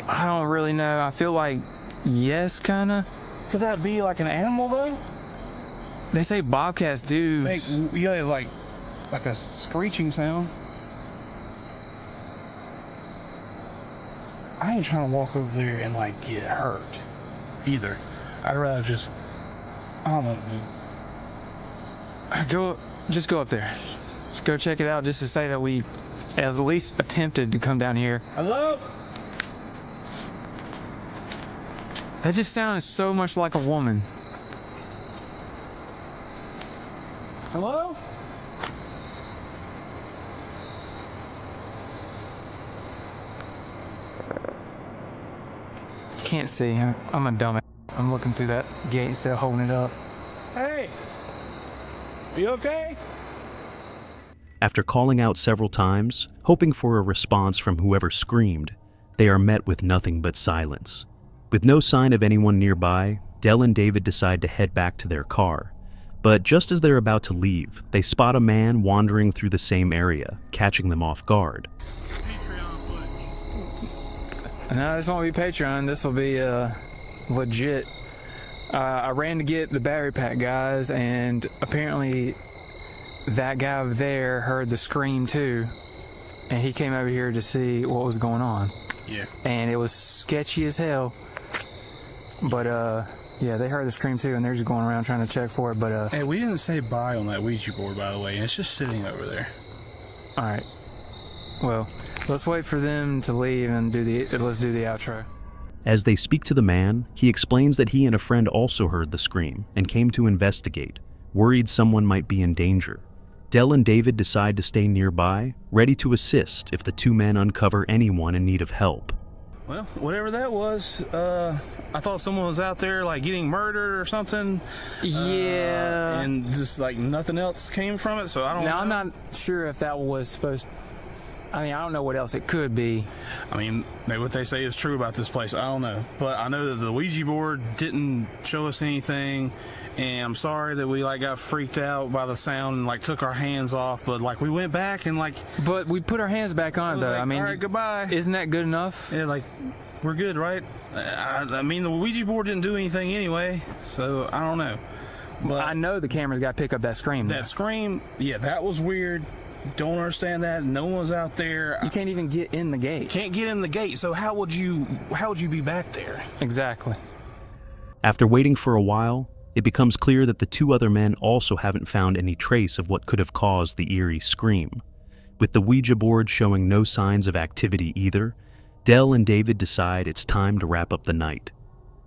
don't really know. I feel like yes, kinda. Could that be like an animal, though? They say bobcats do. Make, yeah, like a screeching sound. I ain't trying to walk over there and like get hurt either. I'd rather just, I don't know, dude. Just go up there. Just go check it out just to say that we at least attempted to come down here. Hello? That just sounded so much like a woman. Hello? Can't see. I'm a dumbass. I'm looking through that gate instead of holding it up. Hey! You okay? After calling out several times, hoping for a response from whoever screamed, they are met with nothing but silence. With no sign of anyone nearby, Del and David decide to head back to their car. But just as they're about to leave, they spot a man wandering through the same area, catching them off guard. No, this won't be Patreon. This will be legit. I ran to get the battery pack guys, and apparently that guy over there heard the scream too, and he came over here to see what was going on. Yeah. And it was sketchy as hell. But yeah, they heard the scream too, and they're just going around trying to check for it. But hey, we didn't say bye on that Ouija board, by the way, and it's just sitting over there. All right. Well, let's wait for them to leave and let's do the outro. As they speak to the man, he explains that he and a friend also heard the scream and came to investigate, worried someone might be in danger. Del and David decide to stay nearby, ready to assist if the two men uncover anyone in need of help. Well, whatever that was, I thought someone was out there like getting murdered or something. Yeah. And just like nothing else came from it, so I don't know. Now, I'm not sure if that was supposed I mean, I don't know what else it could be. I mean, maybe what they say is true about this place. I don't know. But I know that the Ouija board didn't show us anything. And I'm sorry that we like got freaked out by the sound and like took our hands off. But like we went back and like. But we put our hands back on it though. Like, I mean, all right, goodbye. Isn't that good enough? Yeah, like we're good, right? I mean, the Ouija board didn't do anything anyway. So I don't know. But I know the camera's got to pick up that scream. That scream, yeah, that was weird. Don't understand that. No one's out there. You can't even get in the gate. Can't get in the gate. So how would you be back there? Exactly. After waiting for a while, it becomes clear that the two other men also haven't found any trace of what could have caused the eerie scream. With the Ouija board showing no signs of activity either, Del and David decide it's time to wrap up the night.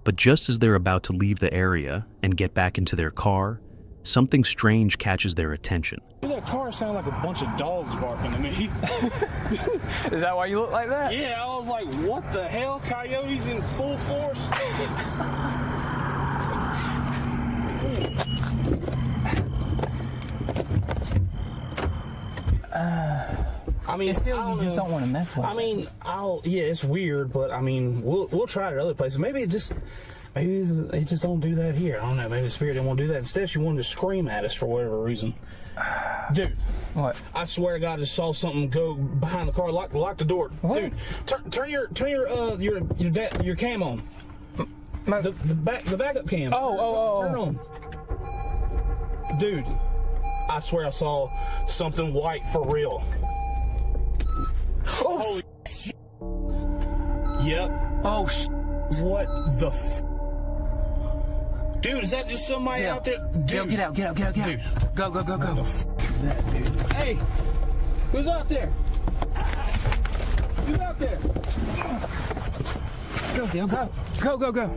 But just as they're about to leave the area and get back into their car, something strange catches their attention. That car sounded like a bunch of dogs barking to me. Is that why you look like that? Yeah, I was like, what the hell? Coyotes in full force? I mean, still, you just don't want to mess with it. I mean, yeah, it's weird, but I mean, we'll try it at other places. Maybe they just don't do that here. I don't know. Maybe the spirit didn't want to do that. Instead, she wanted to scream at us for whatever reason. Dude. What? I swear to God, I just saw something go behind the car. Lock the door. What? Dude, turn your cam on. The backup cam. Oh. Turn it on. Dude, I swear I saw something white for real. Oh, holy shit. Yep. Oh, what the Dude, is that just somebody out there? Dude. Get out. Dude. Go. What the is that, dude? Hey, who's out there? Who's out there? Go.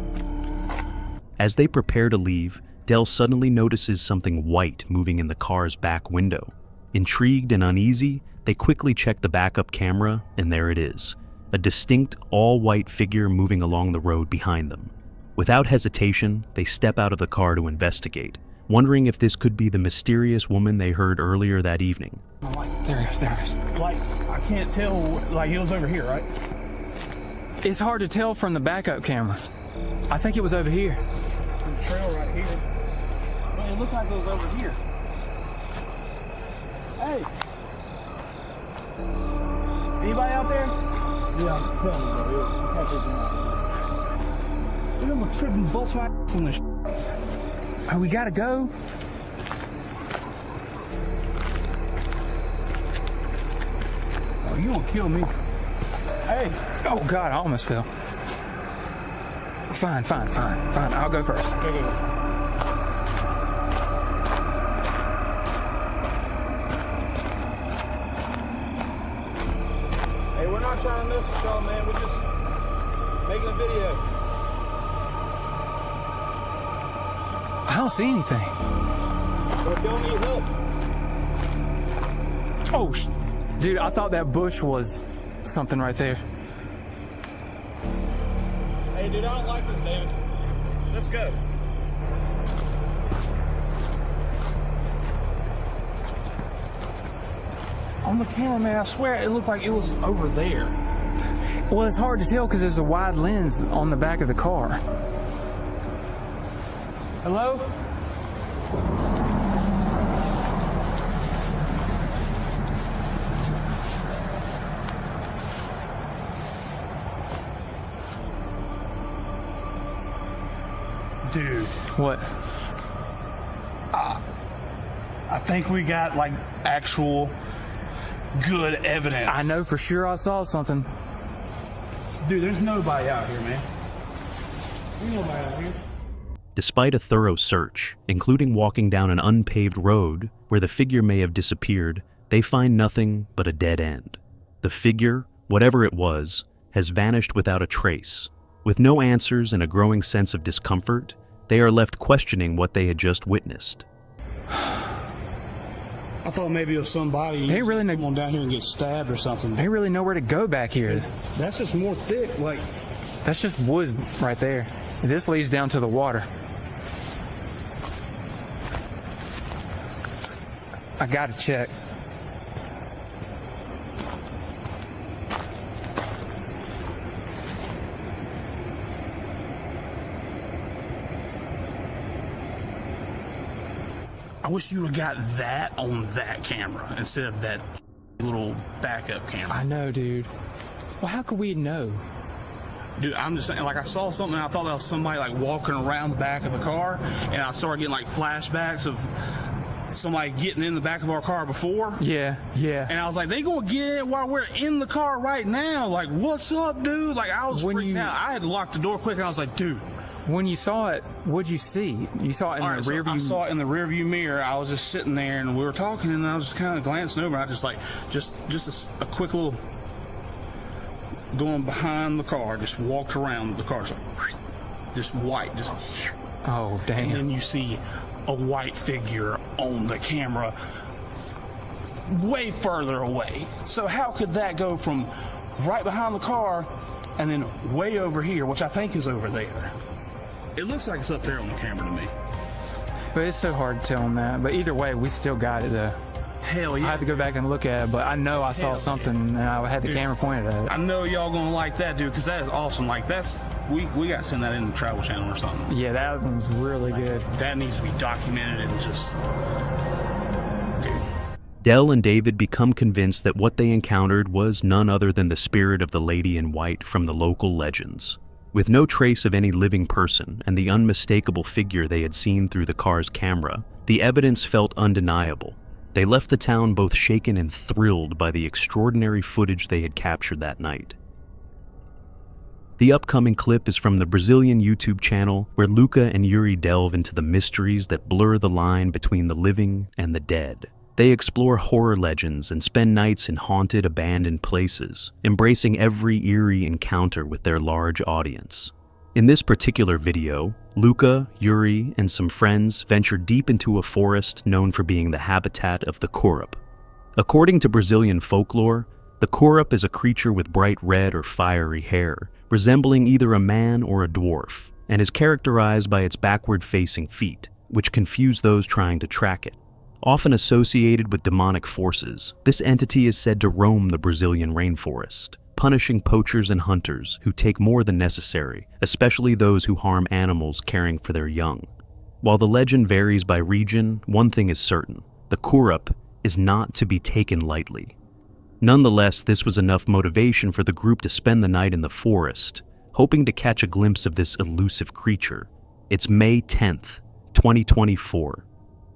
As they prepare to leave, Del suddenly notices something white moving in the car's back window. Intrigued and uneasy, they quickly check the backup camera, and there it is, a distinct all-white figure moving along the road behind them. Without hesitation, they step out of the car to investigate, wondering if this could be the mysterious woman they heard earlier that evening. There he is. Like, I can't tell, like he was over here, right? It's hard to tell from the backup camera. I think it was over here. The trail right here. Well, it looked like it was over here. Hey! Anybody out there? Yeah, I'm telling you, bro. Dude, I'm gonna trip and bust my ass on this. Oh, we gotta go. Oh, you gonna kill me? Hey! Oh God, I almost fell. Fine. I'll go first. Go. Hey, we're not trying to mess with y'all, man. We're just making a video. I don't see anything. But don't need help. Oh, dude, I thought that bush was something right there. Hey, dude, I don't like this, David. Let's go. On the camera, man, I swear it looked like it was over there. Well, it's hard to tell because there's a wide lens on the back of the car. Hello? Dude. What? I think we got like actual good evidence. I know for sure I saw something. Dude, there's nobody out here, man. There's nobody out here. Despite a thorough search, including walking down an unpaved road where the figure may have disappeared, they find nothing but a dead end. The figure, whatever it was, has vanished without a trace. With no answers and a growing sense of discomfort, they are left questioning what they had just witnessed. I thought maybe it was somebody. They really come on down here and get stabbed or something. They really know where to go back here. That's just more thick, like. That's just woods right there. This leads down to the water. I gotta check. I wish you would have got that on that camera instead of that little backup camera. I know, dude. Well, how could we know? Dude, I'm just saying, like, I saw something and I thought that was somebody, like, walking around the back of the car, and I started getting, like, flashbacks of somebody getting in the back of our car before. Yeah. And I was like, they gonna get in while we're in the car right now. Like, what's up, dude? Like, I was freaking out. I had to lock the door quick, and I was like, dude. When you saw it, what'd you see? You saw it in the rear view? I saw it in the rear view mirror. I was just sitting there, and we were talking, and I was just kind of glancing over. I just like, just a quick little going behind the car, just walked around the car, just white, just. Oh, damn. And then you see a white figure on the camera way further away. So how could that go from right behind the car and then way over here, which I think is over there? It looks like it's up there on the camera to me. But it's so hard to tell on that. But either way, we still got it though. Hell yeah. I have to go back and look at it, but I know I saw something and I had the camera pointed at it. I know y'all gonna like that, dude, because that is awesome. Like, that's, we gotta send that in the Travel Channel or something. Yeah, that one's really good. That needs to be documented and just... Dell and David become convinced that what they encountered was none other than the spirit of the lady in white from the local legends. With no trace of any living person and the unmistakable figure they had seen through the car's camera, the evidence felt undeniable. They left the town both shaken and thrilled by the extraordinary footage they had captured that night. The upcoming clip is from the Brazilian YouTube channel where Luca and Eerie delve into the mysteries that blur the line between the living and the dead. They explore horror legends and spend nights in haunted, abandoned places, embracing every eerie encounter with their large audience. In this particular video, Luca, Eerie, and some friends venture deep into a forest known for being the habitat of the Corop. According to Brazilian folklore, the Corop is a creature with bright red or fiery hair, resembling either a man or a dwarf, and is characterized by its backward-facing feet, which confuse those trying to track it. Often associated with demonic forces, this entity is said to roam the Brazilian rainforest, punishing poachers and hunters who take more than necessary, especially those who harm animals caring for their young. While the legend varies by region, one thing is certain: the Corop is not to be taken lightly. Nonetheless, this was enough motivation for the group to spend the night in the forest, hoping to catch a glimpse of this elusive creature. It's May 10th, 2024.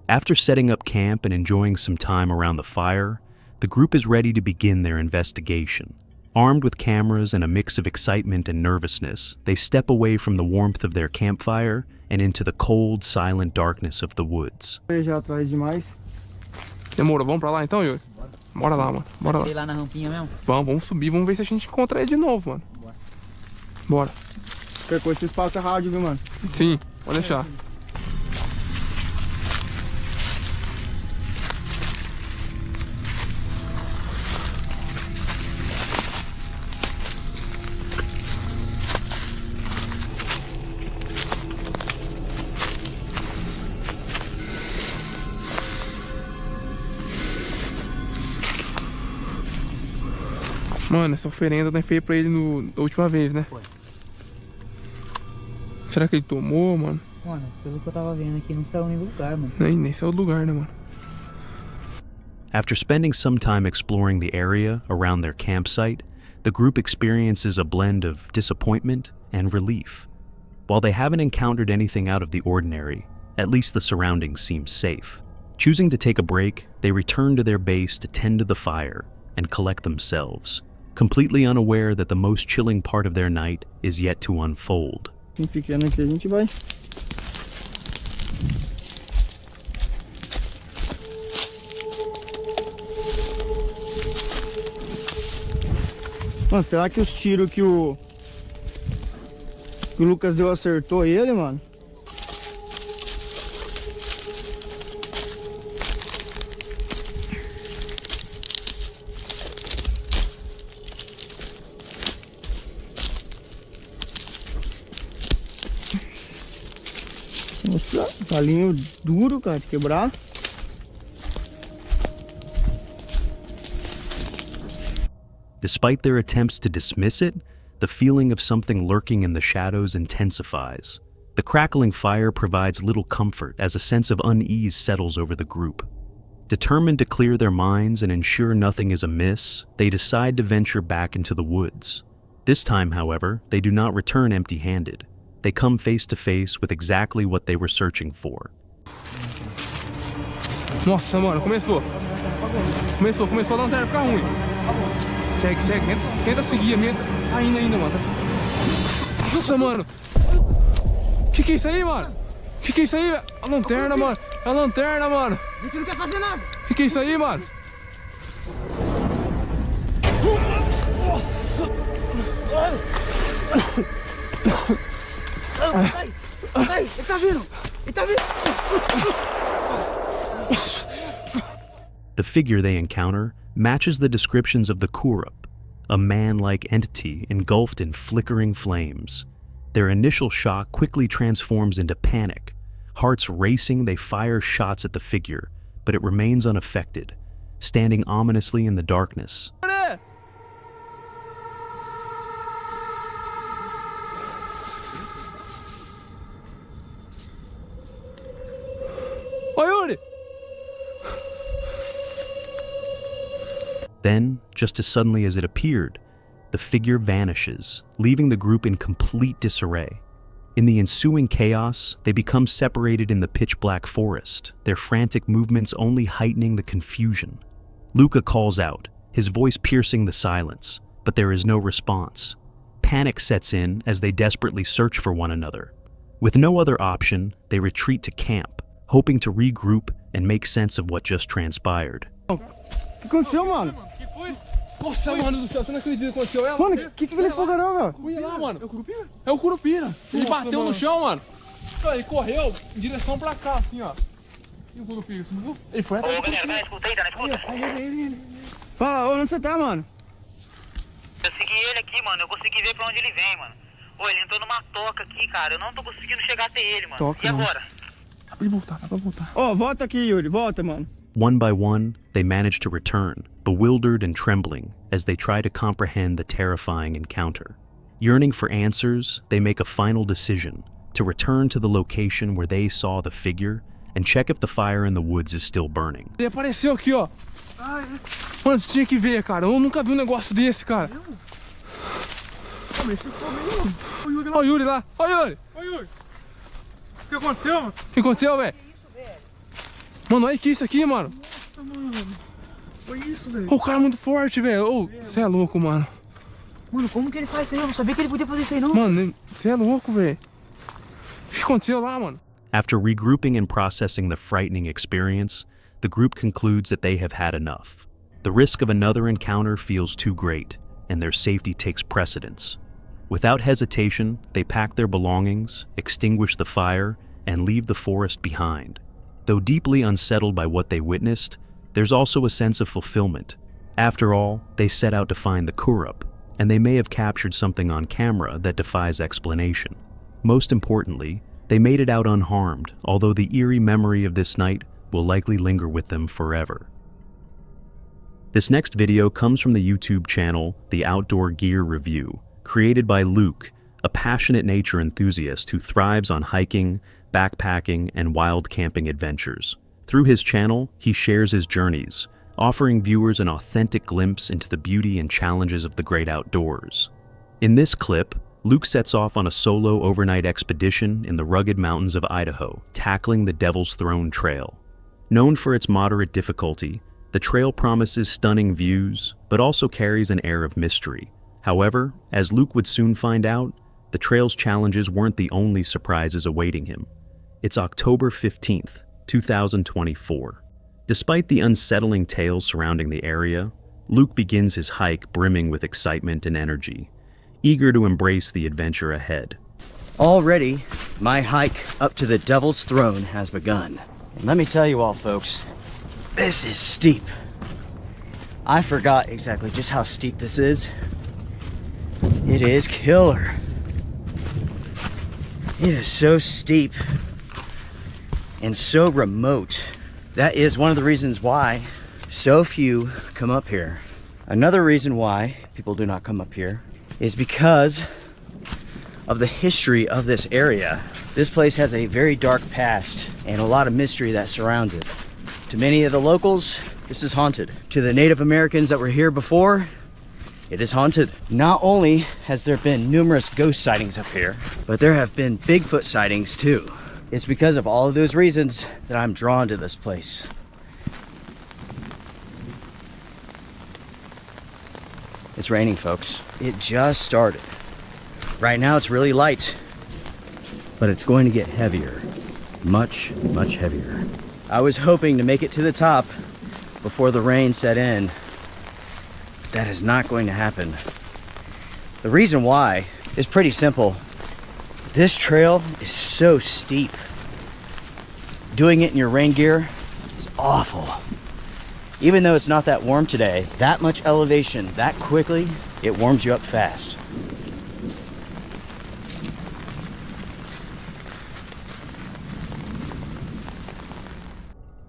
After setting up camp and enjoying some time around the fire, the group is ready to begin their investigation. Armed with cameras and a mix of excitement and nervousness, they step away from the warmth of their campfire and into the cold, silent darkness of the woods. Demorou, vamos pra lá então, Yuri? Bora lá, mano. Bora lá. Lá na rampinha mesmo? Vamos subir, vamos ver se a gente encontra ele de novo, mano. Bora. Qualquer coisa vocês passam rádio, viu, mano? Sim, pode deixar. Mano, essa oferenda eu feia pra ele da última vez, né? Foi. Será que ele tomou, mano? Mano, pelo que eu tava vendo aqui, não saiu nem do lugar, mano. Nem saiu do lugar, né, mano? After spending some time exploring the area around their campsite, the group experiences a blend of disappointment and relief. While they haven't encountered anything out of the ordinary, at least the surroundings seem safe. Choosing to take a break, they return to their base to tend to the fire and collect themselves, completely unaware that the most chilling part of their night is yet to unfold. Pequeno aqui a gente vai. Mano, será que os tiros que o Lucas deu acertou ele, mano? Nossa, galinho duro, cara, de quebrar. Despite their attempts to dismiss it, the feeling of something lurking in the shadows intensifies. The crackling fire provides little comfort as a sense of unease settles over the group. Determined to clear their minds and ensure nothing is amiss, they decide to venture back into the woods. This time, however, they do not return empty-handed. They come face to face with exactly what they were searching for. Nossa, mano, começou a lanterna ficar ruim. Segue, tenta seguir, ainda, mano. Nossa, mano. Que é isso aí, mano? Que é isso aí, velho? A lanterna, mano. É a lanterna, mano. A gente não quer fazer nada. Que é isso aí, mano? Ai, ele tá vindo. The figure they encounter matches the descriptions of the Corop, a man-like entity engulfed in flickering flames. Their initial shock quickly transforms into panic. Hearts racing, they fire shots at the figure, but it remains unaffected, standing ominously in the darkness. Then, just as suddenly as it appeared, the figure vanishes, leaving the group in complete disarray. In the ensuing chaos, they become separated in the pitch-black forest, their frantic movements only heightening the confusion. Luca calls out, his voice piercing the silence, but there is no response. Panic sets in as they desperately search for one another. With no other option, they retreat to camp, hoping to regroup and make sense of what just transpired. O que aconteceu, mano? Nossa, mano do céu, você não acredita que aconteceu? Mano, o que aquele fogarão, velho? Olha lá, mano. É o Curupira. Ele bateu no chão, mano. Ele correu em direção pra cá, assim, ó. E o Curupira, você não viu? Ele foi atrás. Ô, galera, tá na escuta aí, tá na escuta? Fala, onde você tá, mano? Eu segui ele aqui, mano. Eu consegui ver pra onde ele vem, mano. Ô, ele entrou numa toca aqui, cara. Eu não tô conseguindo chegar até ele, mano. Toca, e agora? Dá pra voltar. Ó, volta aqui, Yuri. Volta, mano. One by one, they manage to return, bewildered and trembling, as they try to comprehend the terrifying encounter. Yearning for answers, they make a final decision to return to the location where they saw the figure and check if the fire in the woods is still burning. Ele apareceu aqui, ó. Mano, você tinha que ver, cara. Eu nunca vi um negócio desse, cara. Ó o Yuri lá. Ó o Yuri. O que aconteceu, mano? O que aconteceu, velho? Mano, olha que isso aqui, mano. Nossa, mano. Foi isso, velho. O cara é muito forte, velho. Você é louco, mano. Mano, como que ele faz isso aí? Eu não sabia que ele podia fazer isso aí, não. Mano, você é louco, velho. O que aconteceu lá, mano? After regrouping and processing the frightening experience, the group concludes that they have had enough. The risk of another encounter feels too great, and their safety takes precedence. Without hesitation, they pack their belongings, extinguish the fire, and leave the forest behind. Though deeply unsettled by what they witnessed, there's also a sense of fulfillment. After all, they set out to find the Corop, and they may have captured something on camera that defies explanation. Most importantly, they made it out unharmed, although the eerie memory of this night will likely linger with them forever. This next video comes from the YouTube channel The Outdoor Gear Review, created by Luke, a passionate nature enthusiast who thrives on hiking, backpacking, and wild camping adventures. Through his channel, he shares his journeys, offering viewers an authentic glimpse into the beauty and challenges of the great outdoors. In this clip, Luke sets off on a solo overnight expedition in the rugged mountains of Idaho, tackling the Devil's Throne Trail. Known for its moderate difficulty, the trail promises stunning views, but also carries an air of mystery. However, as Luke would soon find out, the trail's challenges weren't the only surprises awaiting him. It's October 15th, 2024. Despite the unsettling tales surrounding the area, Luke begins his hike brimming with excitement and energy, eager to embrace the adventure ahead. Already, my hike up to the Devil's Throne has begun. And let me tell you all, folks, this is steep. I forgot exactly just how steep this is. It is killer. It is so steep and so remote. That is one of the reasons why so few come up here. Another reason why people do not come up here is because of the history of this area. This place has a very dark past and a lot of mystery that surrounds it. To many of the locals, this is haunted. To the Native Americans that were here before, it is haunted. Not only has there been numerous ghost sightings up here, but there have been Bigfoot sightings too. It's because of all of those reasons that I'm drawn to this place. It's raining, folks. It just started. Right now it's really light, but it's going to get heavier. Much, much heavier. I was hoping to make it to the top before the rain set in. That is not going to happen. The reason why is pretty simple. This trail is so steep. Doing it in your rain gear is awful. Even though it's not that warm today, that much elevation, that quickly, it warms you up fast.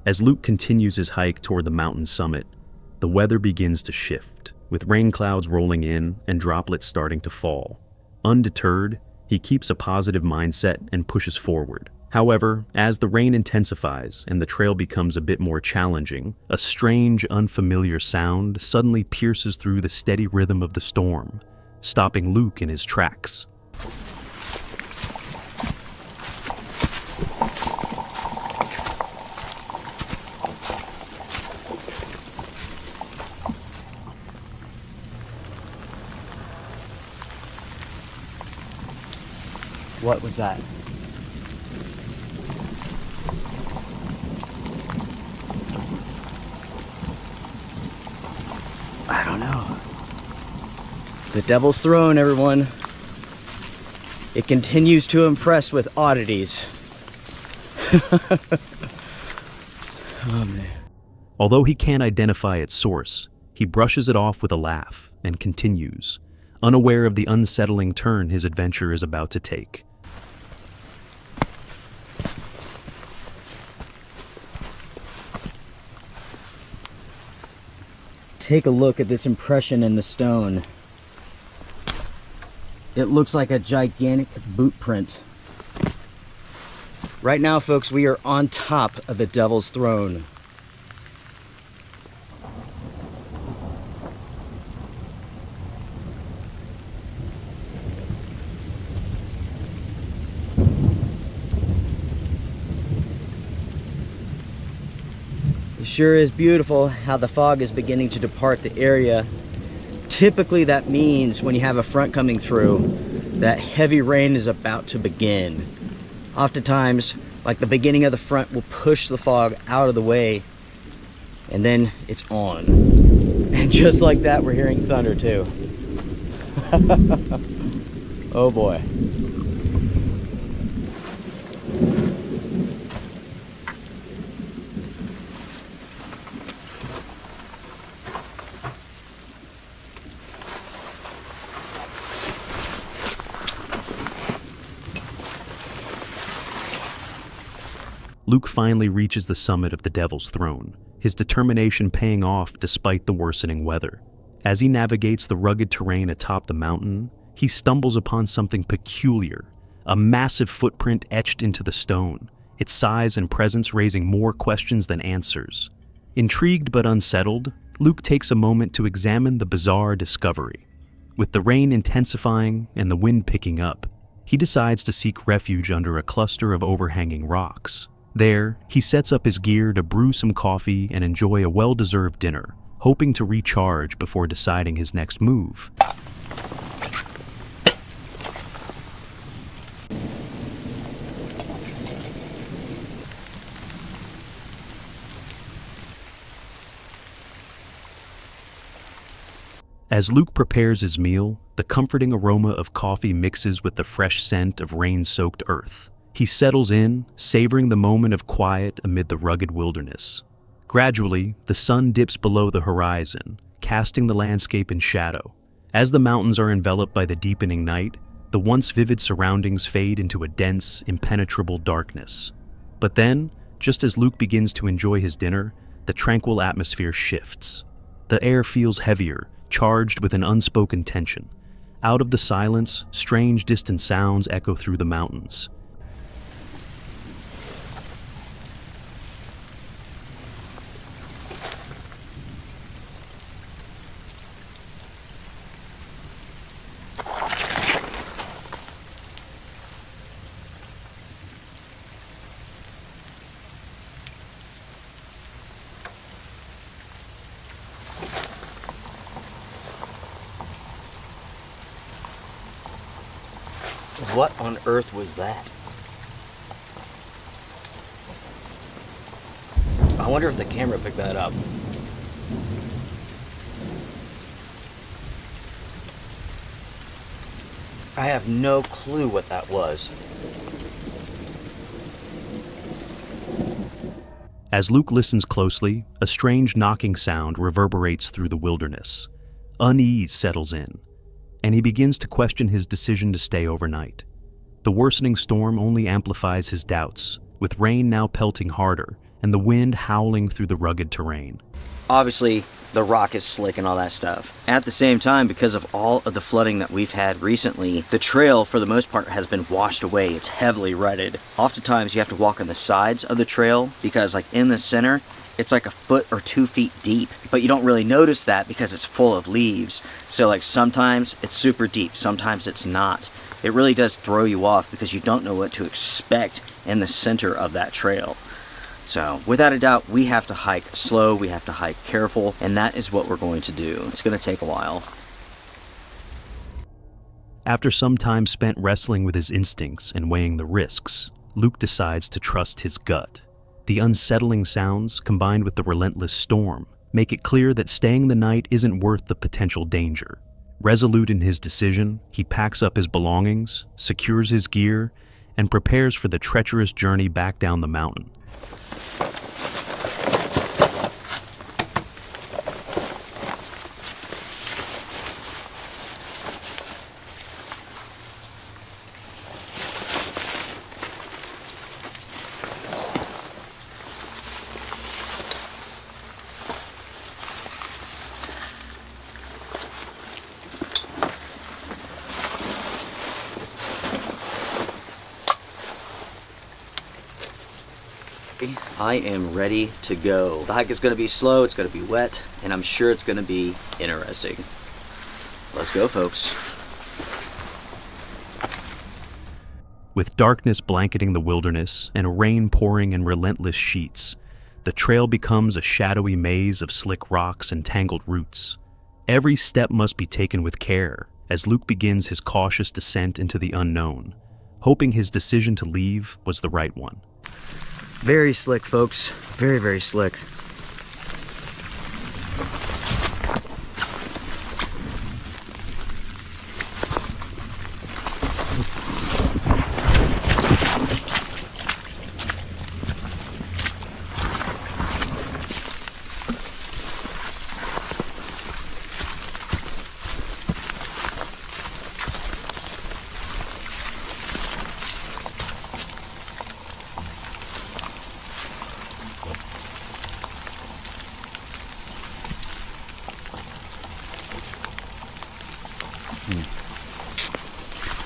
As Luke continues his hike toward the mountain summit, the weather begins to shift, with rain clouds rolling in and droplets starting to fall. Undeterred, he keeps a positive mindset and pushes forward. However, as the rain intensifies and the trail becomes a bit more challenging, a strange, unfamiliar sound suddenly pierces through the steady rhythm of the storm, stopping Luke in his tracks. What was that? I don't know. The Devil's Throne, everyone. It continues to impress with oddities. Oh, man. Although he can't identify its source, he brushes it off with a laugh and continues, unaware of the unsettling turn his adventure is about to take. Take a look at this impression in the stone. It looks like a gigantic boot print. Right now, folks, we are on top of the Devil's Throne. It sure is beautiful how the fog is beginning to depart the area. Typically that means when you have a front coming through, that heavy rain is about to begin. Oftentimes, like the beginning of the front will push the fog out of the way, and then it's on. And just like that, we're hearing thunder too. Oh boy. Luke finally reaches the summit of the Devil's Throne, his determination paying off despite the worsening weather. As he navigates the rugged terrain atop the mountain, he stumbles upon something peculiar, a massive footprint etched into the stone, its size and presence raising more questions than answers. Intrigued but unsettled, Luke takes a moment to examine the bizarre discovery. With the rain intensifying and the wind picking up, he decides to seek refuge under a cluster of overhanging rocks. There, he sets up his gear to brew some coffee and enjoy a well-deserved dinner, hoping to recharge before deciding his next move. As Luke prepares his meal, the comforting aroma of coffee mixes with the fresh scent of rain-soaked earth. He settles in, savoring the moment of quiet amid the rugged wilderness. Gradually, the sun dips below the horizon, casting the landscape in shadow. As the mountains are enveloped by the deepening night, the once vivid surroundings fade into a dense, impenetrable darkness. But then, just as Luke begins to enjoy his dinner, the tranquil atmosphere shifts. The air feels heavier, charged with an unspoken tension. Out of the silence, strange distant sounds echo through the mountains. What on earth was that? I wonder if the camera picked that up. I have no clue what that was. As Luke listens closely, a strange knocking sound reverberates through the wilderness. Unease settles in, and he begins to question his decision to stay overnight. The worsening storm only amplifies his doubts, with rain now pelting harder and the wind howling through the rugged terrain. Obviously, the rock is slick and all that stuff. At the same time, because of all of the flooding that we've had recently, the trail, for the most part, has been washed away. It's heavily rutted. Oftentimes, you have to walk on the sides of the trail because, like, in the center, it's like a foot or 2 feet deep, but you don't really notice that because it's full of leaves. So, like, sometimes it's super deep, sometimes it's not. It really does throw you off because you don't know what to expect in the center of that trail. So, without a doubt, we have to hike slow, we have to hike careful, and that is what we're going to do. It's going to take a while. After some time spent wrestling with his instincts and weighing the risks, Luke decides to trust his gut. The unsettling sounds, combined with the relentless storm, make it clear that staying the night isn't worth the potential danger. Resolute in his decision, he packs up his belongings, secures his gear, and prepares for the treacherous journey back down the mountain. I am ready to go. The hike is going to be slow, it's going to be wet, and I'm sure it's going to be interesting. Let's go, folks. With darkness blanketing the wilderness and rain pouring in relentless sheets, the trail becomes a shadowy maze of slick rocks and tangled roots. Every step must be taken with care as Luke begins his cautious descent into the unknown, hoping his decision to leave was the right one. Very slick, folks. Very, very slick.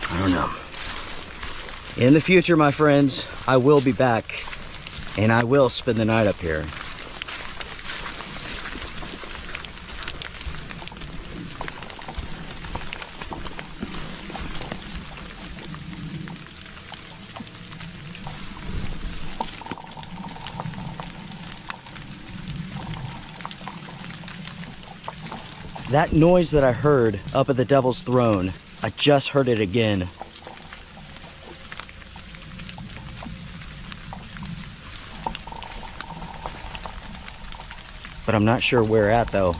I don't know. In the future, my friends, I will be back and I will spend the night up here. That noise that I heard up at the Devil's Throne, I just heard it again. But I'm not sure where at though.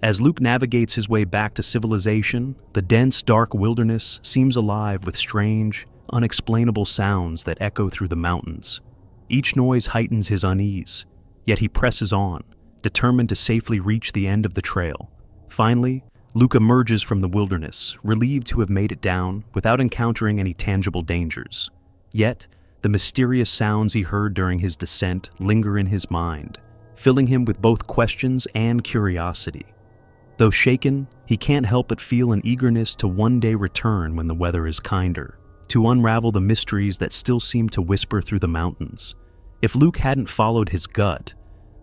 As Luke navigates his way back to civilization, the dense, dark wilderness seems alive with strange, unexplainable sounds that echo through the mountains. Each noise heightens his unease, yet he presses on, determined to safely reach the end of the trail. Finally, Luke emerges from the wilderness, relieved to have made it down without encountering any tangible dangers. Yet, The mysterious sounds he heard during his descent linger in his mind, filling him with both questions and curiosity. Though shaken, he can't help but feel an eagerness to one day return when the weather is kinder, to unravel the mysteries that still seem to whisper through the mountains. If Luke hadn't followed his gut,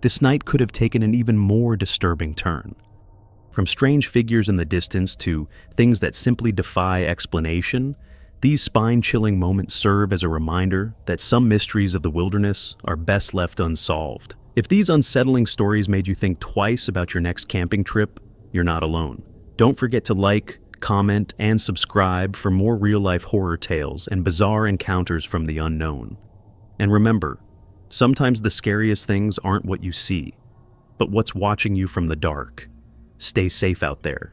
this night could have taken an even more disturbing turn. From strange figures in the distance to things that simply defy explanation, these spine-chilling moments serve as a reminder that some mysteries of the wilderness are best left unsolved. If these unsettling stories made you think twice about your next camping trip, you're not alone. Don't forget to like, comment, and subscribe for more real-life horror tales and bizarre encounters from the unknown. And remember, sometimes the scariest things aren't what you see, but what's watching you from the dark. Stay safe out there.